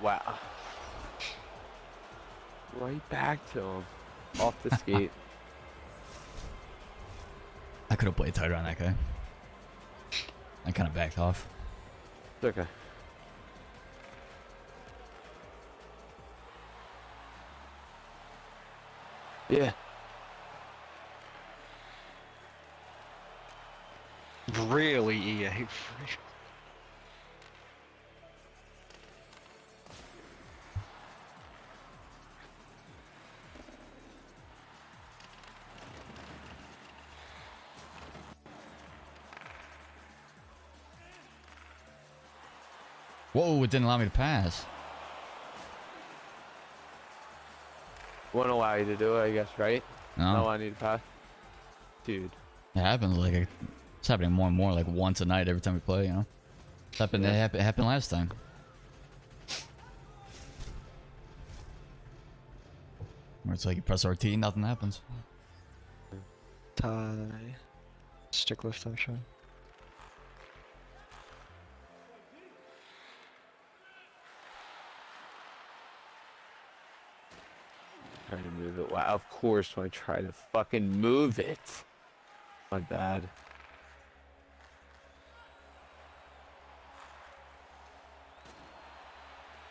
Wow. Right back to him. Off the skate. I could have played tighter on that guy. I kind of backed off. It's okay. Yeah. Really, EA? Whoa, it didn't allow me to pass. Won't allow you to do it, I guess, right? No, No, I need to pass. Dude. it happens like it's happening more and more, like once a night every time we play. You know, it's happened. Yeah. It happened last time. Where it's like you press RT, nothing happens. Tie. Stick lift actually. Trying to move it. Wow, of course when I try to fucking move it. My bad.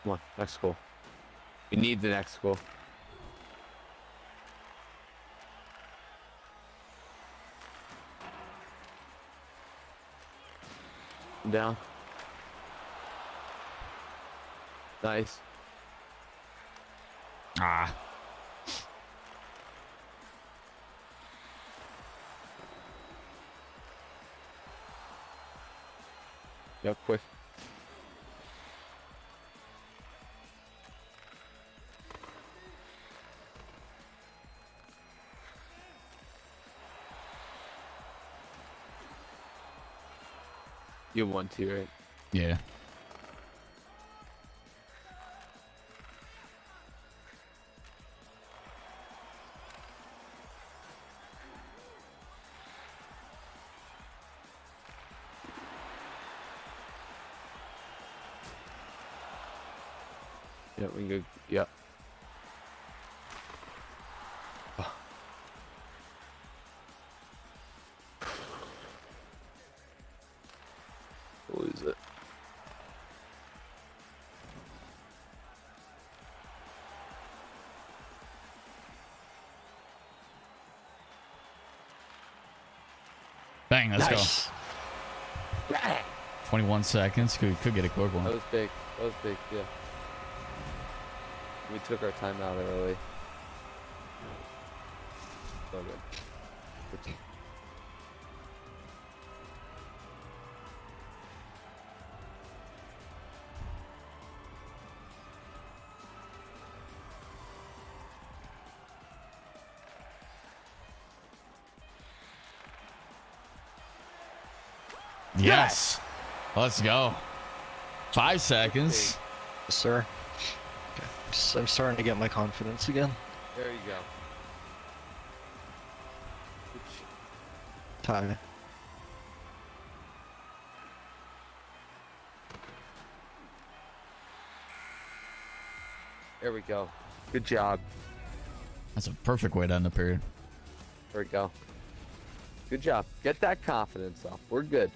Come on, next goal. We need the next goal. Down. Nice. Ah, Yep, quick. You want to, right? yeah. Yep, we can go. Yep. Lose it. Bang, let's Nice. go. 21 seconds. Could get a quick one. That was big. That was big, yeah. We took our time out early. So good. Yes. Let's go. 5 seconds. Yes, sir. Okay. I'm starting to get my confidence again. There you go. Tie. There we go. Good job. That's a perfect way to end the period. There we go. Good job. Get that confidence up. We're good.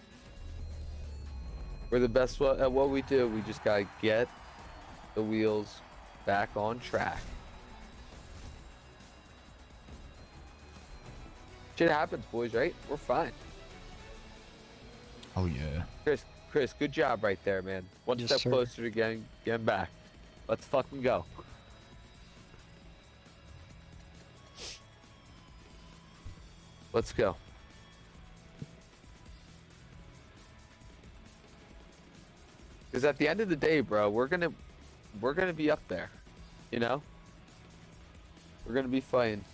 We're the best at what we do. We just gotta get the wheels back on track. Shit happens, boys, right? We're fine. Oh, yeah. Chris, good job right there, man. One Yes, step sir. closer to getting back. Let's fucking go. Let's go. Because at the end of the day, bro, we're gonna be up there. You know? We're gonna be fighting.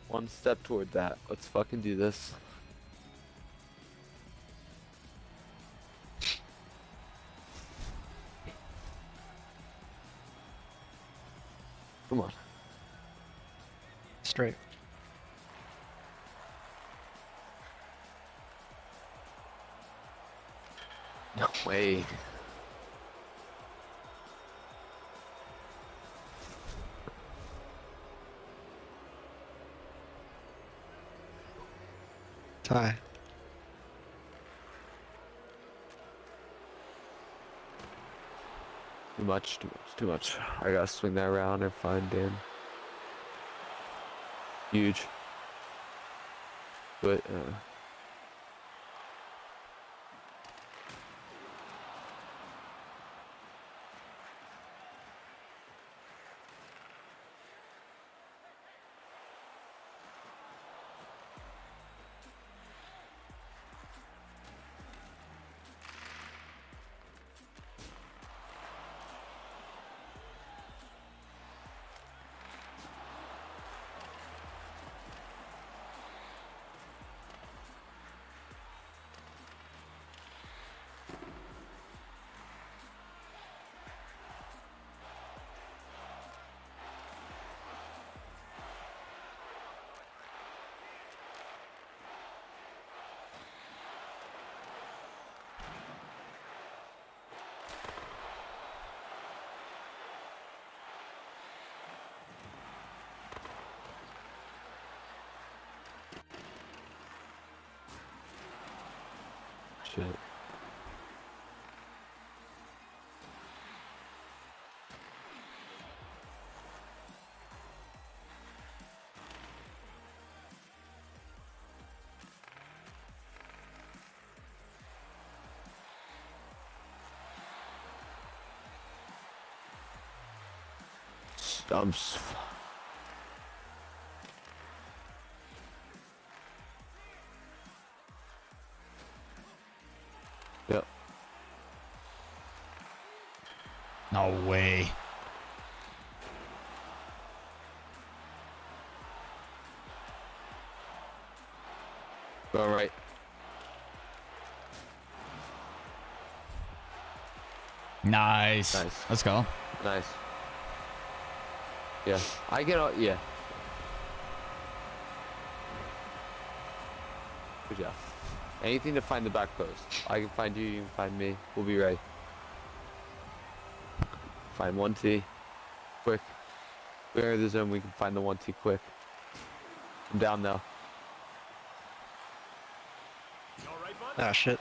One step toward that. Let's fucking do this. Come on. Straight. No way. Tie. Too much, too much, too much. I gotta swing that around and find Dan. Huge. But, shit. Stumps. Yep. No way. Going right. Nice. Nice. Let's go. Nice. Yeah. I get all, yeah. Good job. Anything to find the back post. I can find you, you can find me. We'll be ready. Find 1T. Quick. Clear the zone, we can find the 1T quick. I'm down now. Ah, shit.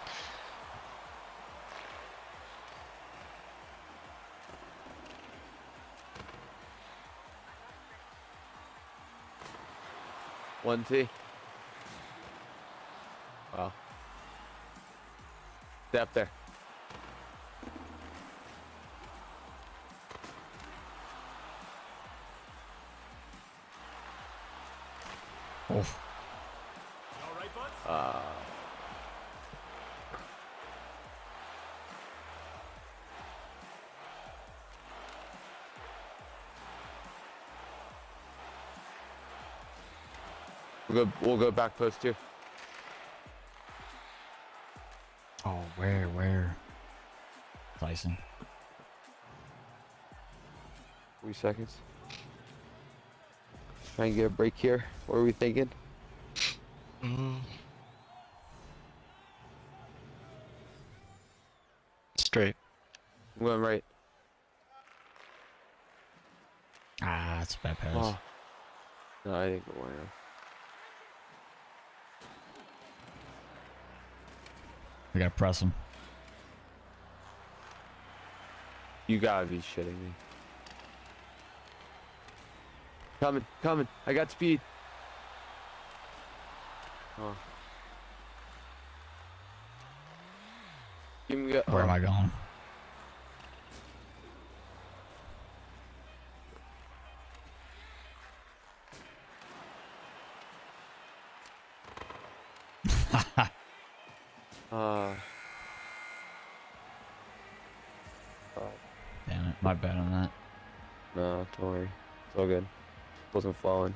One T. Wow. Stay up there. Oh. We'll go back post here. Where? Tyson. 3 seconds. Try and get a break here. What are we thinking? Straight. I'm going right. Ah, it's a bad pass. Oh. No, I didn't go right. We gotta press him. You gotta be shitting me. Coming. I got speed. Oh. Give me a, Where am I going? Damn it, my bad on that. No, don't worry. It's all good. Wasn't falling.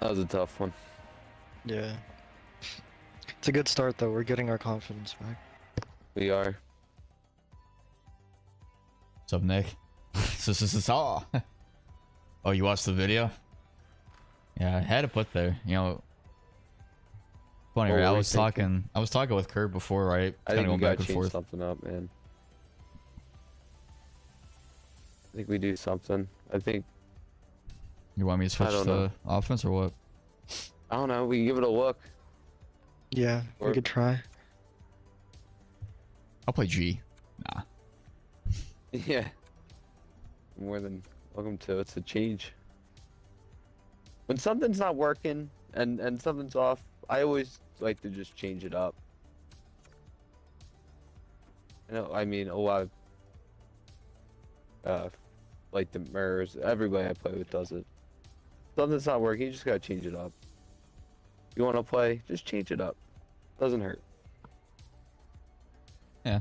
That was a tough one. Yeah. It's a good start though. We're getting our confidence back. We are. What's up, Nick? Oh, you watched the video? Yeah, I had to put there. You know, funny, right? I was talking with Kurt before, right? I think we gotta change something up, man. I think we do something. I think. You want me to switch the offense or what? I don't know. We can give it a look. Yeah, we could try. I'll play G. Nah. Yeah. More than welcome to it's a change. When something's not working and something's off, I always like to just change it up. You know, I mean, a lot of like the mirrors, everybody I play with does it. Something's not working, you just gotta change it up. You wanna play, just change it up. Doesn't hurt. Yeah.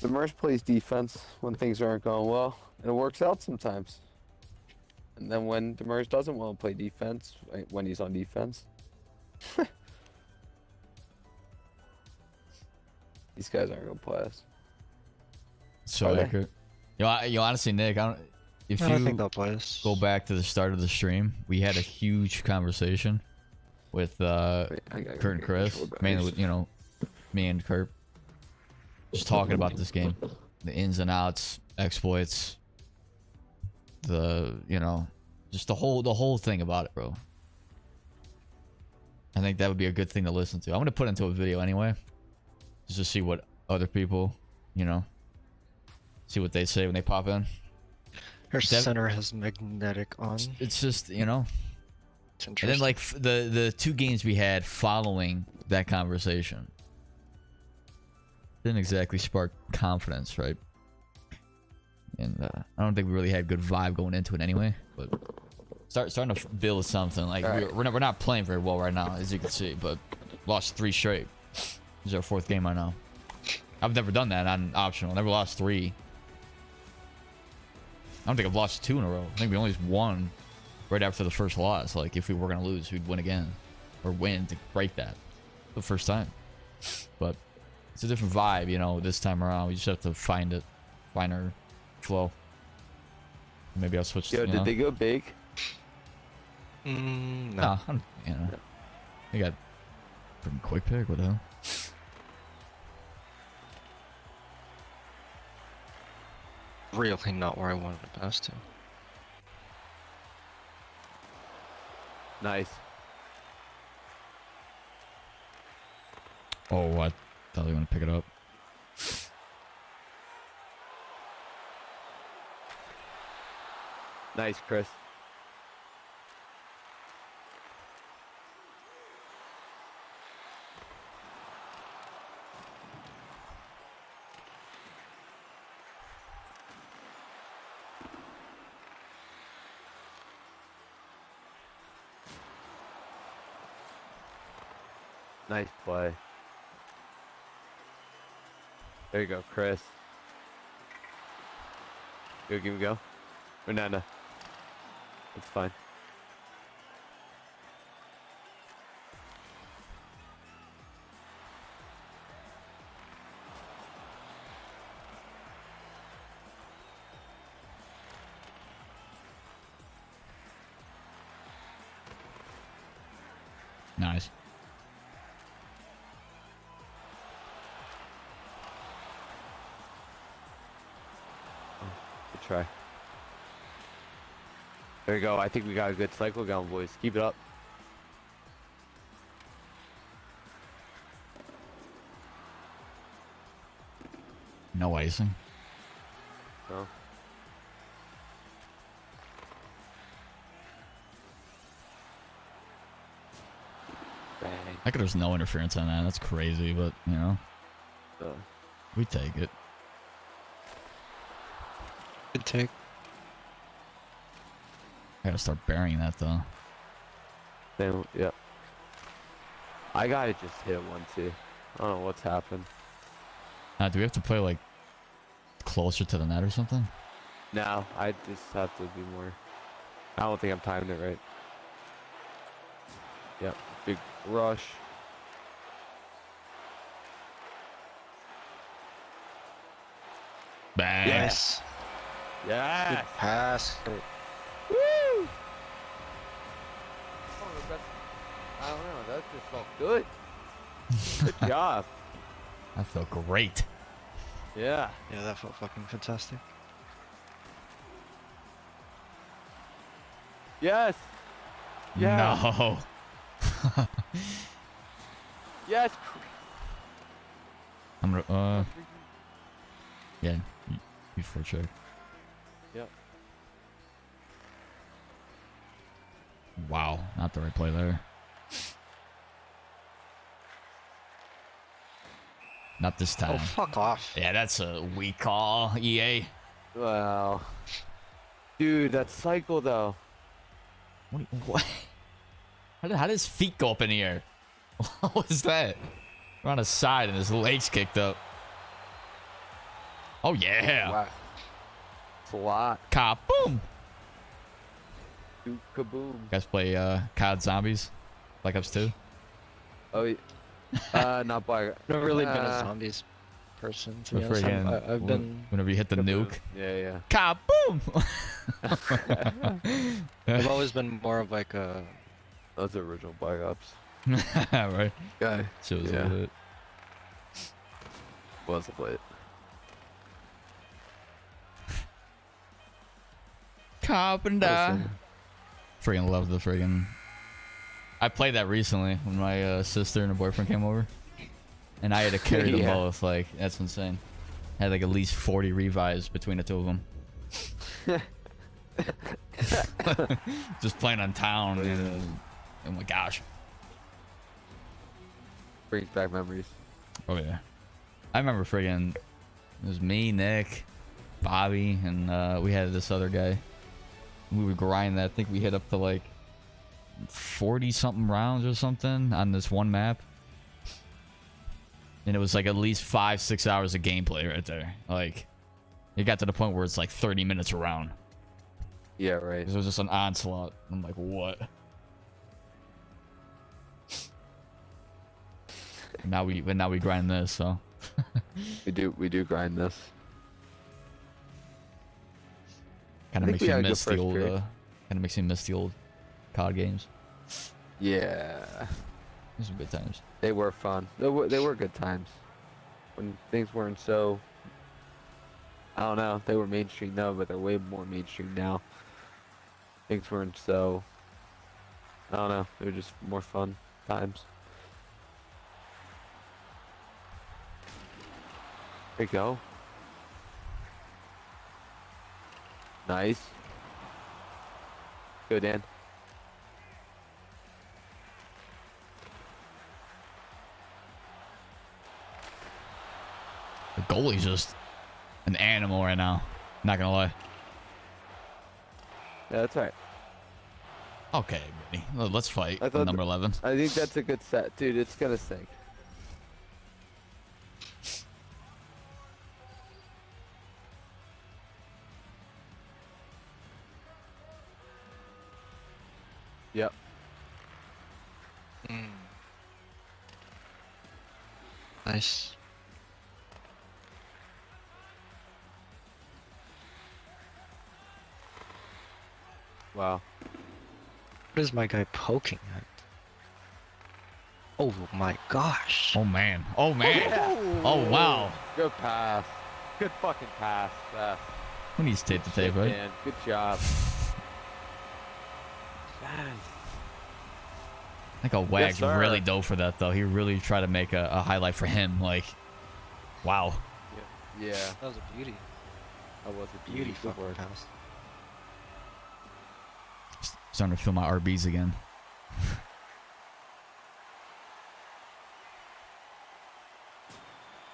Demers plays defense when things aren't going well, and it works out sometimes. And then when Demers doesn't want to play defense, when he's on defense, these guys aren't gonna play us. So accurate. You honestly, Nick, if I you think they'll play us. go back to the start of the stream, we had a huge conversation with Kurt and Chris, mainly with, you know, me and Kurt, just talking about this game, the ins and outs, exploits, you know, just the whole thing about it, bro. I think that would be a good thing to listen to. I'm gonna put into a video anyway, just to see what other people, you know, see what they say when they pop in. Her center has magnetic on. It's just, you know. It's And interesting. then like the 2 games we had following that conversation didn't exactly spark confidence, right? And I don't think we really had good vibe going into it anyway. But starting to build something. Like we're not playing very well right now, as you can see. But lost 3 straight. This is our 4th game right now. I've never done that on optional. Never lost 3. I don't think I've lost 2 in a row. I think we only won right after the first loss. Like, if we were going to lose, we'd win again. Or win to break that the first time. But it's a different vibe, you know, this time around. We just have to find it. Find our flow. Maybe I'll switch. Yo, did they go big? No. No, you know. They got freaking quick pick. What the hell? Really not where I wanted to pass to. Nice. Oh, I thought they were going to pick it up. Nice, Chris. Nice play. There you go, Chris. Go, give me go. Banana. It's fine. Nice. Good try. There you go. I think we got a good cycle going, boys. Keep it up. No icing. No. Bang. Like there's no interference on that. That's crazy, but you know, we take it. Good take. I gotta start burying that though. Same, yeah. I gotta just hit one too. I don't know what's happened. Do we have to play like closer to the net or something? No, I just have to be more. I don't think I'm timing it right. Yep, big rush. Bang. Yes. Yeah. Good pass. Woo! I don't know. That just felt good. Good job. That felt great. Yeah. Yeah, that felt fucking fantastic. Yes. Yeah. No. Yes. I'm gonna, yeah, you for check. Yep. Wow, not the right play there. Not this time. Oh, fuck off. Yeah, that's a weak call, EA. Wow. Dude, that cycle though. What? How did his feet go up in the air? What was that? We're on a side and his legs kicked up. Oh yeah. Wow. It's a lot. Kaboom. Dude, kaboom. You guys play COD Zombies? Black Ops 2? Oh, yeah. Not by. I've never really been a zombies person, to be honest. I've been... Whenever you hit the nuke. Yeah, Kaboom! I've always been more of like a... Those are original Black Ops. Right. Guy. Shows Yeah. a bit. Was a lit. Carpenter. Freaking love the friggin'. I played that recently when my sister and her boyfriend came over, and I had to carry them Yeah. both. Like that's insane. Had like at least 40 revives between the two of them. Just playing on town, and oh my gosh. Brings back memories. Oh yeah. I remember friggin'. It was me, Nick, Bobby, and we had this other guy. We would grind that. I think we hit up to like 40 something rounds or something on this one map, and it was like at least 5-6 hours of gameplay right there. Like it got to the point where it's like 30 minutes a round. Yeah, right. It was just an onslaught. I'm like, what? And now we grind this, so we do grind this. kind I of think makes we you had a good miss the first old period. kind of makes you miss the old COD games. Yeah, Those were good times. they were fun. They were good times. When things weren't so. I don't know. They were mainstream though, but they're way more mainstream now. Things weren't so. I don't know. They were just more fun times. There you go. Nice. Go, Dan. The goalie's just an animal right now. Not gonna lie. Yeah, that's right. Okay, buddy. Let's fight. I thought Number 11. I think that's a good set, dude. It's gonna sink. Yep. Nice. Wow. What is my guy poking at? Oh my gosh. Oh man. Oh man. Oh wow. Good pass. Good fucking pass. Who needs tape to tape, right? Man, good job. Man. I think a Wags sir. really dove for that though. He really tried to make a highlight for him. Like, wow. Yeah. That was a beauty. That was a Beauty beautiful fucking work. pass. Starting to feel my RBs again.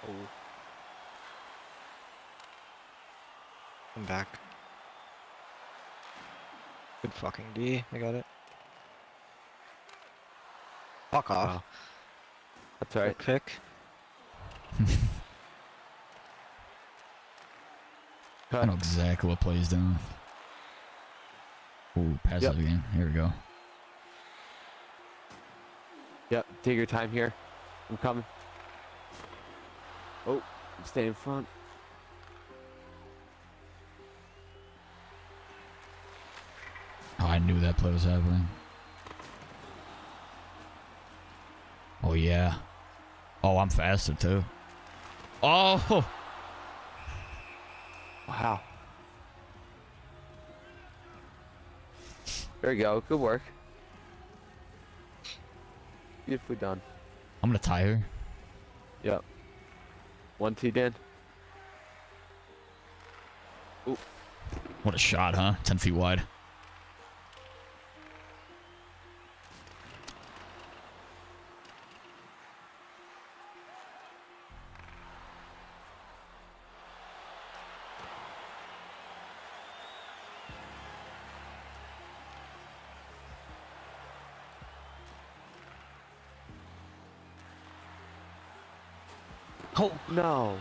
Oh. I'm back. Good fucking D. I got it. Fuck off. Wow. That's right. Good pick. I know exactly what plays down. Ooh, pass Yep. it again. Here we go. Yep. Take your time here. I'm coming. Oh, stay in front. Oh, I knew that play was happening. Oh yeah. Oh, I'm faster too. Oh. Wow. There you go. Good work. Beautifully done. I'm gonna tie her. Yep. 1-2, Dan. Ooh. What a shot, huh? 10 feet wide. Oh, no.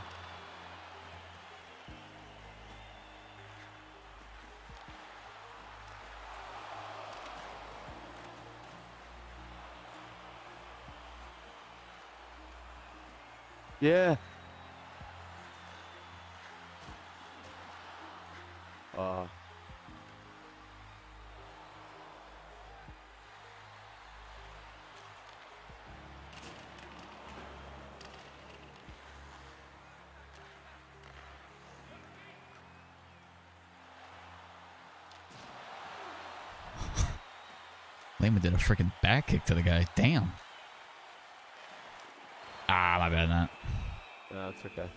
Yeah. Lehman did a freaking back kick to the guy. Damn. Ah, my bad, not. No, it's okay.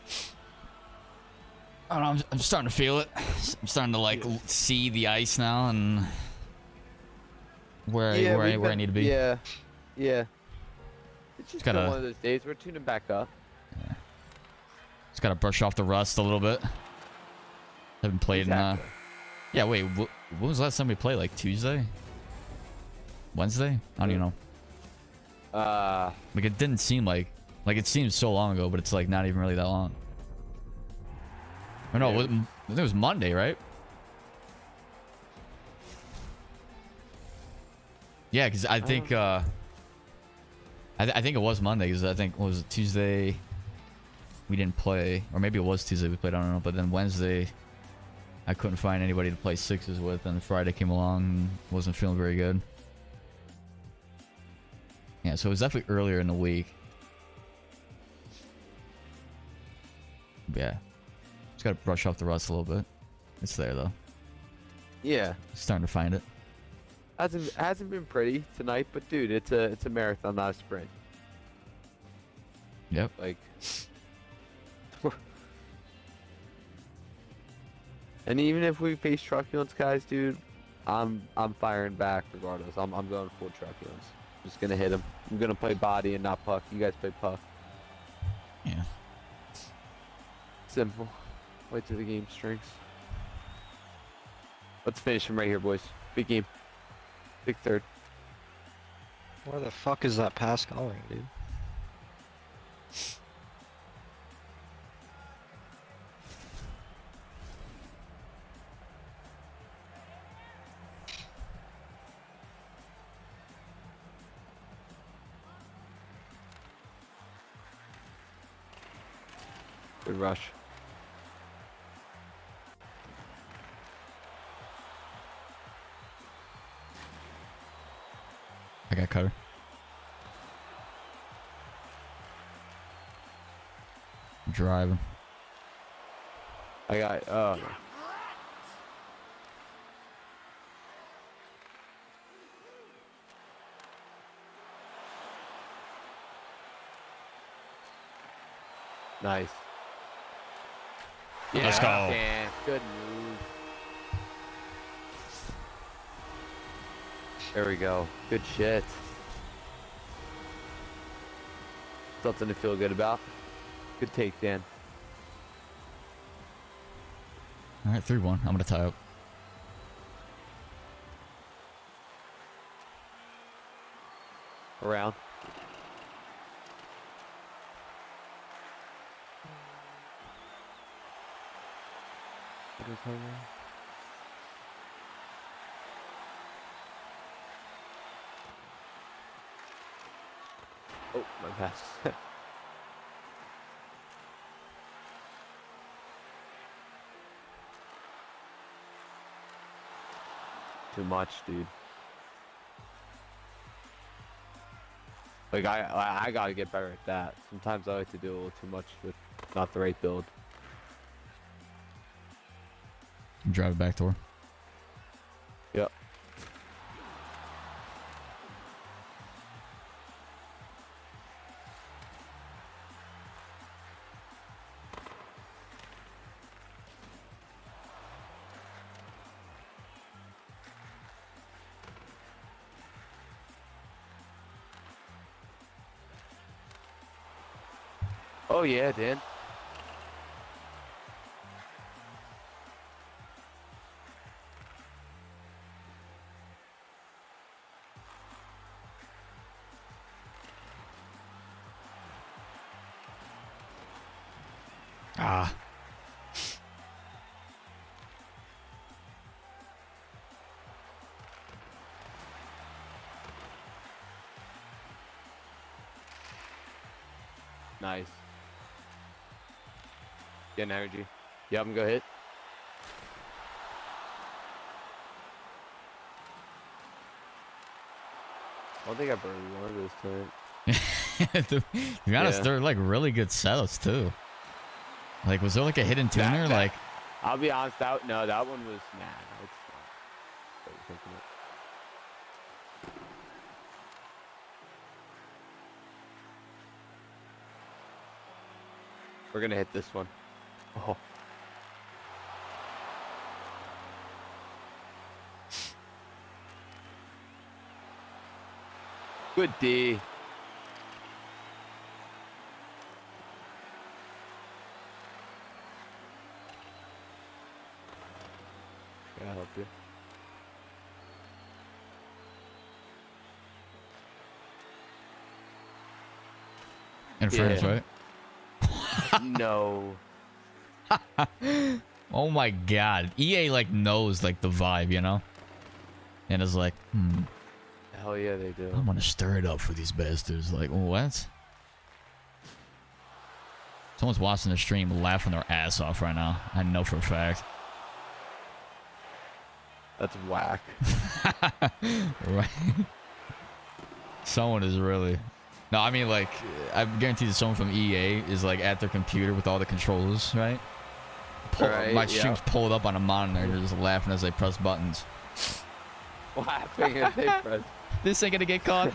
I don't know. I'm starting to feel it. I'm starting to like see the ice now and where I need to be. Yeah. Yeah. It's just gotta- been one of those days. We're tuning back up. Just gotta brush off the rust a little bit. Haven't played Exactly. in. Yeah, wait. When was the last time we played? Like Tuesday? Wednesday? I don't even know. Like it didn't seem like it seems so long ago, but it's like not even really that long. Or no, Yeah. I think it was Monday, right? Yeah, because I think I think it was Monday because I think what was it, Tuesday we didn't play, or maybe it was Tuesday we played. I don't know. But then Wednesday I couldn't find anybody to play sixes with, and Friday came along and wasn't feeling very good. Yeah, so it was definitely earlier in the week. But yeah, just gotta brush off the rust a little bit. It's there though. Yeah. Starting to find it. Hasn't been pretty tonight, but dude, it's a marathon, not a sprint. Yep. Like. And even if we face truculence, guys, dude, I'm firing back regardless. I'm going full truculence. Just gonna hit him. I'm gonna play body and not puck. You guys play puck. Yeah. Simple. Wait till the game strings. Let's finish him right here, boys. Big game. Big third. Where the fuck is that pass going, dude? Good rush. I got cutter. Driving. I got. Oh. Nice. Yeah, Let's go. Yeah, good move. There we go. Good shit. Something to feel good about. Good take, Dan. All right, 3-1. I'm gonna tie up. Around. Oh, my pass. Too much, dude. Like I gotta get better at that. Sometimes I like to do a little too much with not the right build. Drive it back door. Yep. Oh yeah, Dan. Ah. Nice. Getting energy. You have him go hit. I don't think I burned one this time. To be honest, Yeah. they're like really good setups too. Like, was there like a hidden tuner? Like, I'll be honest, that one was nah. It's not. What you're thinking of. We're gonna hit this one. Oh. Good D. Can I help you? in fairness, Yeah. right? No. Oh my god. EA like knows like the vibe, you know? And is like, Hell yeah, they do. I'm gonna stir it up for these bastards. Like, what? Someone's watching the stream laughing their ass off right now. I know for a fact. That's whack. Right. Someone is really... No, I mean, like, I guarantee that someone from EA is, like, at their computer with all the controllers, right? Right, my yeah. stream's pulled up on a monitor. They're just laughing as they press buttons. Laughing as they press. This ain't gonna get caught.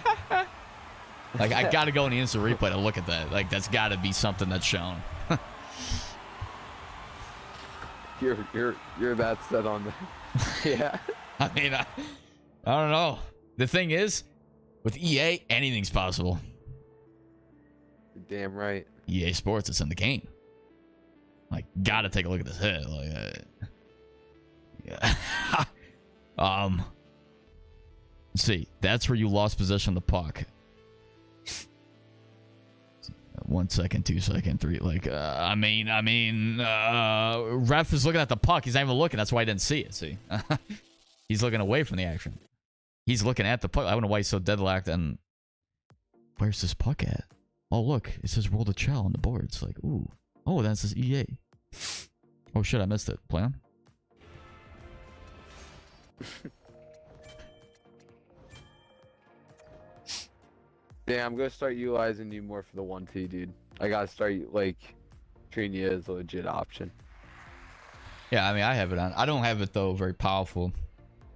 Like, I gotta go in the instant replay to look at that. Like, that's gotta be something that's shown. You're that set on that. Yeah. I mean, I don't know. The thing is, with EA, anything's possible. You're damn right. EA Sports, it's in the game. Like, gotta take a look at this hit. Like, yeah. See, that's where you lost possession of the puck. 1 second, 2 second, 3. Like, ref is looking at the puck. He's not even looking. That's why I didn't see it. See, he's looking away from the action. He's looking at the puck. I don't know why he's so deadlocked. And where's this puck at? Oh, look, it says roll the chow on the board. It's like, ooh, oh, that says EA. Oh shit, I missed it. Play on. Yeah, I'm gonna start utilizing you more for the 1T, dude. I gotta start like treating you as a legit option. Yeah, I mean, I have it on. I don't have it though very powerful,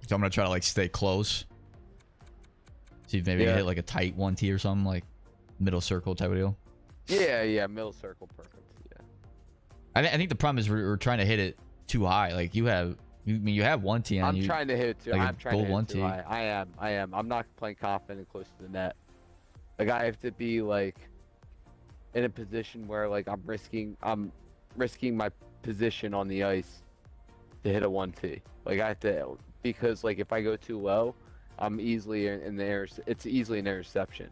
so I'm gonna try to like stay close. See if maybe you hit like a tight 1T or something, like middle circle type of deal. Yeah, middle circle, perfect. Yeah. I think the problem is we're trying to hit it too high. Like you have, I mean, you have 1T on you. I'm trying to hit it too. Like I'm trying to hit it too 1T. high. I am. I'm not playing confident and close to the net. Like I have to be like in a position where like I'm risking my position on the ice to hit a 1T. Like I have to, because like if I go too low, I'm easily in the air. It's easily an interception.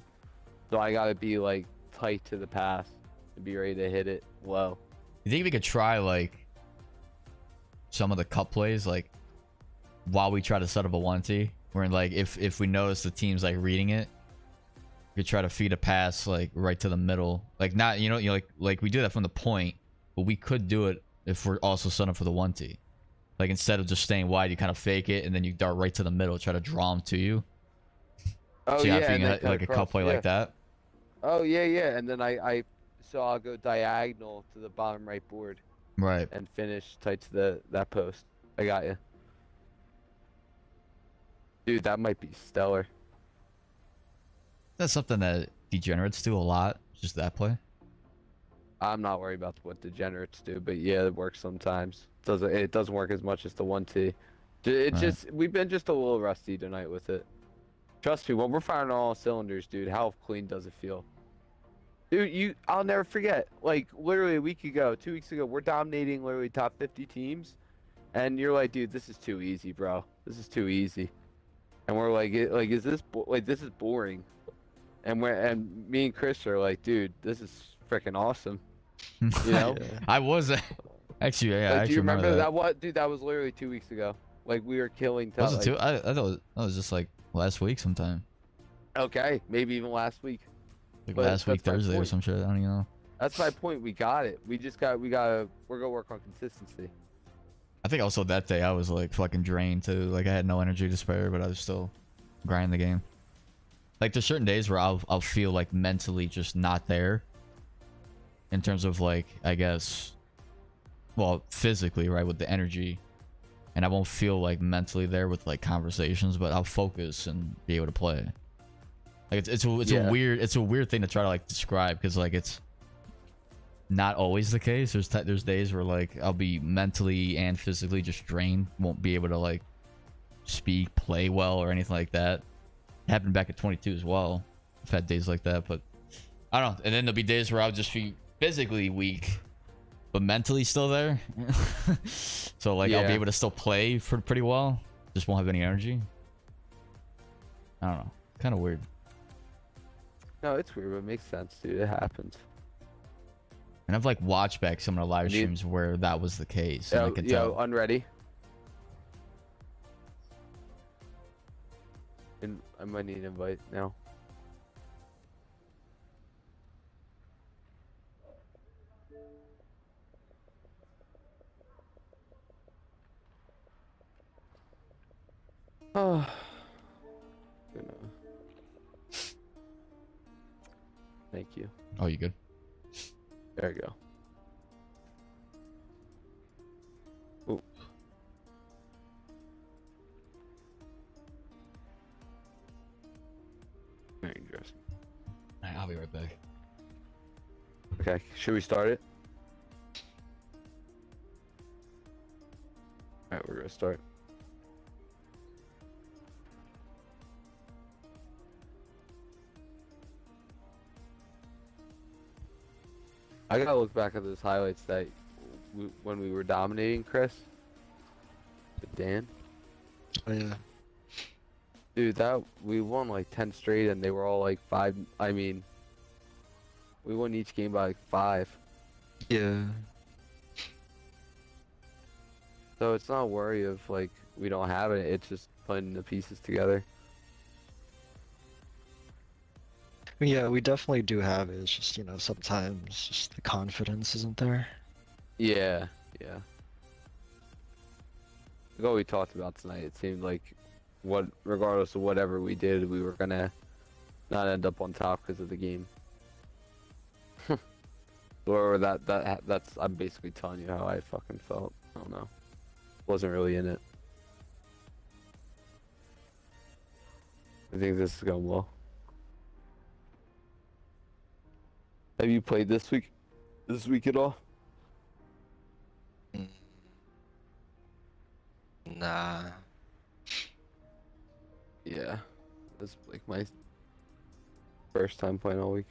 So I gotta be like tight to the pass and be ready to hit it low. You think we could try like some of the cut plays, like while we try to set up a 1T, where like if we notice the team's like reading it, we could try to feed a pass like right to the middle, like not like we do that from the point, but we could do it if we're also setting up for the 1T. Like instead of just staying wide, you kind of fake it and then you dart right to the middle, try to draw them to you. Oh so yeah, if you like a cut play like that. Oh yeah, and then so I'll go diagonal to the bottom right board. Right. And finish tight to that post. I got you. Dude, that might be stellar. That's something that degenerates do a lot, just that play. I'm not worried about what degenerates do, but yeah, it works sometimes. It doesn't work as much as the 1T. It's just we've been just a little rusty tonight with it. Trust me, when we're firing on all cylinders, dude, how clean does it feel? Dude, I'll never forget. Like literally a week ago, 2 weeks ago, we're dominating literally top 50 teams, and you're like, dude, this is too easy, bro. This is too easy. And we're like, is this this is boring? And me and Chris are like, dude, this is freaking awesome. You know? Yeah. I was actually, yeah. Like, I do you remember that. What, dude? That was literally 2 weeks ago. Like we were killing. Was it two? I thought that was just like last week sometime. Okay, maybe even last week. Like last week Thursday or some shit. I don't even know. That's my point. We got it. We're gonna work on consistency. I think also that day I was like fucking drained too. Like I had no energy to spare, but I was still grinding the game. Like there's certain days where I'll feel like mentally just not there. In terms of like, I guess, well, physically, right, with the energy. And I won't feel like mentally there with like conversations, but I'll focus and be able to play. Like it's a weird thing to try to like describe, because like it's not always the case. There's days where like I'll be mentally and physically just drained, won't be able to like speak, play well, or anything like that. It happened back at 22 as well. I've had days like that, but I don't know. And then there'll be days where I'll just be physically weak, but mentally still there. So like I'll be able to still play for pretty well, just won't have any energy. I don't know, kind of weird. No, it's weird, but it makes sense, dude. It happens. And I've like watched back some of the live streams where that was the case, and I could tell. Unready. And I might need an invite now. Oh. Thank you. Oh, you good? There you go. Ooh. Very interesting. Alright, I'll be right back. Okay, should we start it? Alright, we're gonna start. I gotta look back at those highlights that when we were dominating, Chris. With Dan. Oh yeah. Dude, that we won like 10 straight, and they were all like 5. I mean, we won each game by like 5. Yeah. So it's not a worry of like we don't have it. It's just putting the pieces together. Yeah, we definitely do have it. It's just, you know, sometimes just the confidence isn't there. Yeah, yeah. Like what we talked about tonight, it seemed like regardless of whatever we did, we were gonna not end up on top because of the game. Or that's I'm basically telling you how I fucking felt. I don't know. Wasn't really in it. I think this is going well. Have you played this week? This week at all? Mm. Nah. Yeah. This like my first time playing all week.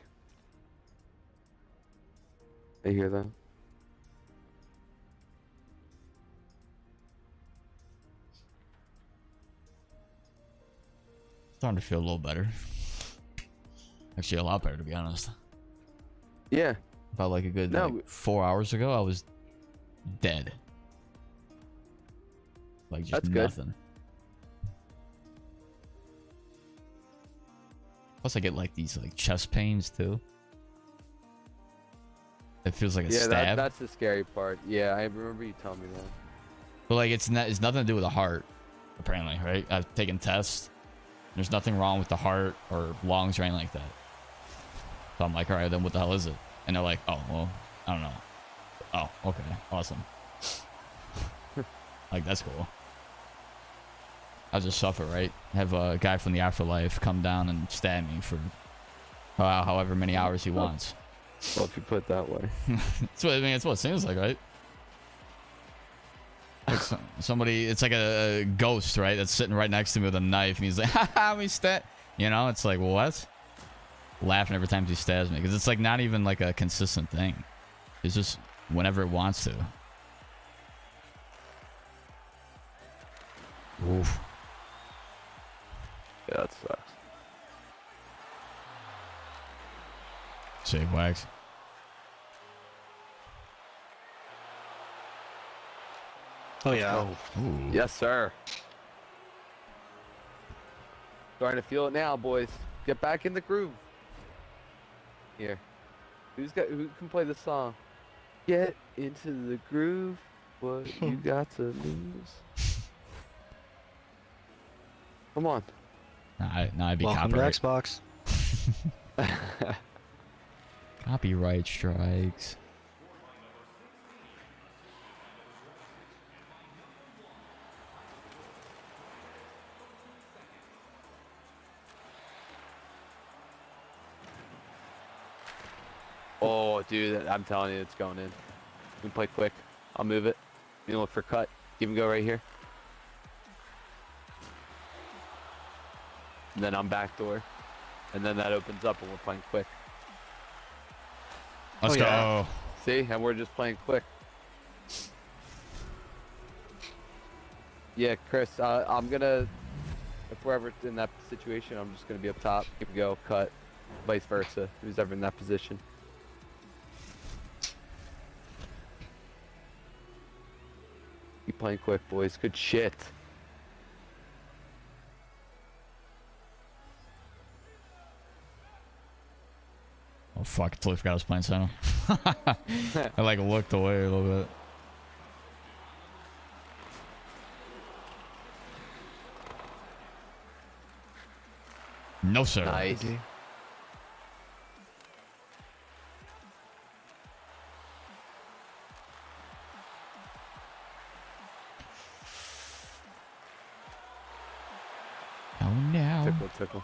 I hear that. Starting to feel a little better. Actually, a lot better, to be honest. Yeah. About like a good No, like 4 hours ago, I was dead. Like just That's good. nothing. Plus, I get like these like chest pains too. It feels like a yeah, stab. that's the scary part. Yeah, I remember you telling me that. But like it's nothing to do with the heart, apparently, right? I've taken tests. There's nothing wrong with the heart or lungs or anything like that. So I'm like, all right, then what the hell is it? And they're like, oh, well, I don't know. Oh, okay, awesome. Like that's cool. I'll just suffer, right? Have a guy from the afterlife come down and stab me for however many hours he wants. Well, if you put it that way. That's what I mean. It's what it seems like, right? Like somebody, it's like a ghost, right? That's sitting right next to me with a knife, and he's like, "Ha ha, we stab." You know, it's like what? Laughing every time he stabs me because it's like not even like a consistent thing. It's just whenever it wants to. Oof. Yeah, that sucks. Shave wax. Oh yeah. Ooh. Yes, sir. Starting to feel it now, boys. Get back in the groove. Here. Who can play this song? Get into the groove. What you got to lose? Come on. Nah, I'd be Welcome to copyright. Xbox. Copyright strikes. Oh, dude, I'm telling you, it's going in. We can play quick. I'll move it. You can look for cut. Even go right here. And then I'm backdoor. And then that opens up and we're playing quick. Let's go. yeah. See? And we're just playing quick. Yeah, Chris, I'm gonna, if we're ever in that situation, I'm just gonna be up top. Keep it go, cut, vice versa. Who's ever in that position. Keep playing quick, boys. Good shit. Oh fuck! I totally forgot I was playing center. I like looked away a little bit. No sir. Nice. Oh no. Tickle, tickle.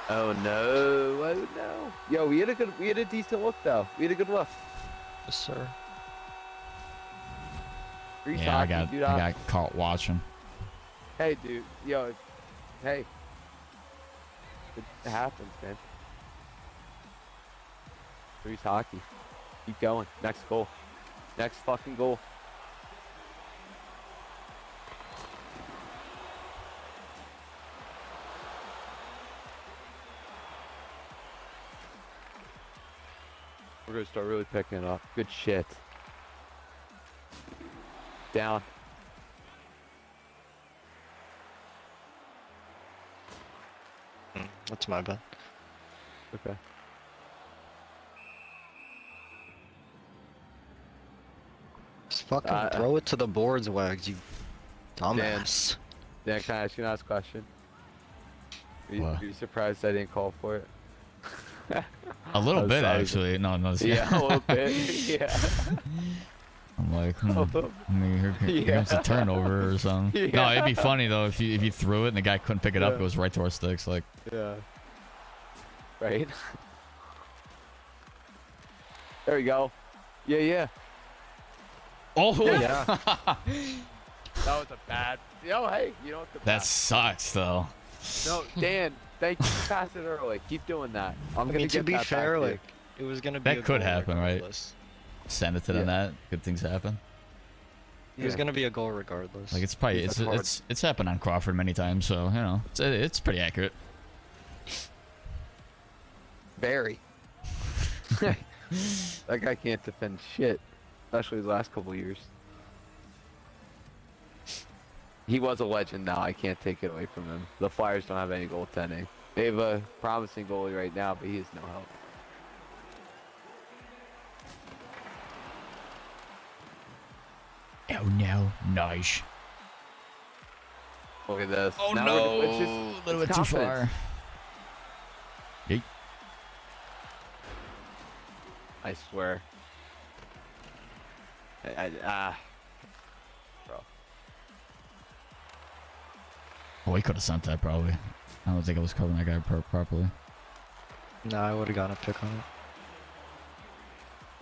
Oh no! Oh no! Yo, we had a decent look though. We had a good look. Yes, sir. Free Yeah, I soccer, dude, got caught watching. Hey, dude. Yo, hey. It happens, man. Three's hockey. Keep going. Next goal. Next fucking goal. We're gonna start really picking it up. Good shit. Down. That's my bad. Okay. Just fucking throw it to the boards, Wags, you dumbass. Dan, can I ask you a last question? What? Are you surprised I didn't call for it? A little bit, sorry. actually. No, no. Yeah, a little bit. Yeah. I'm like, I mean, here comes a turnover or something. Yeah. No, it'd be funny though if you threw it and the guy couldn't pick it up. Yeah. It goes right to our sticks. Like, Yeah. Right. There we go. Yeah, yeah. oh Yeah. That was a bad. Yo, hey, you know what? that sucks though. No, Dan. Thank you for passing it early. Keep doing that. I'm I gonna mean, get to be that fair, back to you. like, it was gonna be That a could goal happen, right? regardless. Send it to the Yeah. net. Good things happen. It was Yeah. gonna be a goal regardless. Like it's probably That's hard. it's happened on Crawford many times, so you know it's pretty accurate. Very. That guy can't defend shit, especially his last couple years. He was a legend now. I can't take it away from him. The Flyers don't have any goaltending. They have a promising goalie right now, but he has no help. Oh no, nice. Look at this. Oh Now no, it's just- a little it's bit too confidence. far. Yeet. I swear. Bro. Oh, he could have sent that probably. I don't think I was covering that guy properly. Nah, I would have gotten a pick on it.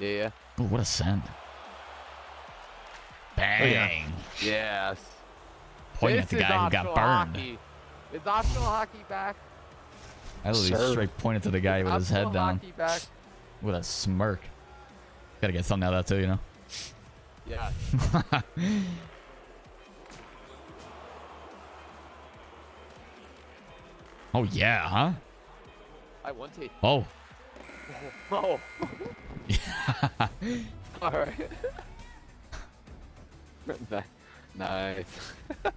Yeah, yeah. Oh, what a send! Bang! Yes. Pointing at the This is guy who got optional burned. Hockey. Is optional hockey back? I literally Sir. straight pointed to the guy with his head Optional down hockey back? with a smirk. Gotta get something out of that too, you know. Yeah. Oh yeah, huh? I want to. Oh. Oh. All right. Nice. I'm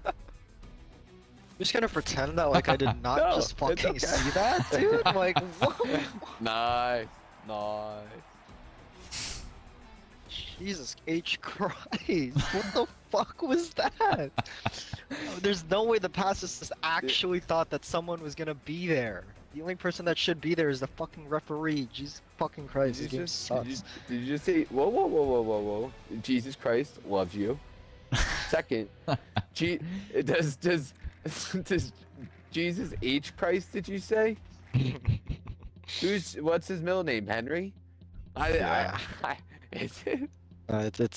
just gonna pretend that like I did not No, just it's fucking okay. see that, dude. Like, what? Nice. Nice. Jesus H. Christ. What the fuck was that? There's no way the passes actually thought that someone was gonna be there. The only person that should be there is the fucking referee. Jesus fucking Christ, this game sucks. Did you just say, whoa, whoa, whoa, whoa, whoa, whoa. Jesus Christ loves you. Second, does Jesus H. Christ, did you say? What's his middle name? Henry? Yeah. Is it?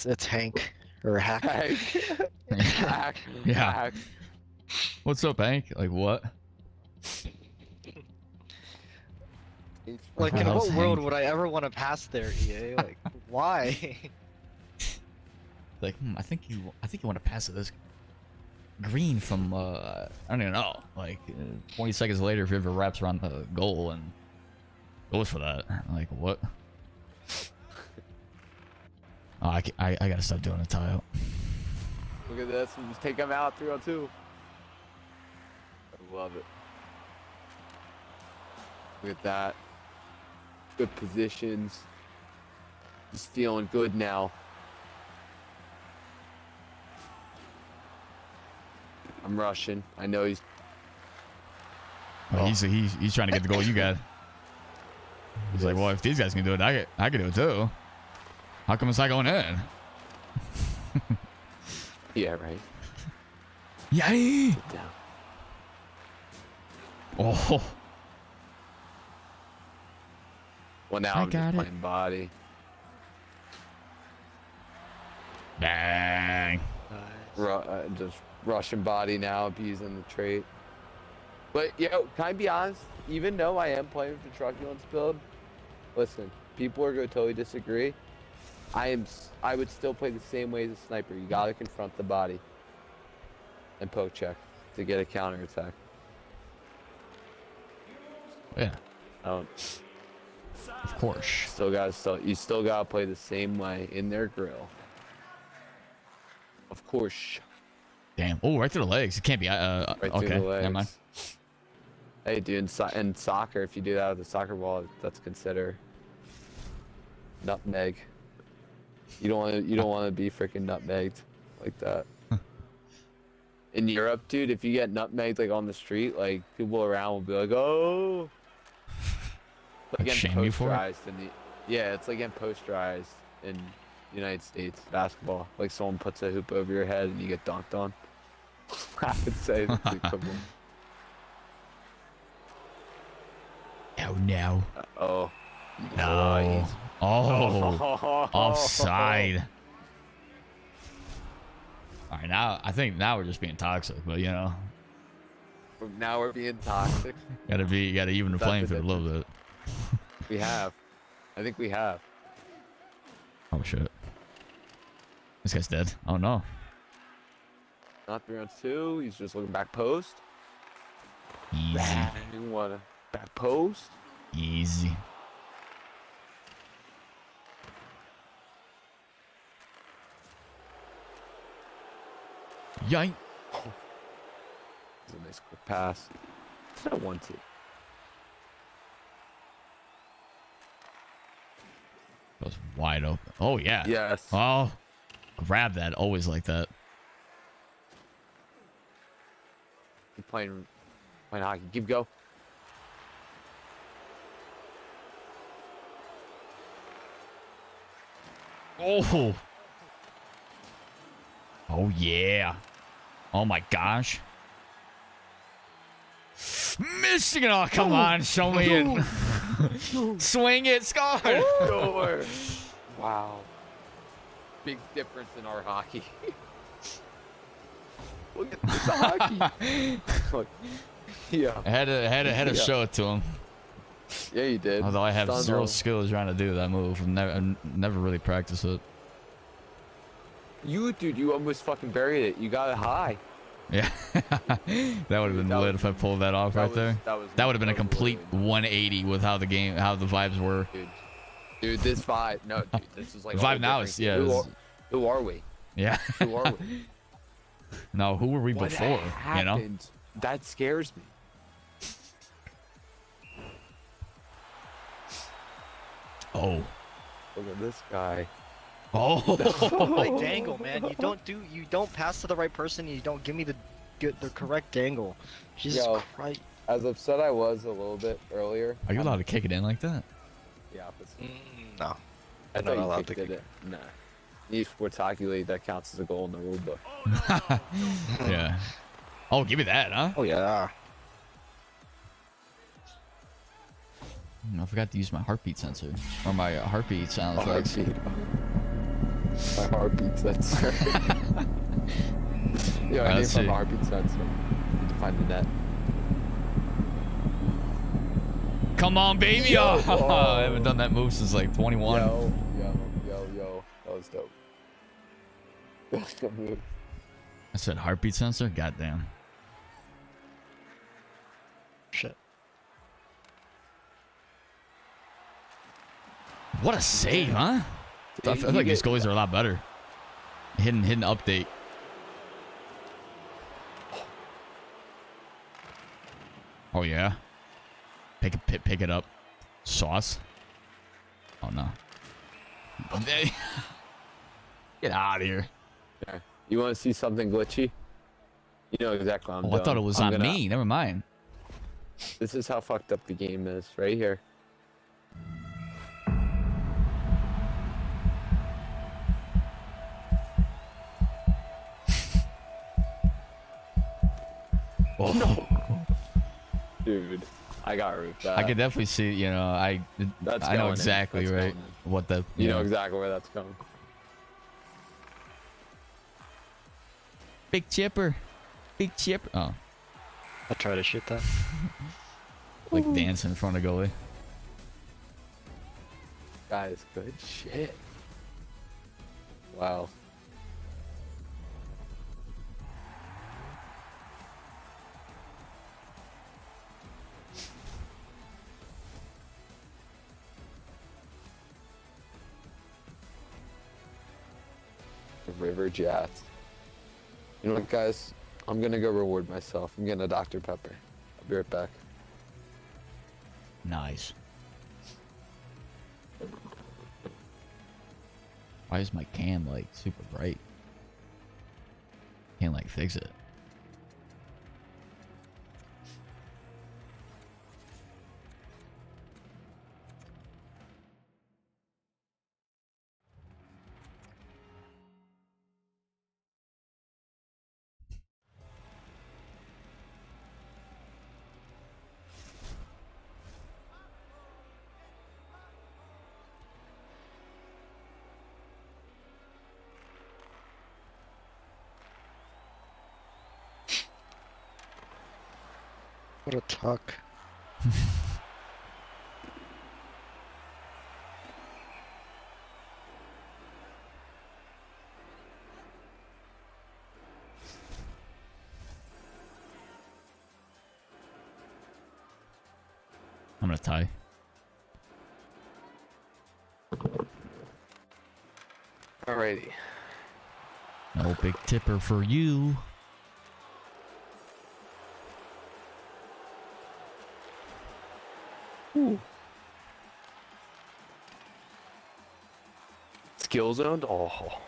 It's Hank or Hack. Hack. Yeah. Hack. What's up, Hank? Like what? Like, What in else, what world Hank? would I ever want to pass there, EA? Like, why? Like, I think you want to pass it this green from I don't even know. Like 20 seconds later, if he ever wraps around the goal and goes for that, like what? Oh, I gotta stop doing a tie out. Look at this. Just take him out 3-on-2. I love it. Look at that. Good positions. Just feeling good now. I'm rushing. I know he's. Well, he's trying to get the goal you got. He's like, well, if these guys can do it, I can do it too. How come it's not going in? Yeah, right. Yay! Sit down. Oh, Well, now I I'm got just it. playing body. bang! Just rushing body now, abusing the trait. But yo, can I be honest? Even though I am playing with the truculence build, listen, people are going to totally disagree. I would still play the same way as a sniper. You gotta confront the body and poke check to get a counter attack. Yeah. I don't. Of course. You still gotta play the same way in their grill. Of course. Damn. Oh, right through the legs. It can't be. Right Okay. through the legs. Never mind. Hey, dude, in soccer, if you do that with a soccer ball, that's considered nutmeg. You don't want to be freaking nutmegged like that. In Europe, dude, if you get nutmegged like on the street, like people around will be like, "Oh." Like shame you for it? Yeah, it's like getting posterized in the United States basketball. Like someone puts a hoop over your head and you get dunked on. I would say that's the equivalent. Oh no. Oh. No. Oh. Offside. All right, now we're just being toxic, but you know. Now we're being toxic. Gotta even the playing field a little bit. We have. I think we have. Oh shit. This guy's dead. Oh no. Not 3-on-2. He's just looking back post. Easy. You want to back post? Easy. Yank. It's a nice quick pass. It's not 1-2. Goes wide open. Oh yeah. Yes. Oh, grab that. Always like that. Keep playing hockey. Keep go. Oh. Oh yeah. Oh my gosh. Missing it. Oh, come on. Show me it. Swing it. Score. Score. Wow. Big difference in our hockey. Look at this hockey. Look. Yeah. I had to show it to him. Yeah, you did. Although I have zero on. skills trying to do that move. I never really practiced it. Dude, you almost fucking buried it. You got it high. Yeah. That would have been lit if I pulled that off right there. That would have been a complete 180 with how the vibes were. Dude, this vibe. No, dude, this is like. The vibe now is, yeah. Who are we? Yeah. Who are we? No, who were we before? You know? That scares me. Oh. Look at this guy. Oh. Like dangle, man. You don't pass to the right person. You don't give me the correct dangle. Jesus Christ. As upset I was a little bit earlier. Are you allowed to kick it in like that? The opposite. No. I I'm not thought allowed you to kicked it. Nah. Esports hockey league, that counts as a goal in the rule book. Yeah. Oh, give me that, huh? Oh yeah. I forgot to use my heartbeat sensor or my heartbeat sound effects. My heartbeat sensor. Yeah, I need my heartbeat sensor to find the net. Come on, baby! Oh, I haven't done that move since like 21. Yo. That was dope. That was a good move. I said heartbeat sensor? Goddamn. Shit. What a save, huh? I feel like these goalies are a lot better. Hidden update. Oh yeah. Pick it up. Sauce. Oh no. Get out of here. Yeah. You want to see something glitchy? You know exactly what I'm doing. I thought it was on me. Never mind. This is how fucked up the game is, right here. Oh. No. Dude, I got roofed that. I could definitely see, you know, I know exactly right what the you know exactly where that's going. Big chipper. Big chipper. Oh. I try to shoot that. Like dance in front of goalie. Guys, good shit. Wow. River Jats. You know what, guys? I'm gonna go reward myself. I'm getting a Dr. Pepper. I'll be right back. Nice. Why is my cam like super bright? Can't like fix it. What a tuck. I'm gonna tie. Alrighty. No big tipper for you. Ooh. Skill zoned? Oh.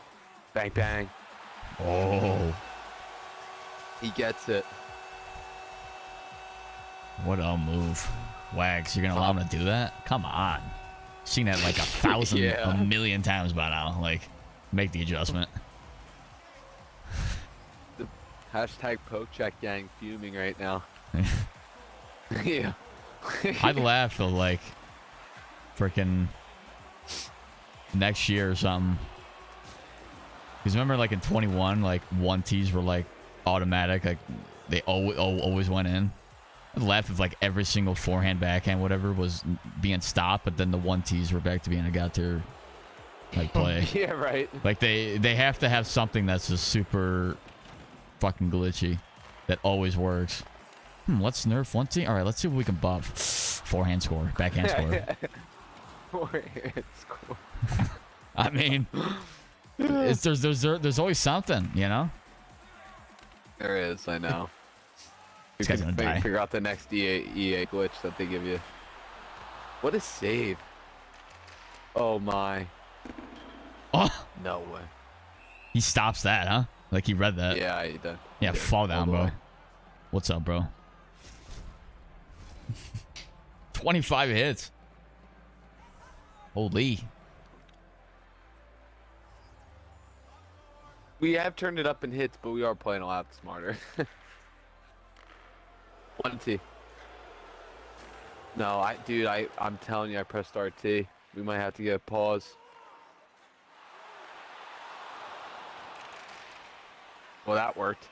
Bang, bang. Oh, He gets it. what a move. Wags, you're gonna allow him to do that? Come on. Seen that like 1,000, Yeah. a million times by now. Like, make the adjustment. Hashtag poke check gang fuming right now. Yeah. I'd laugh for like freaking next year or something. Because remember, like in 21, like 1Ts were like automatic, like they always went in. I'd laugh if like every single forehand, backhand, whatever was being stopped, but then the 1Ts were back to being a got there like play. Yeah, right. Like they have to have something that's just super fucking glitchy that always works. Let's nerf 1T. All right, let's see what we can buff. Forehand score, backhand score. Forehand score. I mean, there's always something, you know. There is, I know. You This guy's can gonna die. figure out the next EA glitch that they give you. What a save. Oh my. Oh, No way. he stops that, huh? Like he read that. Yeah, he did. Yeah, He did. fall All down, the bro. way. What's up, bro? 25 hits. Holy. We have turned it up in hits, but we are playing a lot smarter. 1T. No, I'm telling you, I pressed RT. We might have to get a pause. Well, that worked.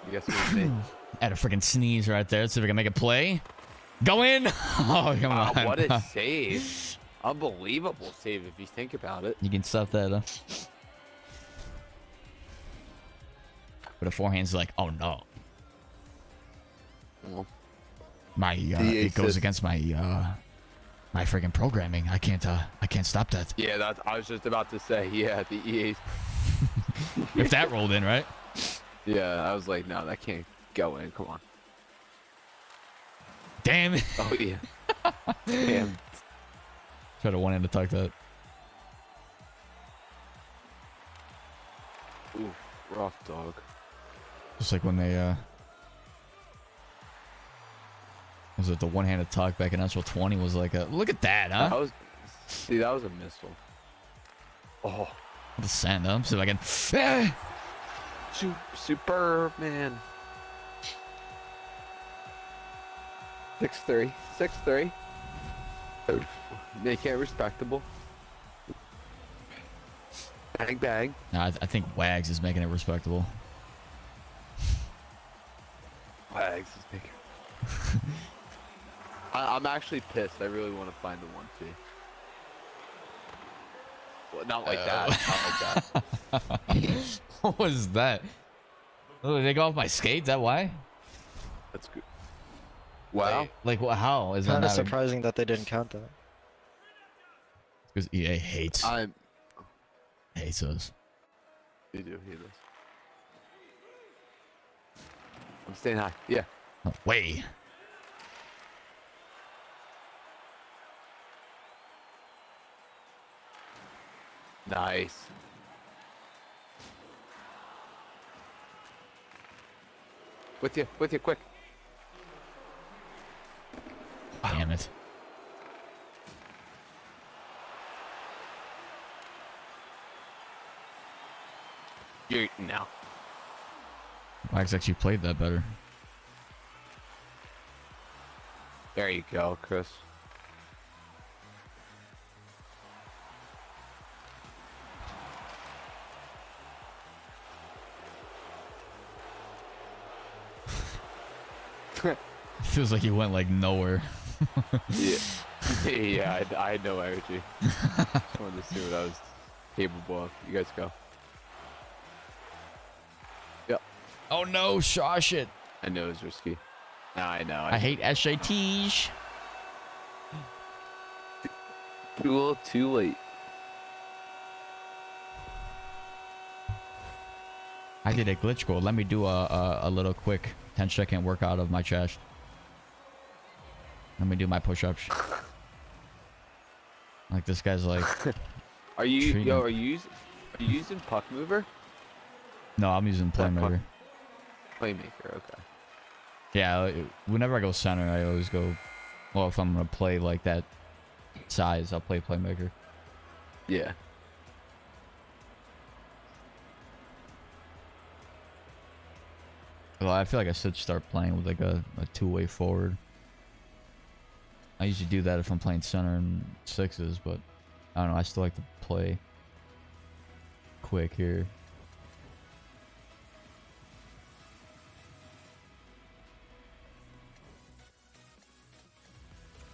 I guess it was me. Had a freaking sneeze right there. Let's see if we can make a play. Go in. Oh, come Wow, on. what a save. Unbelievable save if you think about it. You can stop that, huh? But a forehand's like, oh no. Well, My it goes against my my freaking programming. I can't stop that. yeah, I was just about to say, yeah, the EA. If that rolled in, right? Yeah, I was like, no, that can't go in. Come on. Damn it. Oh, yeah. Damn. Try to one-hand attack that. Ooh, rough dog. Just like when they was it the one-handed talk back in Eashl 20 was like a look at that, huh? That was a missile. Oh, The sand, huh? See if I can. superb, man. 6-3. 6-3. Make it respectable. Bang, bang. No, I think Wags is making it respectable. Wags is making. I'm actually pissed. I really want to find the 1T. Well, not like that. Not like that. What was that? Oh, did they go off my skate? Is that why? That's good. Wow. Like what? How is that Kind of not? surprising that they didn't count that. Because EA hates I'm us. You do, he does. I'm staying high. Yeah. No way. Nice. With you, quick. Damn it. You're eating now. Wax actually played that better. There you go, Chris. Feels like he went like nowhere. Yeah. Yeah, I had no energy. Just wanted to see what I was capable of. You guys go. Yep. Oh no, Shosh it. I know it was risky. Nah, I know. I hate SATs. Too late. I did a glitch goal. Let me do a little quick 10-second workout of my chest. Let me do my push-ups. Like this guy's like. Are you using puck mover? No, I'm using playmaker. Playmaker, okay. Yeah, whenever I go center, I always go. Well, if I'm gonna play like that size, I'll play playmaker. Yeah. Well, I feel like I should start playing with like a two-way forward. I usually do that if I'm playing center and sixes, but I don't know. I still like to play quick here.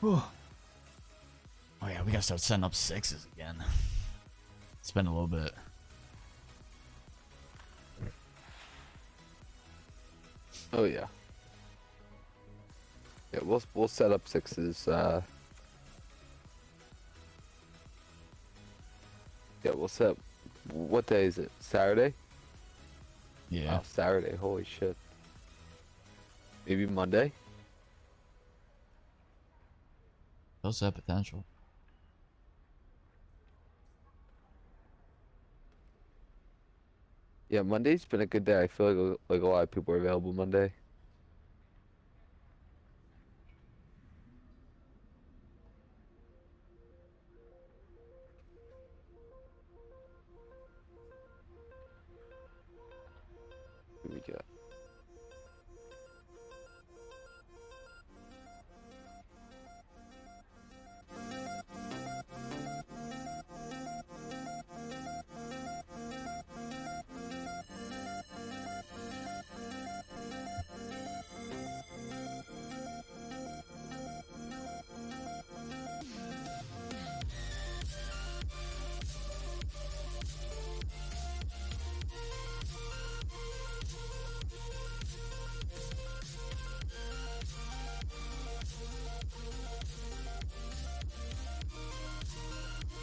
Whew. Oh yeah, we gotta start setting up sixes again. It's been a little bit. Oh yeah. Yeah, we'll set up sixes. Yeah, we'll set. What day is it? Saturday? Yeah. Oh, Saturday. Holy shit. Maybe Monday. Those have potential. Yeah, Monday's been a good day. I feel like a lot of people are available Monday. Here we go.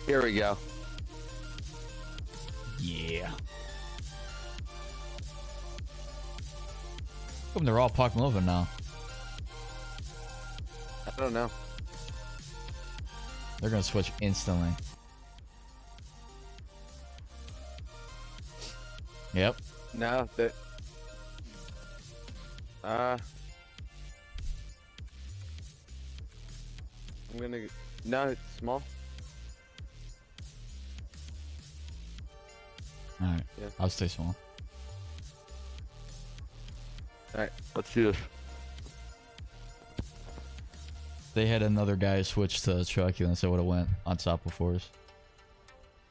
Here we go. Yeah. How come they're all puck moving now? I don't know. They're gonna switch instantly. Yep. No, that. I'm gonna. No, it's small. Alright. Yeah. I'll stay small. Alright, let's do this. They had another guy switch to truculence, I would have went on top of force.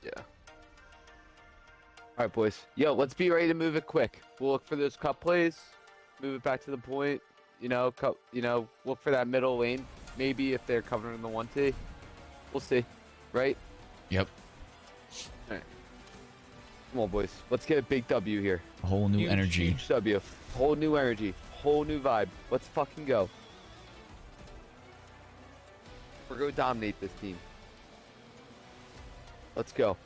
Yeah. Alright, boys. Yo, let's be ready to move it quick. We'll look for those cut plays. Move it back to the point. You know, look for that middle lane. Maybe if they're covering the 1T. We'll see. Right? Yep. Alright. Come on, boys. Let's get a big W here. A whole new Huge, energy. Huge W. Whole new energy. Whole new vibe. Let's fucking go. We're going to dominate this team. Let's go.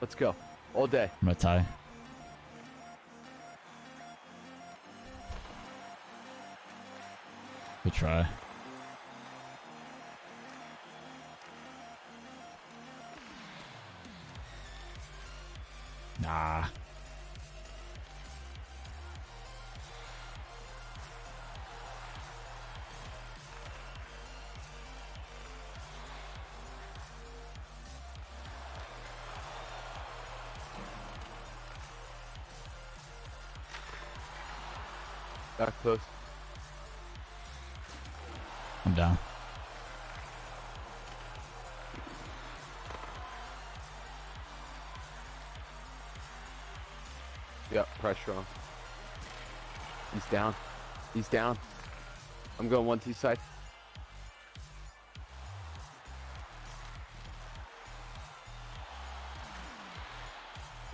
Let's go. All day. I'm gonna tie. Good try. Nah. Back post. I'm down. Yep, pressure on. He's down. He's down. I'm going 1-2 side.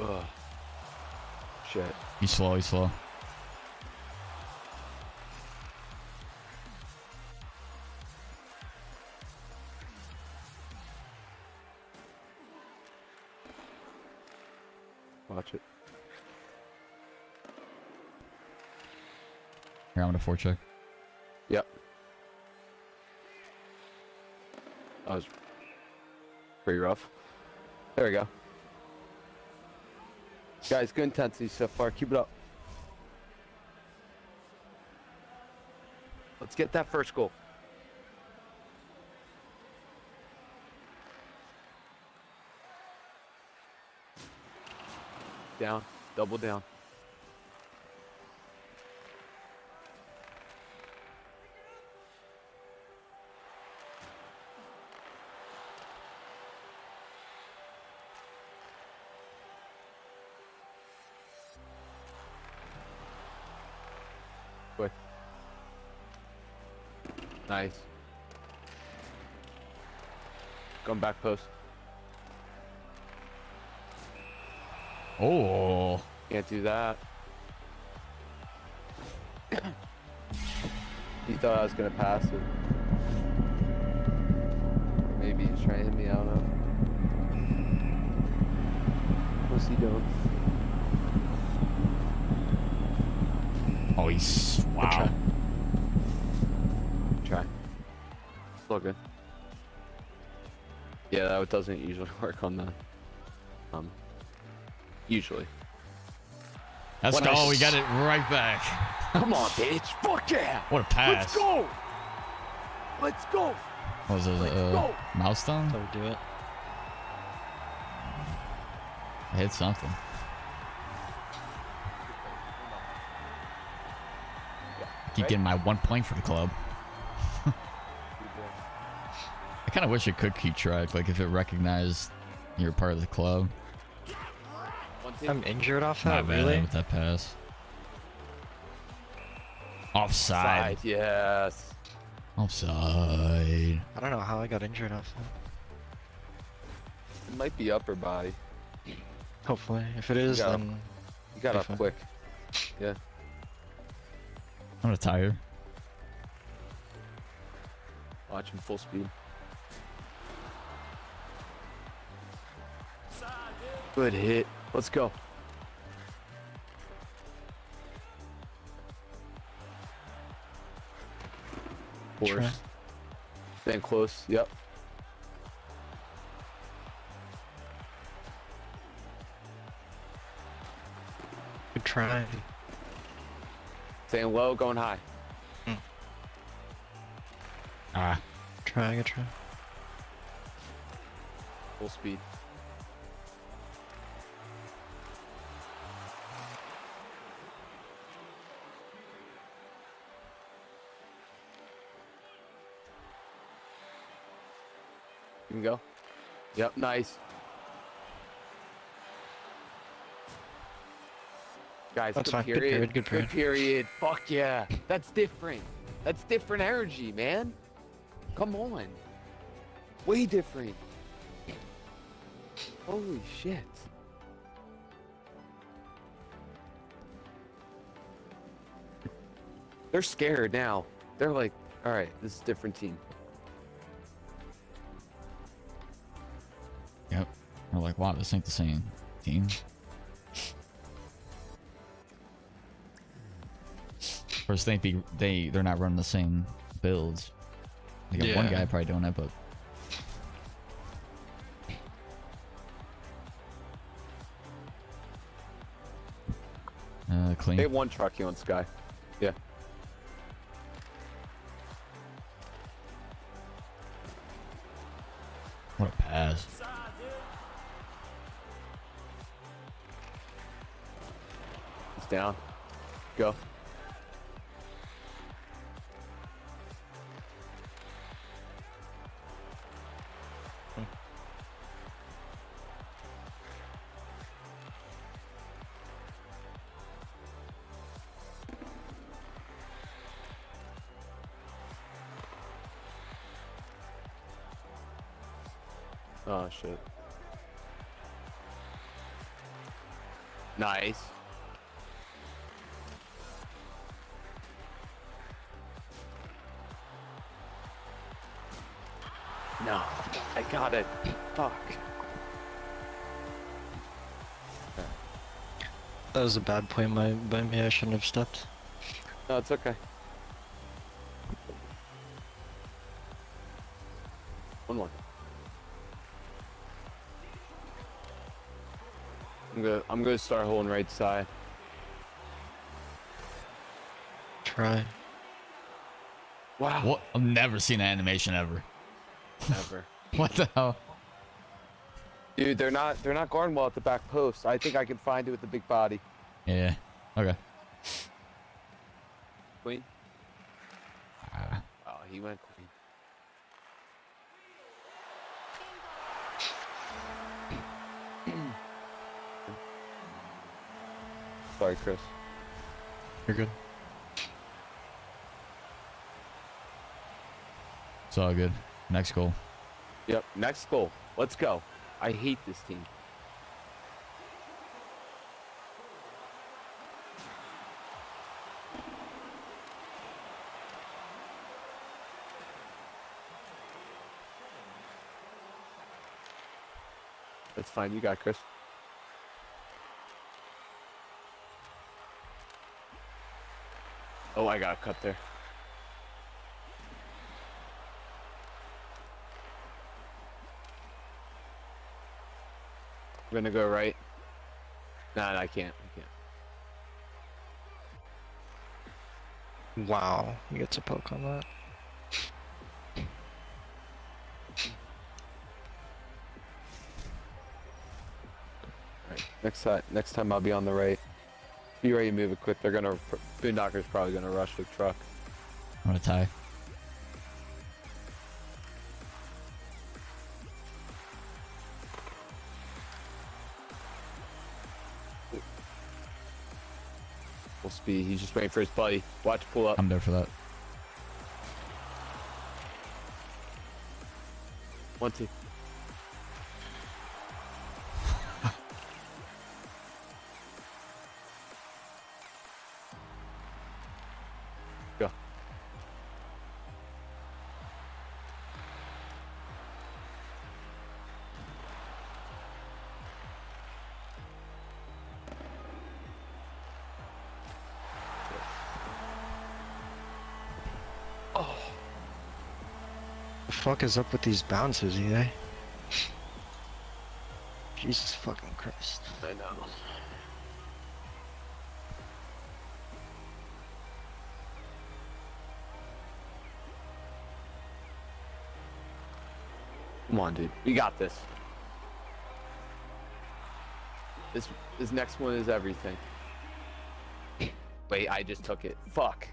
Ugh. Shit. He's slow, he's slow. Watch it. Here, I'm gonna forecheck. Yep. That was pretty rough. There we go. Guys, good intensity so far. Keep it up. Let's get that first goal. Down. Double down. Quick. Nice. Going back post. Oh. Can't do that. He thought I was gonna pass it. Maybe he's trying to hit me. I don't know. What's he doing? Oh, he's wow. Try. It's all good. Yeah, that doesn't usually work on the usually. Let's What go. a We got it right back. Come on, bitch. Fuck yeah. What a pass. Let's go. Let's go. What was it? Let's go. Milestone? So we do it. I hit something. Keep Right? getting my 1 point for the club. I kind of wish it could keep track, like if it recognized you're part of the club. I'm injured off My that, bad really? with that pass. Offside. Side, yes. Offside. I don't know how I got injured off that. It might be upper body. Hopefully. If it is, got then... You got be up fine. quick. Yeah. I'm gonna tire. Watch him full speed. Good hit. Let's go. Try. Force. Staying close. Yep. Good try. Staying low, going high. Ah. Try, good try. Full speed. You can go. Yep, nice. Guys, That's good fine. Good period. period, good Good period. Fuck yeah. That's different. That's different energy, man. Come on. Way different. Holy shit. They're scared now. They're like, all right, this is a different team. Yep. We're like, wow, this ain't the same team. First, they're not running the same builds. They got one guy probably doing it, but clean. They have one truck here on Sky. Yeah. What a pass. It's down. Go. Oh shit. Nice. No, I got it. Fuck. That was a bad point by me. I shouldn't have stepped. No, it's okay. 1-1. I'm gonna start holding right side. Try. Wow. What? I've never seen an animation ever. Never. What the hell? Dude, they're not guarding well at the back post. I think I can find it with the big body. Yeah. Okay. Queen. Ah. Oh, he went queen. Sorry, Chris. You're good. It's all good. Next goal. Yep, next goal. Let's go. I hate this team. That's fine. You got Chris. Oh, I got a cut there. I'm gonna go right. Nah, I can't. I can't. Wow, you get to poke on that. Right. Next time I'll be on the right. Be ready to move it quick. They're gonna. Boondocker's probably gonna rush the truck. I'm gonna tie. Full speed. He's just waiting for his buddy. Watch pull up. I'm there for that. 1, 2. Go. The fuck is up with these bounces, EA? Jesus fucking Christ. I know. Come on, dude. We got this. This next one is everything. Wait, I just took it. Fuck.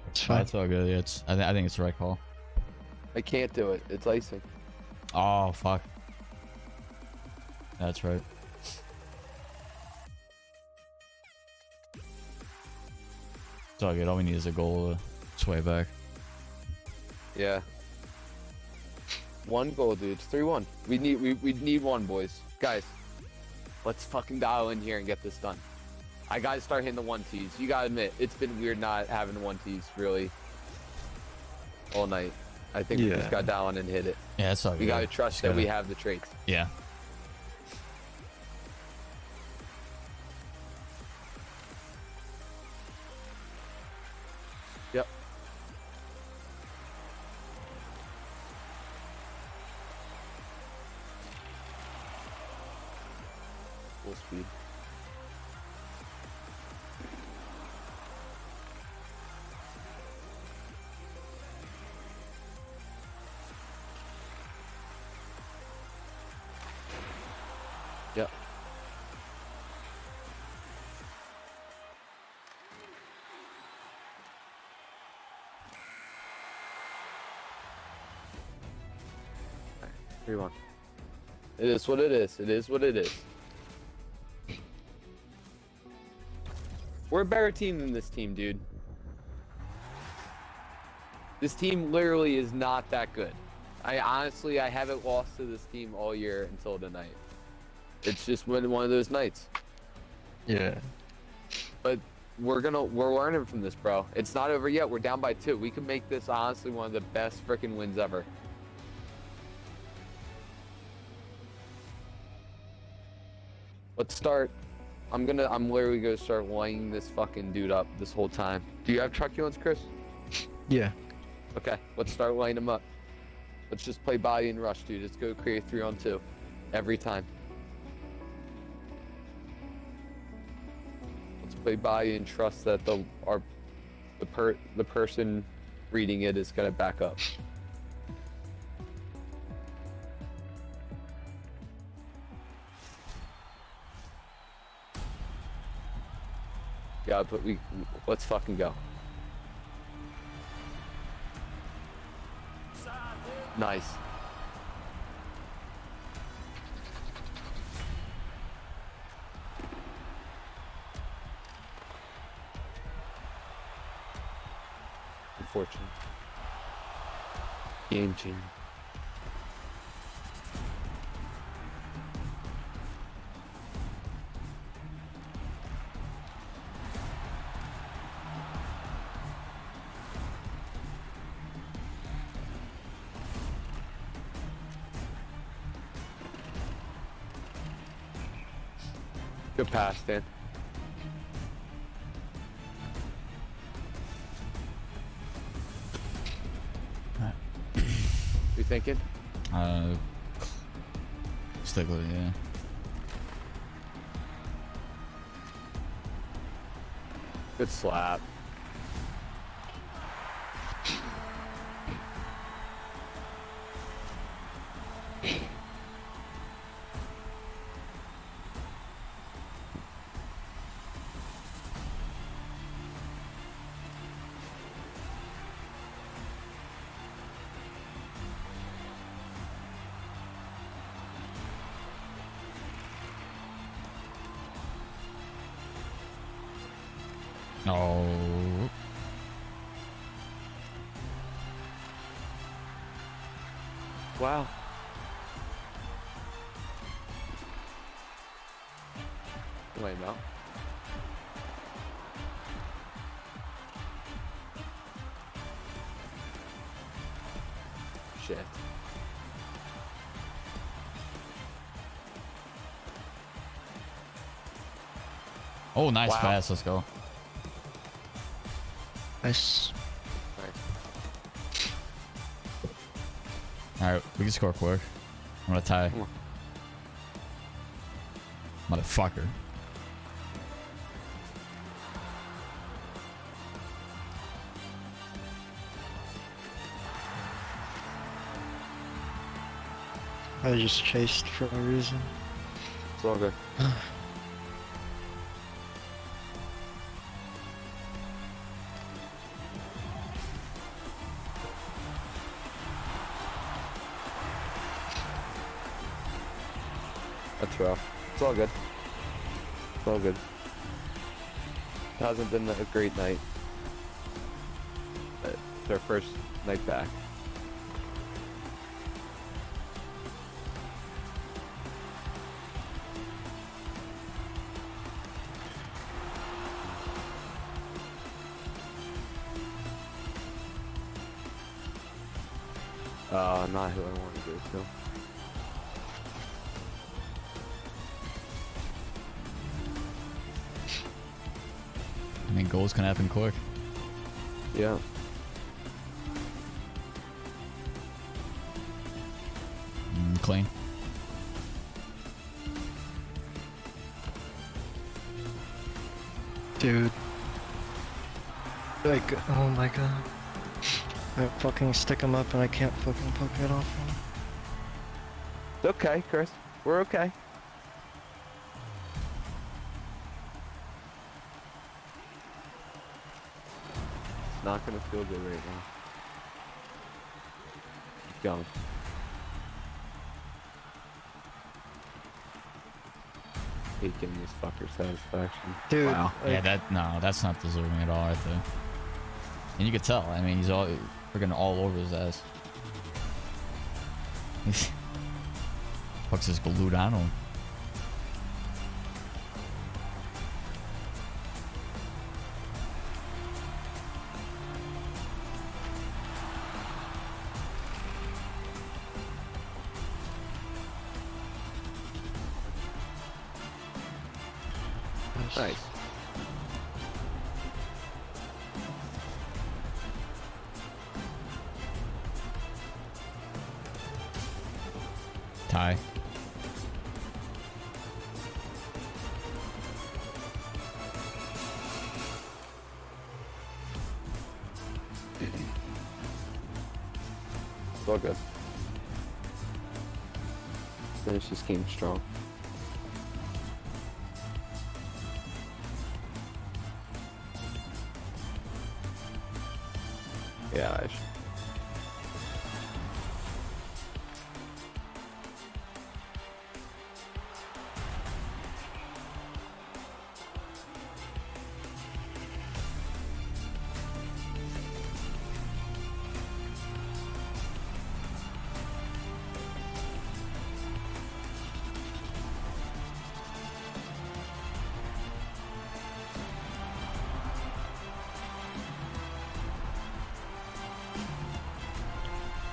It's fine. That's all good. Yeah, I think it's the right call. I can't do it. It's icing. Oh fuck. That's right. It's all good. All we need is a goal to sway back. Yeah. 1 goal, dude. It's 3-1. We need one, boys. Guys, let's fucking dial in here and get this done. I gotta start hitting the 1-Ts. You gotta admit, it's been weird not having the 1-Ts really all night. I think we just Yeah. got down and hit it. Yeah, that's all We good. gotta trust Just that we gotta- have the traits. Yeah. Yep. Full speed. Yep. Alright, 3-1. It is what it is. It is what it is. We're a better team than this team, dude. This team literally is not that good. I haven't lost to this team all year until tonight. It's just one of those nights. Yeah. But we're learning from this, bro. It's not over yet. We're down by 2. We can make this honestly one of the best freaking wins ever. Let's start. I'm literally gonna start lining this fucking dude up this whole time. Do you have truculence, Chris? Yeah. Okay, let's start lining him up. Let's just play body and rush, dude. Let's go create 3-on-2 every time. Let's play body and trust that the person reading it is gonna back up. Yeah, but let's fucking go. Nice. Unfortunate. Game changer. Good pass, Dan. You thinking? Stick with it, yeah. Good slap. Oh. Wow. Wait, no. Shit. Oh, nice Wow. pass. Let's go. Nice. Nice. All right, we can score quick. I'm gonna tie. Come on. Motherfucker. I just chased for no reason. It's all good. That's rough. It's all good. It's all good. It hasn't been a great night. But it's our first night back. Not who I want to go to. I mean, goals can happen quick. Yeah. Clean. Dude. Like, oh my god. I fucking stick him up and I can't fucking poke it off him. It's okay, Chris. We're okay. It's not gonna feel good right now. Keep going. Taking this fucker satisfaction. Dude, Wow. Yeah, that's not deserving at all, I think. And you could tell. I mean, he's all freaking all over his ass. Puck's just glued on him. Nice. Tie. It's all good. Finish this game strong. Yeah, I should.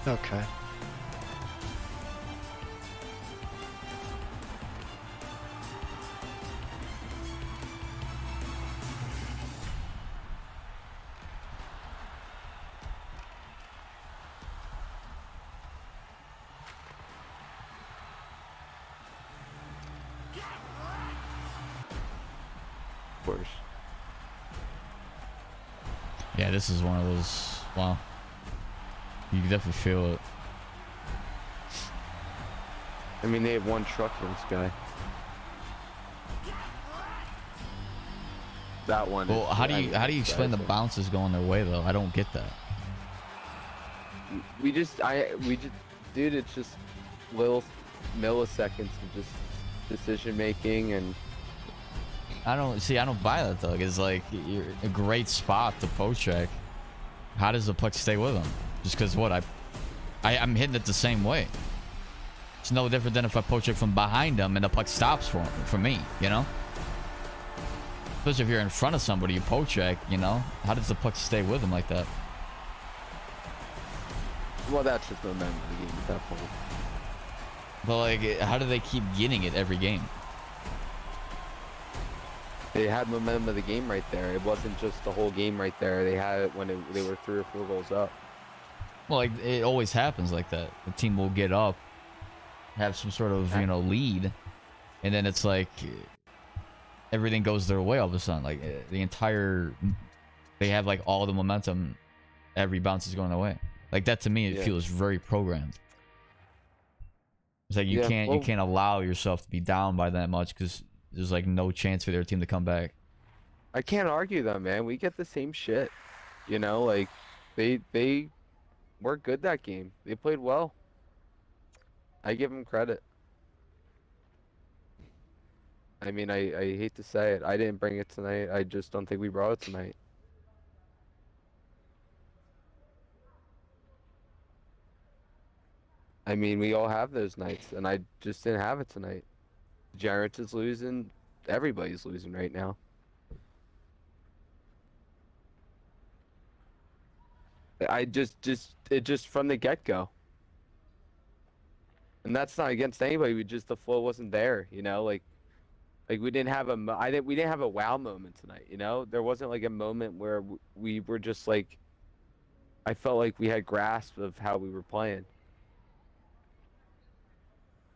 okay. Of course. Yeah, this is one of those. Wow. You can definitely feel it. I mean, they have one truck for this guy. That one. Well, how do you explain the guys, bounces going their way though? I don't get that. we just, dude, it's just little milliseconds of just decision making and. I don't buy that though. It's like you're in a great spot to poke check. How does the puck stay with him? Just because what I'm hitting it the same way. It's no different than if I poke check from behind him and the puck stops for me, you know? Especially if you're in front of somebody, you poke check, you know? How does the puck stay with him like that? Well, that's just momentum of the game at that point. But like, how do they keep getting it every game? They had momentum of the game right there. It wasn't just the whole game right there. They had it when they were 3 or 4 goals up. Well, like it always happens like that. The team will get up, have some sort of lead, and then it's like everything goes their way all of a sudden. Like they have like all the momentum. Every bounce is going their way. Like that to me, it feels very programmed. It's like you can't allow yourself to be down by that much because there's like no chance for their team to come back. I can't argue though, man. We get the same shit. You know, like they were good that game. They played well. I give them credit. I mean, I hate to say it. I didn't bring it tonight. I just don't think we brought it tonight. I mean, we all have those nights, and I just didn't have it tonight. Jarrett is losing. Everybody's losing right now. I just from the get-go. And that's not against anybody. We just the flow wasn't there, like we didn't have we didn't have a wow moment tonight, There wasn't like a moment where we were just like I felt like we had grasp of how we were playing.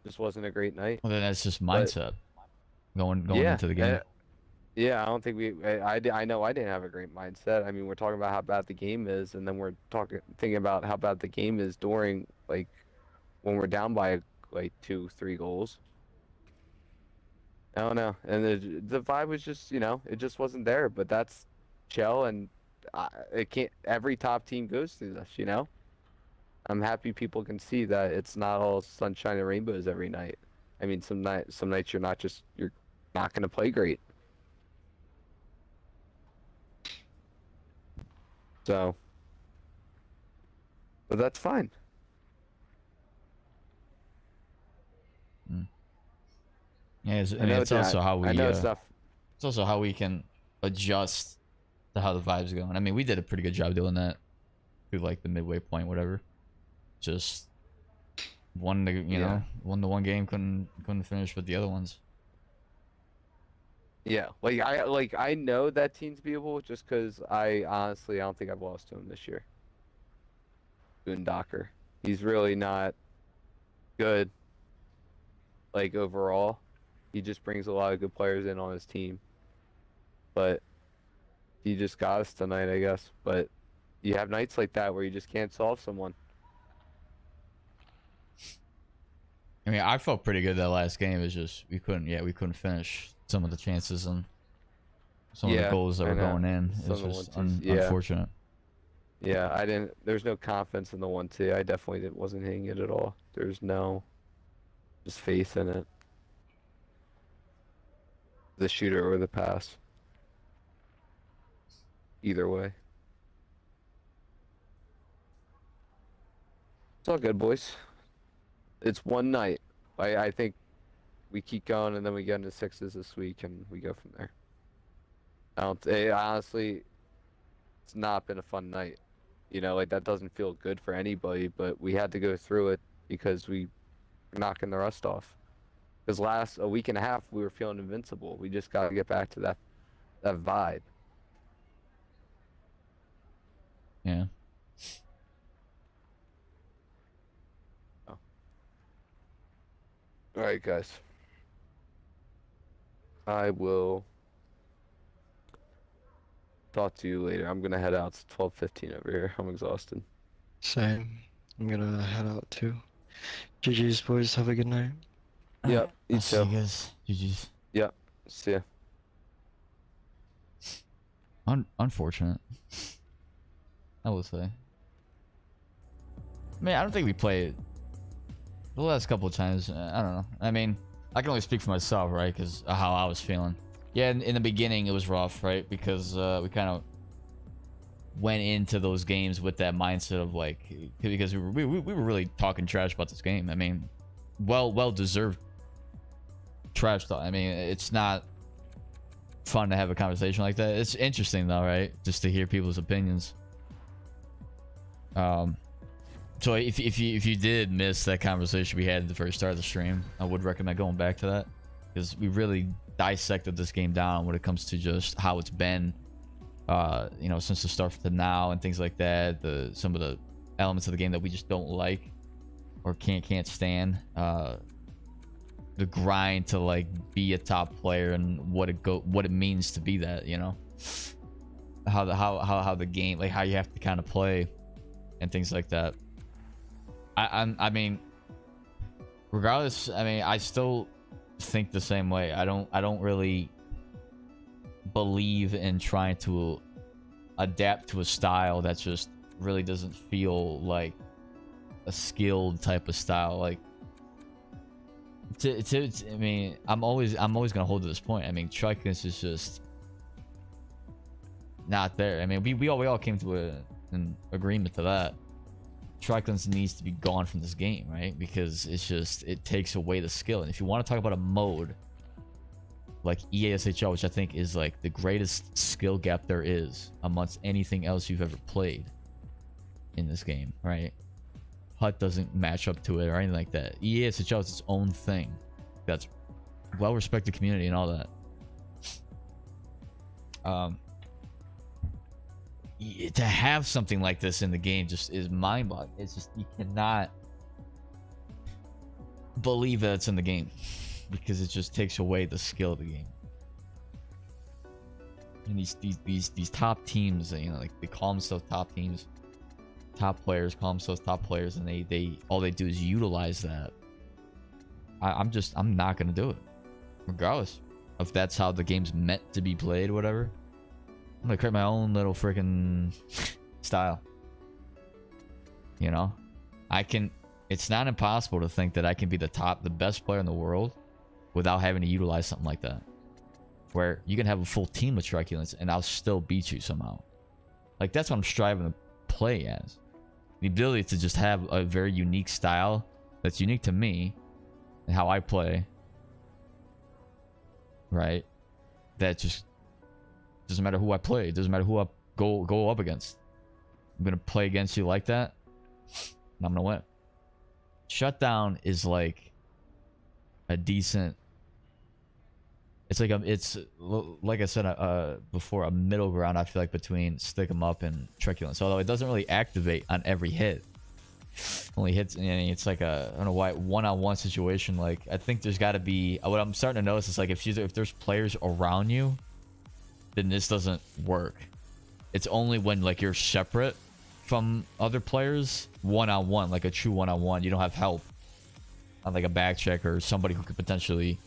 Just wasn't a great night. Well, then that's just But mindset going yeah, into the game. yeah, I don't think I know I didn't have a great mindset. I mean, we're talking about how bad the game is, and then we're thinking about how bad the game is during like when we're down by like 2-3 goals. I don't know, and the vibe was just it just wasn't there. But that's chill, and it can't. Every top team goes through this. I'm happy people can see that it's not all sunshine and rainbows every night. I mean, some nights you're not gonna play great. So, but that's fine. Yeah, it's also how we. I know stuff. It's also how we can adjust to how the vibe's going. I mean, we did a pretty good job doing that through like the midway point, whatever. Just won the won the one game, couldn't finish with the other ones. Yeah, I know that team's beatable just because I don't think I've lost to him this year. Boondocker, he's really not good. Like overall, he just brings a lot of good players in on his team. But he just got us tonight, I guess. But you have nights like that where you just can't solve someone. I mean, I felt pretty good that last game. It's just we couldn't finish some of the chances and some of the goals that were going in. It was just unfortunate. Yeah, I didn't. There's no confidence in the 1-2. I definitely wasn't hitting it at all. There's no just faith in it. The shooter or the pass. Either way. It's all good, boys. It's one night. I think we keep going and then we get into sixes this week and we go from there. Honestly, it's not been a fun night. Like that doesn't feel good for anybody, but we had to go through it because we were knocking the rust off. Because a week and a half we were feeling invincible. We just got to get back to that vibe. Yeah. All right, guys. I will talk to you later. I'm gonna head out. It's 12:15 over here. I'm exhausted. Same. I'm gonna head out too. GG's, boys. Have a good night. Yep. You See too. you guys. GG's. Yep. See ya. Unfortunate, I will say. I mean, I don't think we played the last couple of times. I don't know. I mean, I can only speak for myself, right? Because of how I was feeling. Yeah, in the beginning it was rough, right? Because we kind of went into those games with that mindset of like, because we were really talking trash about this game. I mean, well deserved trash talk. I mean, it's not fun to have a conversation like that. It's interesting though, right? Just to hear people's opinions. So if you did miss that conversation we had at the first start of the stream, I would recommend going back to that, because we really dissected this game down when it comes to just how it's been, since the start to now and things like that. Some of the elements of the game that we just don't like or can't stand. The grind to like be a top player and what it means to be that, how the game, like how you have to kind of play and things like that. I mean, regardless, I mean, I still think the same way. I don't really believe in trying to adapt to a style that just really doesn't feel like a skilled type of style. Like, I mean, I'm always gonna hold to this point. I mean, Trickens is just not there. I mean, we all came to an agreement to that. Trickens needs to be gone from this game, right? Because it takes away the skill. And if you want to talk about a mode like EASHL, which I think is like the greatest skill gap there is amongst anything else you've ever played in this game, right? HUT doesn't match up to it or anything like that. EA has its own thing. That's well-respected community and all that. To have something like this in the game just is mind-boggling. It's just, you cannot believe that it's in the game because it just takes away the skill of the game. And these top teams, you know, like they call themselves top teams, top players call themselves top players, and they all they do is utilize that. I'm not gonna do it, regardless if that's how the game's meant to be played or whatever. I'm gonna create my own little freaking style. You know, I can. It's not impossible to think that I can be the best player in the world without having to utilize something like that. Where you can have a full team of truculents and I'll still beat you somehow. Like, that's what I'm striving to play as. The ability to just have a very unique style that's unique to me and how I play. Right? That just doesn't matter who I play. It doesn't matter who I go up against. I'm gonna play against you like that, and I'm gonna win. Shutdown is like a decent. It's like I said before, a middle ground. I feel like between stick 'em up and truculence. Although it doesn't really activate on every hit. Only hits. It's like a, I don't know why, one-on-one situation. Like, I think there's got to be. What I'm starting to notice is like if there's players around you, then this doesn't work. It's only when like you're separate from other players, one-on-one, like a true one-on-one. You don't have help on like a back check or somebody who could potentially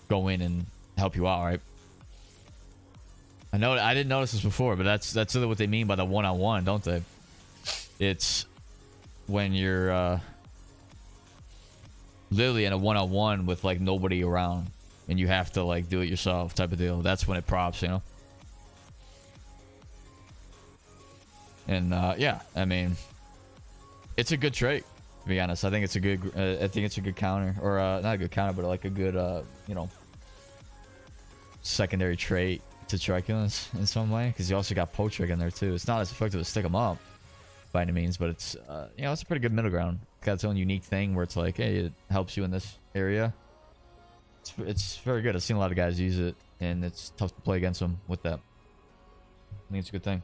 go in and help you out, right? I know I didn't notice this before, but that's really what they mean by the one-on-one, don't they? It's when you're literally in a one-on-one with like nobody around and you have to like do it yourself type of deal. That's when it props, you know. And yeah, I mean, it's a good trait, to be honest. I think it's a good counter, or not a good counter, but like a good you know, secondary trait to truculence in some way, because you also got poacher in there too. It's not as effective as stick 'em up by any means, but it's you know, it's a pretty good middle ground. It's got its own unique thing where it's like, hey, it helps you in this area. It's very good. I've seen a lot of guys use it, and it's tough to play against them with that. I think it's a good thing.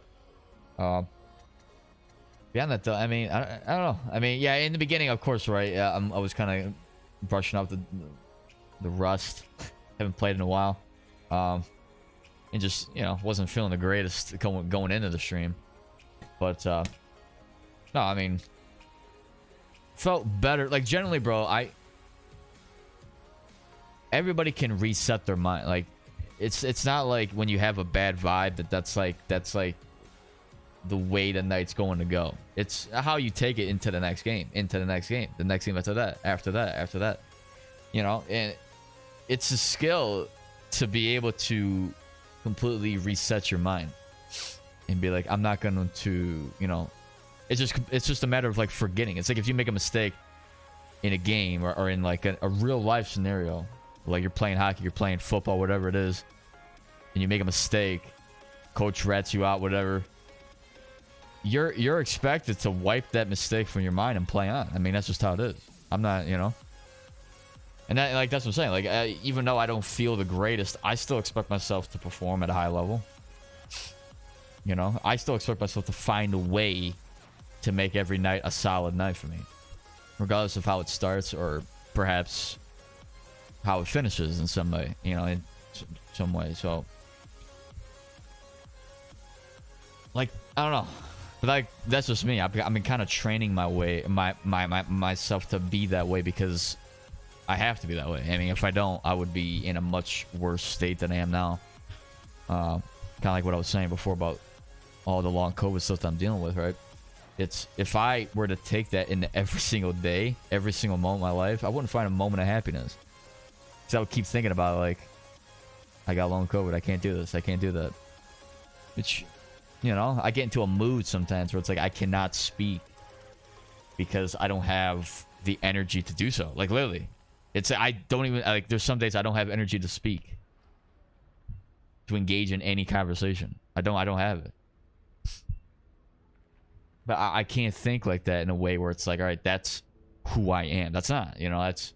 Beyond that, though, I mean, I don't know. I mean, yeah, in the beginning, of course, right? I was kind of brushing off the rust. Haven't played in a while, and just, you know, wasn't feeling the greatest going into the stream. But no, I mean, felt better. Like, generally, bro, everybody can reset their mind. Like, it's not like when you have a bad vibe that's like the way the night's going to go. It's how you take it into the next game, the next game after that. You know, and it's a skill to be able to completely reset your mind and be like, I'm not going to, you know, it's just a matter of like forgetting. It's like if you make a mistake in a game or in like a real life scenario, like you're playing hockey, you're playing football, whatever it is, and you make a mistake, coach rats you out, whatever, you're expected to wipe that mistake from your mind and play on. I mean, that's just how it is. I'm not, you know, and that, like, that's what I'm saying. Like, even though I don't feel the greatest, I still expect myself to perform at a high level. You know, I still expect myself to find a way to make every night a solid night for me, regardless of how it starts or perhaps how it finishes in some way, you know, in some way. So, like, I don't know. But like, that's just me. I've been kind of training myself to be that way because I have to be that way. I mean, if I don't, I would be in a much worse state than I am now. Kind of like what I was saying before about all the long COVID stuff that I'm dealing with, right? It's, if I were to take that into every single day, every single moment of my life, I wouldn't find a moment of happiness. Because I would keep thinking about, like, I got long COVID, I can't do this, I can't do that. Which, you know, I get into a mood sometimes where it's like I cannot speak because I don't have the energy to do so. Like, literally, it's, I don't even, like, there's some days I don't have energy to speak, to engage in any conversation. I don't have it. But I can't think like that in a way where it's like, all right, that's who I am. That's not, you know, that's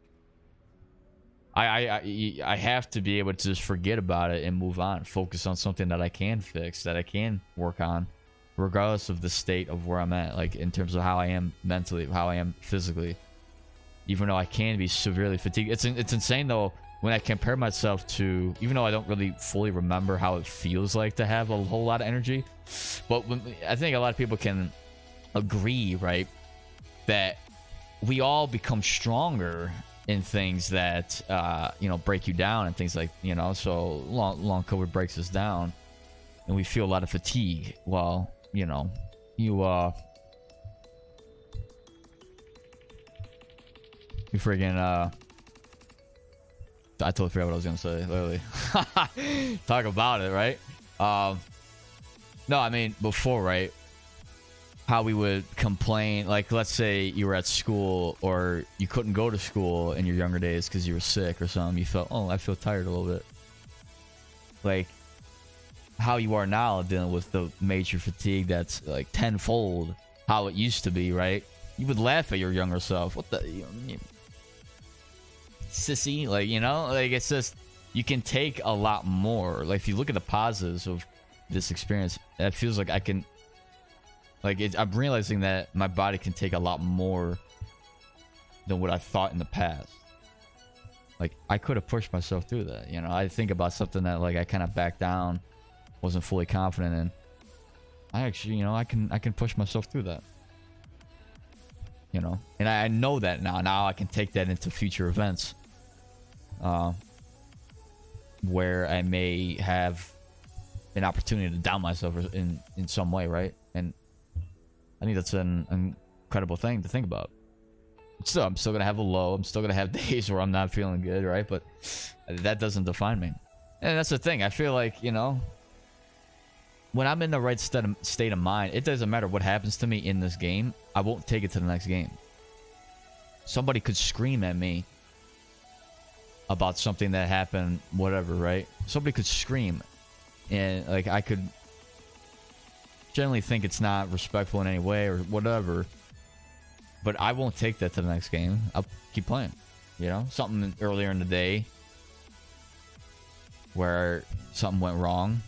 I have to be able to just forget about it and move on, focus on something that I can fix, that I can work on, regardless of the state of where I'm at, like in terms of how I am mentally, how I am physically. Even though I can be severely fatigued, it's insane though when I compare myself to, even though I don't really fully remember how it feels like to have a whole lot of energy, but I think a lot of people can agree, right, that we all become stronger in things that you know, break you down and things like, you know, so long COVID breaks us down and we feel a lot of fatigue. Well, you know, you friggin' I totally forgot what I was gonna say, literally. Talk about it, right? No, I mean before, right, how we would complain, like let's say you were at school or you couldn't go to school in your younger days because you were sick or something. You felt, oh, I feel tired a little bit. Like how you are now dealing with the major fatigue that's like tenfold how it used to be, right? You would laugh at your younger self. What the, you know, sissy, like, you know, like it's just, you can take a lot more. Like if you look at the positives of this experience, it feels like I can, like I'm realizing that my body can take a lot more than what I thought in the past. Like I could have pushed myself through that, you know. I think about something that like I kind of backed down, wasn't fully confident in. I actually, you know, I can push myself through that, you know. And I know that now I can take that into future events where I may have an opportunity to down myself in some way, right? And I think that's an incredible thing to think about. Still, I'm still gonna have a low. I'm still gonna have days where I'm not feeling good, right? But that doesn't define me. And that's the thing. I feel like, you know, when I'm in the right state of mind, it doesn't matter what happens to me in this game. I won't take it to the next game. Somebody could scream at me about something that happened, whatever, right? Somebody could scream, and like I could generally think it's not respectful in any way or whatever, but I won't take that to the next game. I'll keep playing, you know. Something earlier in the day where something went wrong,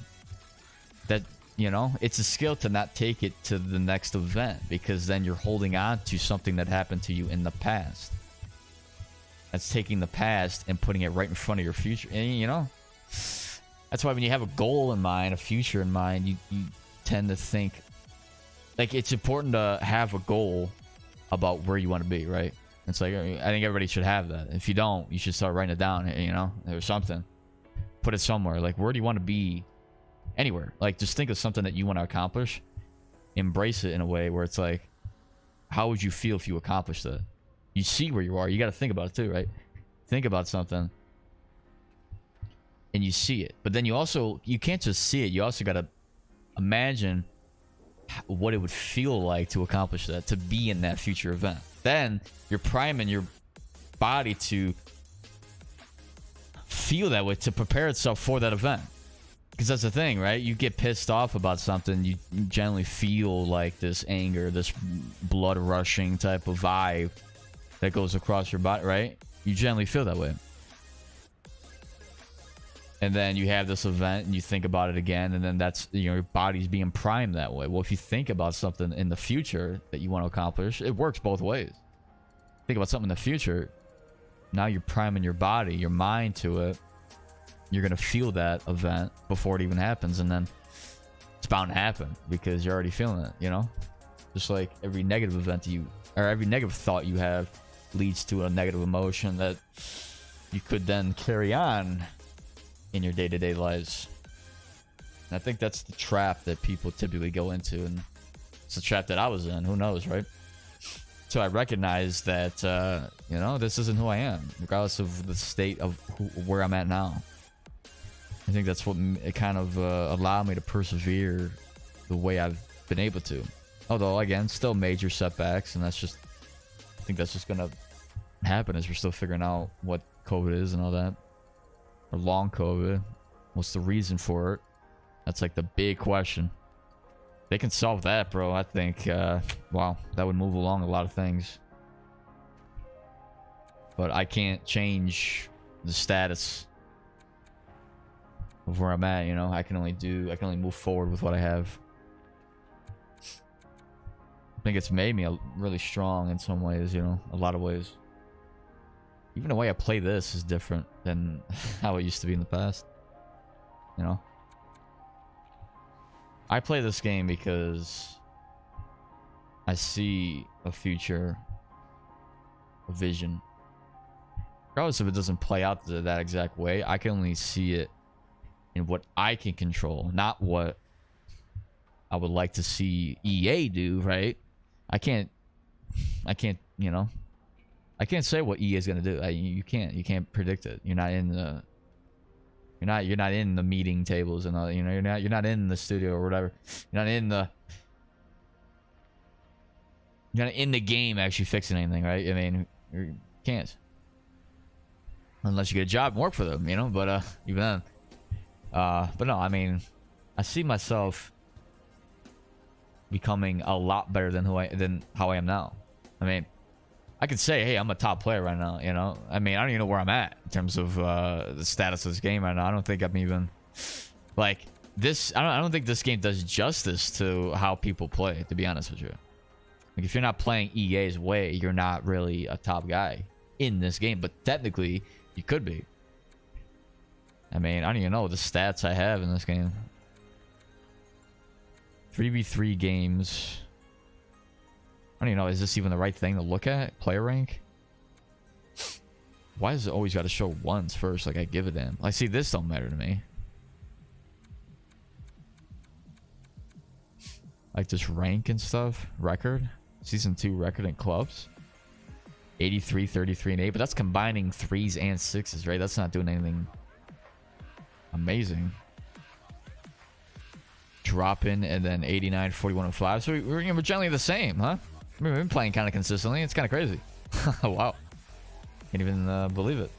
that, you know, it's a skill to not take it to the next event, because then you're holding on to something that happened to you in the past. That's taking the past and putting it right in front of your future, and, you know, that's why when you have a goal in mind, a future in mind, you tend to think, like, it's important to have a goal about where you want to be, right? It's like, I think everybody should have that. If you don't, you should start writing it down, you know, or something. Put it somewhere. Like, where do you want to be? Anywhere. Like, just think of something that you want to accomplish. Embrace it in a way where it's like, how would you feel if you accomplished it? You see where you are. You got to think about it too, right? Think about something and you see it. But then you can't just see it. You also got to imagine what it would feel like to accomplish that, to be in that future event. Then you're priming your body to feel that way, to prepare itself for that event. Because that's the thing, right? You get pissed off about something, you generally feel like this anger, this blood rushing type of vibe that goes across your body, right? You generally feel that way. And then you have this event and you think about it again, and then that's, you know, your body's being primed that way. Well, if you think about something in the future that you want to accomplish, it works both ways. Think about something in the future, now you're priming your body, your mind to it. You're going to feel that event before it even happens, and then it's bound to happen because you're already feeling it, you know? Just like every negative event or every negative thought you have leads to a negative emotion that you could then carry on in your day-to-day lives. And I think that's the trap that people typically go into, and it's the trap that I was in. Who knows, right? So I recognize that, you know, this isn't who I am, regardless of the state of where I'm at now. I think that's what it kind of allowed me to persevere the way I've been able to. Although, again, still major setbacks, and I think that's just gonna happen as we're still figuring out what COVID is and all that. Or long COVID. What's the reason for it? That's like the big question. They can solve that, bro. I think, wow, that would move along a lot of things. But I can't change the status of where I'm at, you know? I can only move forward with what I have. I think it's made me really strong in some ways, you know? A lot of ways. Even the way I play this is different than how it used to be in the past. You know? I play this game because I see a future, a vision. Regardless if it doesn't play out that exact way, I can only see it in what I can control, not what I would like to see EA do, right? I can't, you know, I can't say what EA is gonna do. You can't predict it. You're not in the meeting tables and all, you know, you're not in the studio or whatever. You're not in the game actually fixing anything, right? I mean, you can't. Unless you get a job and work for them, you know, but even then. But no, I mean, I see myself becoming a lot better than how I am now. I mean, I could say, hey, I'm a top player right now, you know? I mean, I don't even know where I'm at in terms of the status of this game right now. I don't think I'm even like this. I don't think this game does justice to how people play, to be honest with you. Like, if you're not playing EA's way, you're not really a top guy in this game, but technically you could be. I mean, I don't even know the stats I have in this game. 3v3 games. I don't even know, is this even the right thing to look at? Player rank? Why does it always got to show once first? Like, I give a damn. Like, see, this don't matter to me. Like, this rank and stuff. Record. Season 2 record in clubs. 83, 33, and 8. But that's combining 3s and 6s, right? That's not doing anything amazing. Drop in and then 89, 41, and 5. So we're generally the same, huh? I mean, we've been playing kind of consistently. It's kind of crazy. Wow. Can't even believe it.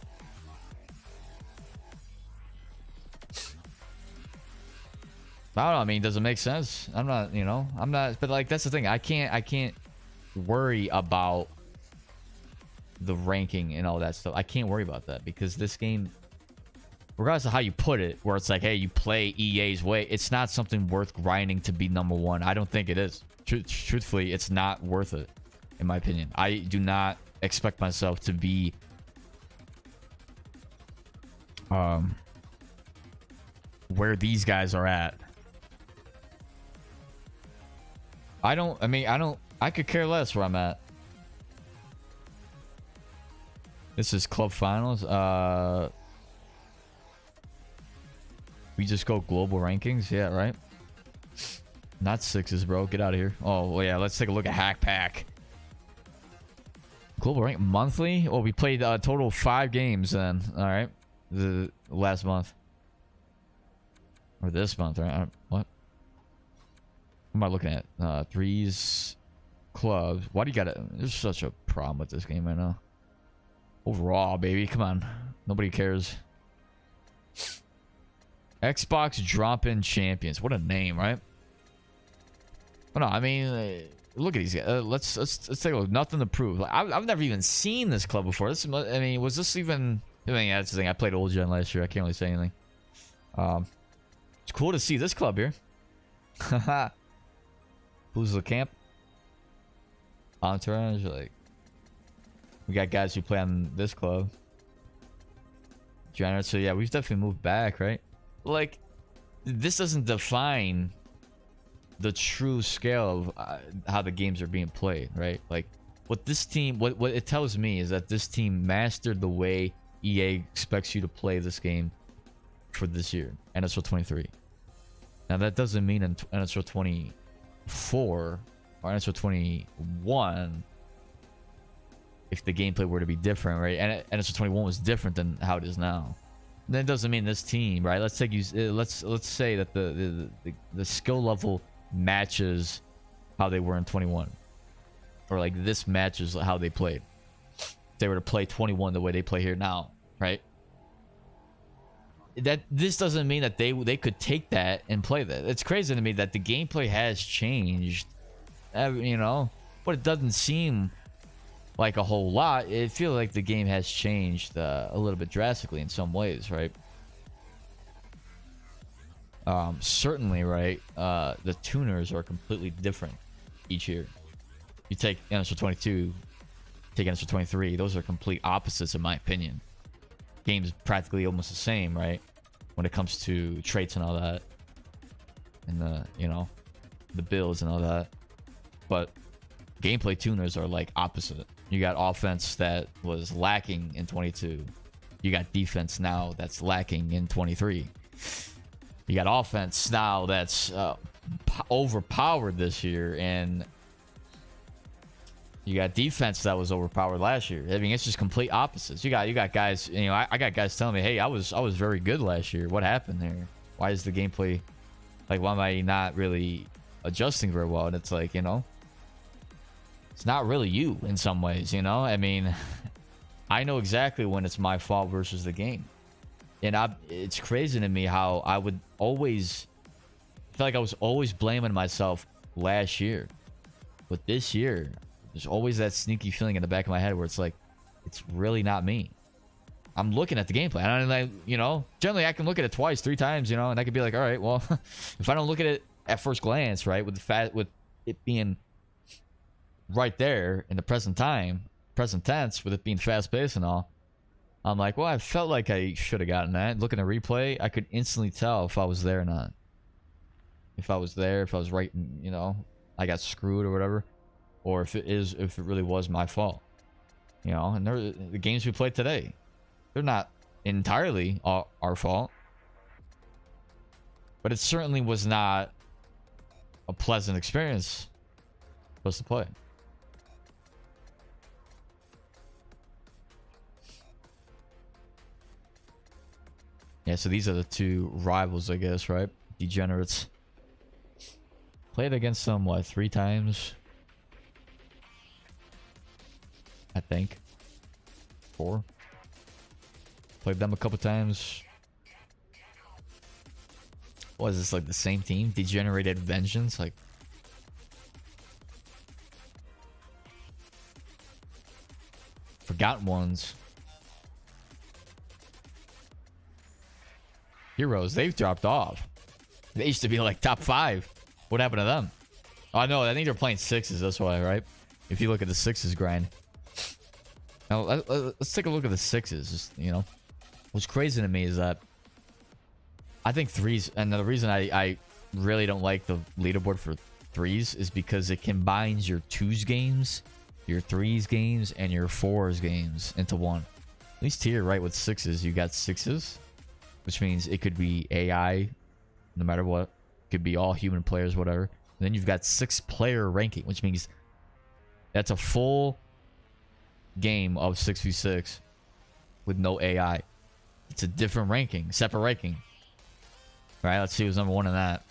I don't know. I mean, does it make sense? I'm not, you know, I'm not. But like, that's the thing. I can't worry about the ranking and all that stuff. I can't worry about that because this game, regardless of how you put it, where it's like, hey, you play EA's way, it's not something worth grinding to be #1. I don't think it is. Truthfully, it's not worth it, in my opinion. I do not expect myself to be where these guys are at. I could care less where I'm at. This is club finals. We just go global rankings. Yeah, right. Not 6s, bro. Get out of here. Oh, well, yeah. Let's take a look at Hack Pack. Global rank monthly. Oh, we played a total of 5 games then. All right. The last month. Or this month, right? What? What am I looking at? 3s, clubs. Why do you gotta... There's such a problem with this game right now. Overall, baby. Come on. Nobody cares. Xbox drop-in champions. What a name, right? But no, I mean, look at these guys. Let's take a look. Nothing to prove. Like, I've never even seen this club before. This, I mean, was this even... I mean, that's the thing. I played Old Gen last year. I can't really say anything. It's cool to see this club here. Who's the camp? Entourage, like... We got guys who play on this club. Generous. So yeah, we've definitely moved back, right? Like, this doesn't define the true scale of how the games are being played, right? Like, what this team, what it tells me is that this team mastered the way EA expects you to play this game for this year, NHL 23. Now, that doesn't mean in NHL 24 or NHL 21 if the gameplay were to be different, right? And NHL 21 was different than how it is now. That doesn't mean this team, right? Let's take you. Let's say that the skill level matches how they were in 21, or like this matches how they played. If they were to play 21 the way they play here now, right? that this doesn't mean that they could take that and play that. It's crazy to me that the gameplay has changed, you know, but it doesn't seem like a whole lot. It feels like the game has changed a little bit drastically in some ways, right? Certainly, right? The tuners are completely different each year. You take NSR 22, take NSR 23. Those are complete opposites, in my opinion. Game's practically almost the same, right? When it comes to traits and all that, and the, you know, the builds and all that. But gameplay tuners are like opposite. You got offense that was lacking in 22. You got defense now that's lacking in 23. You got offense now that's overpowered this year, and you got defense that was overpowered last year. I mean, it's just complete opposites. You got guys, you know, I got guys telling me, hey, I was very good last year. What happened there? Why is the gameplay, like, why am I not really adjusting very well? And it's like, you know, it's not really you in some ways, you know? I mean, I know exactly when it's my fault versus the game. And it's crazy to me how I would always feel like I was always blaming myself last year. But this year, there's always that sneaky feeling in the back of my head where it's like, it's really not me. I'm looking at the gameplay. And I, you know, generally I can look at it twice, 3 times, you know, and I could be like, all right, well, if I don't look at it at first glance, right, with it being right there in the present time, present tense, with it being fast paced and all, I'm like, well, I felt like I should have gotten that. Looking at replay, I could instantly tell if I was there or not. If I was there, if I was right, you know, I got screwed or whatever. Or if it really was my fault. You know, and the games we played today, they're not entirely our fault. But it certainly was not a pleasant experience for us to play. Yeah, so these are the two rivals, I guess, right? Degenerates. Played against them, what, 3 times? I think. 4. Played them a couple times. What is this, like the same team? Degenerated Vengeance? Like, Forgotten Ones. Heroes, they've dropped off. They used to be like top 5. What happened to them? Oh no, I think they're playing 6s, that's why, right? If you look at the 6s grind. Now, let's take a look at the 6s. Just, you know, what's crazy to me is that I think 3s, and the reason I really don't like the leaderboard for 3s is because it combines your 2s games, your 3s games, and your 4s games into one. At least here, right, with 6s, you got 6s, which means it could be AI, no matter what. It could be all human players, whatever. And then you've got 6-player ranking, which means that's a full game of 6v6 with no AI. It's a different ranking, separate ranking. All right, let's see who's number 1 in that.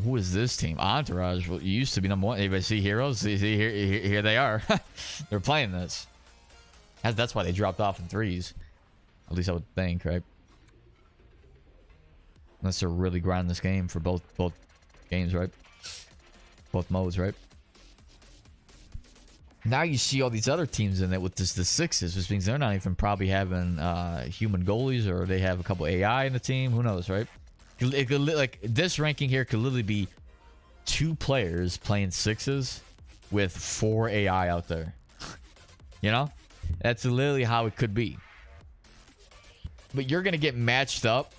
Who is this team? Entourage. Well, you used to be number 1. Anybody see Heroes? See, here they are. They're playing this. That's why they dropped off in 3s. At least I would think, right? Unless they're really grinding this game for both games, right? Both modes, right? Now you see all these other teams in it with the 6s, which means they're not even probably having human goalies, or they have a couple AI in the team. Who knows, right? It could, like, this ranking here could literally be 2 players playing 6s with 4 AI out there. You know? That's literally how it could be. But you're gonna get matched up.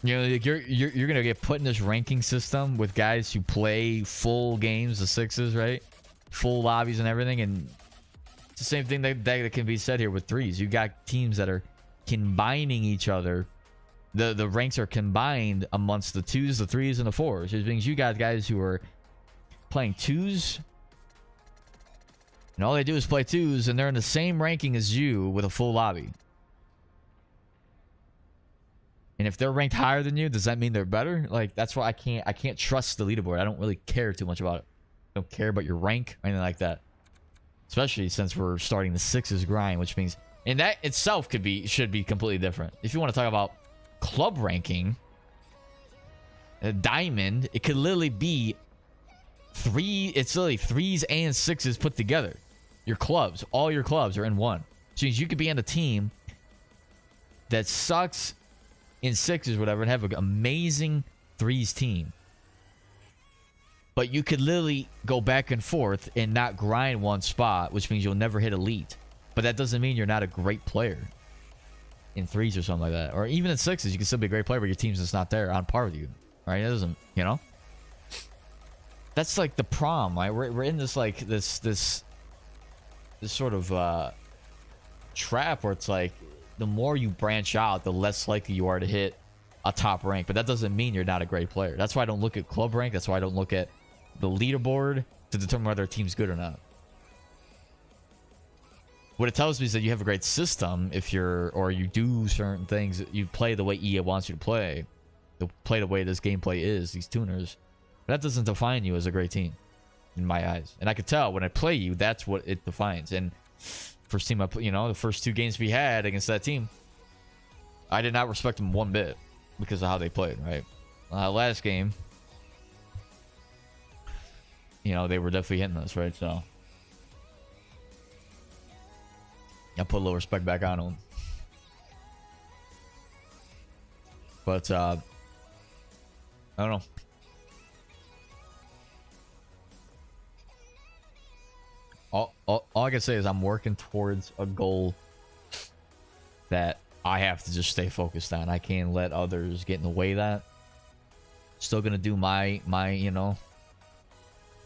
You know, like you're gonna get put in this ranking system with guys who play full games of 6s, right? Full lobbies and everything, and it's the same thing that can be said here with 3s. You got teams that are combining each other. The ranks are combined amongst the 2s, the 3s, and the 4s. Which means you got guys who are playing 2s, and all they do is play 2s, and they're in the same ranking as you with a full lobby. And if they're ranked higher than you, does that mean they're better? Like, that's why I can't trust the leaderboard. I don't really care too much about it. I don't care about your rank or anything like that. especially since we're starting the sixes grind, which means, and that itself should be completely different. If you want to talk about club ranking, a diamond, it could literally be it's literally threes and sixes put together. Your clubs, all your clubs are in one. So you could be on a team that sucks in sixes, whatever, and have an amazing threes team. But you could literally go back and forth and not grind one spot, which means you'll never hit elite. But that doesn't mean you're not a great player in threes or something like that. Or even in sixes, you can still be a great player, but your team's just not there on par with you. Right? It doesn't, you know? That's like the prom, right? We're in this like this sort of trap where it's like the more you branch out, the less likely you are to hit a top rank. But that doesn't mean you're not a great player. That's why I don't look at club rank. That's why I don't look at the leaderboard to determine whether a team's good or not. What it tells me is that you have a great system if or you do certain things. You play the way EA wants you to play. You play the way this gameplay is, these tuners. But that doesn't define you as a great team, in my eyes. And I could tell when I play you, that's what it defines. And first team the first two games we had against that team, I did not respect them one bit because of how they played, right? Last game, they were definitely hitting us, right? So I put a little respect back on them. But I don't know. All I can say is I'm working towards a goal that I have to just stay focused on. I can't let others get in the way of that. Still gonna do my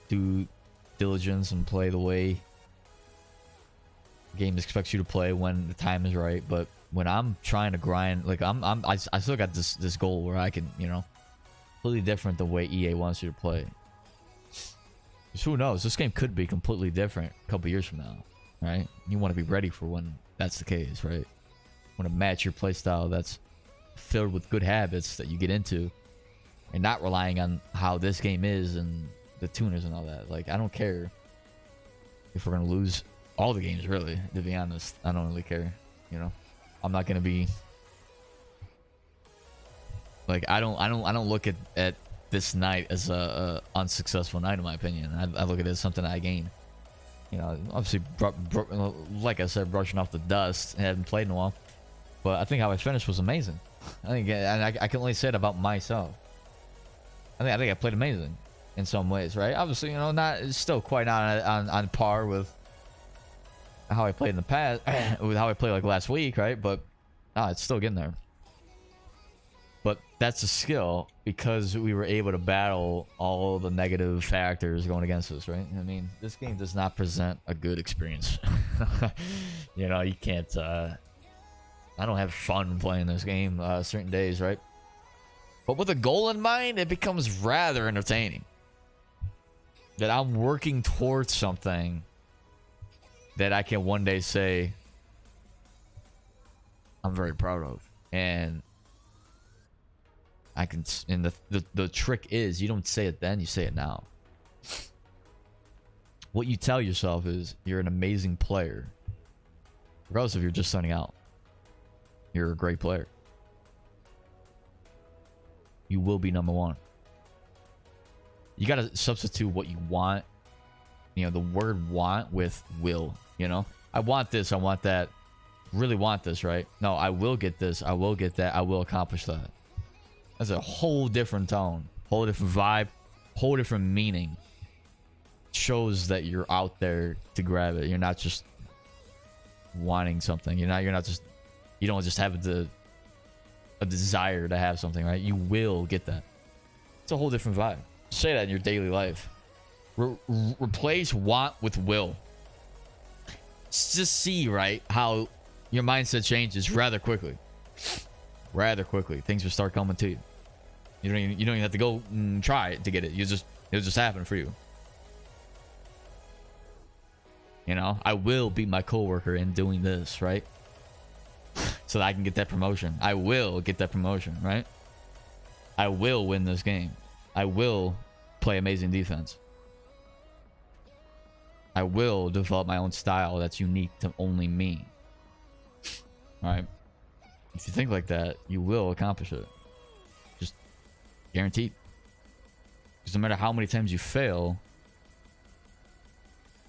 due diligence and play the way the game expects you to play when the time is right. But when I'm trying to grind, like I still got this goal where I can, completely different the way EA wants you to play. So who knows? This game could be completely different a couple years from now, right? You want to be ready for when that's the case, right? You want to match your playstyle that's filled with good habits that you get into, and not relying on how this game is and the tuners and all that. Like, I don't care if we're gonna lose all the games, really. To be honest, I don't really care. I'm not gonna be like I don't look at this night as a unsuccessful night, in my opinion. I look at it as something I gain. Obviously, like I said, brushing off the dust. I haven't played in a while, but I think how I finished was amazing. I can only say it about myself. I think I played amazing in some ways, right? Obviously, it's still quite not on par with how I played in the past, with how I played like last week, right? But it's still getting there. But that's a skill because we were able to battle all the negative factors going against us, right? I mean, this game does not present a good experience. You can't. I don't have fun playing this game certain days, right? But with a goal in mind, it becomes rather entertaining. That I'm working towards something that I can one day say I'm very proud of. And I can, and the trick is you don't say it then, you say it now. What you tell yourself is you're an amazing player. Regardless if you're just starting out. You're a great player. You will be number one. You gotta substitute what you want. The word want with will. I want this, I want that. Really want this, right? No, I will get this, I will get that, I will accomplish that. That's a whole different tone, whole different vibe, whole different meaning. It shows that you're out there to grab it. You're not just wanting something. You don't just have a desire to have something, right? You will get that. It's a whole different vibe. Say that in your daily life. Replace want with will. Just see, right, how your mindset changes rather quickly. Rather quickly, things will start coming to you. You don't even have to go and try it to get it. It'll just happen for you. I will beat my coworker in doing this, right? So that I can get that promotion. I will get that promotion, right? I will win this game. I will play amazing defense. I will develop my own style that's unique to only me. All right. If you think like that, you will accomplish it. Just guaranteed. Because no matter how many times you fail,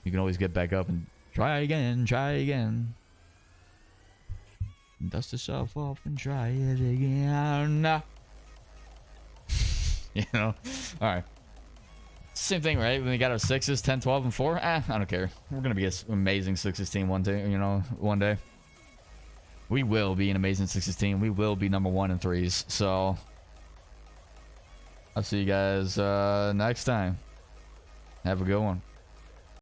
you can always get back up and try again, try again. Dust yourself off and try it again. You know? Alright. Same thing, right? When we got our 6s, 10, 12, and 4. I don't care. We're gonna be an amazing 6s team one day, you know, one day. We will be an amazing 6s team. We will be number 1 in 3s. So I'll see you guys next time. Have a good one.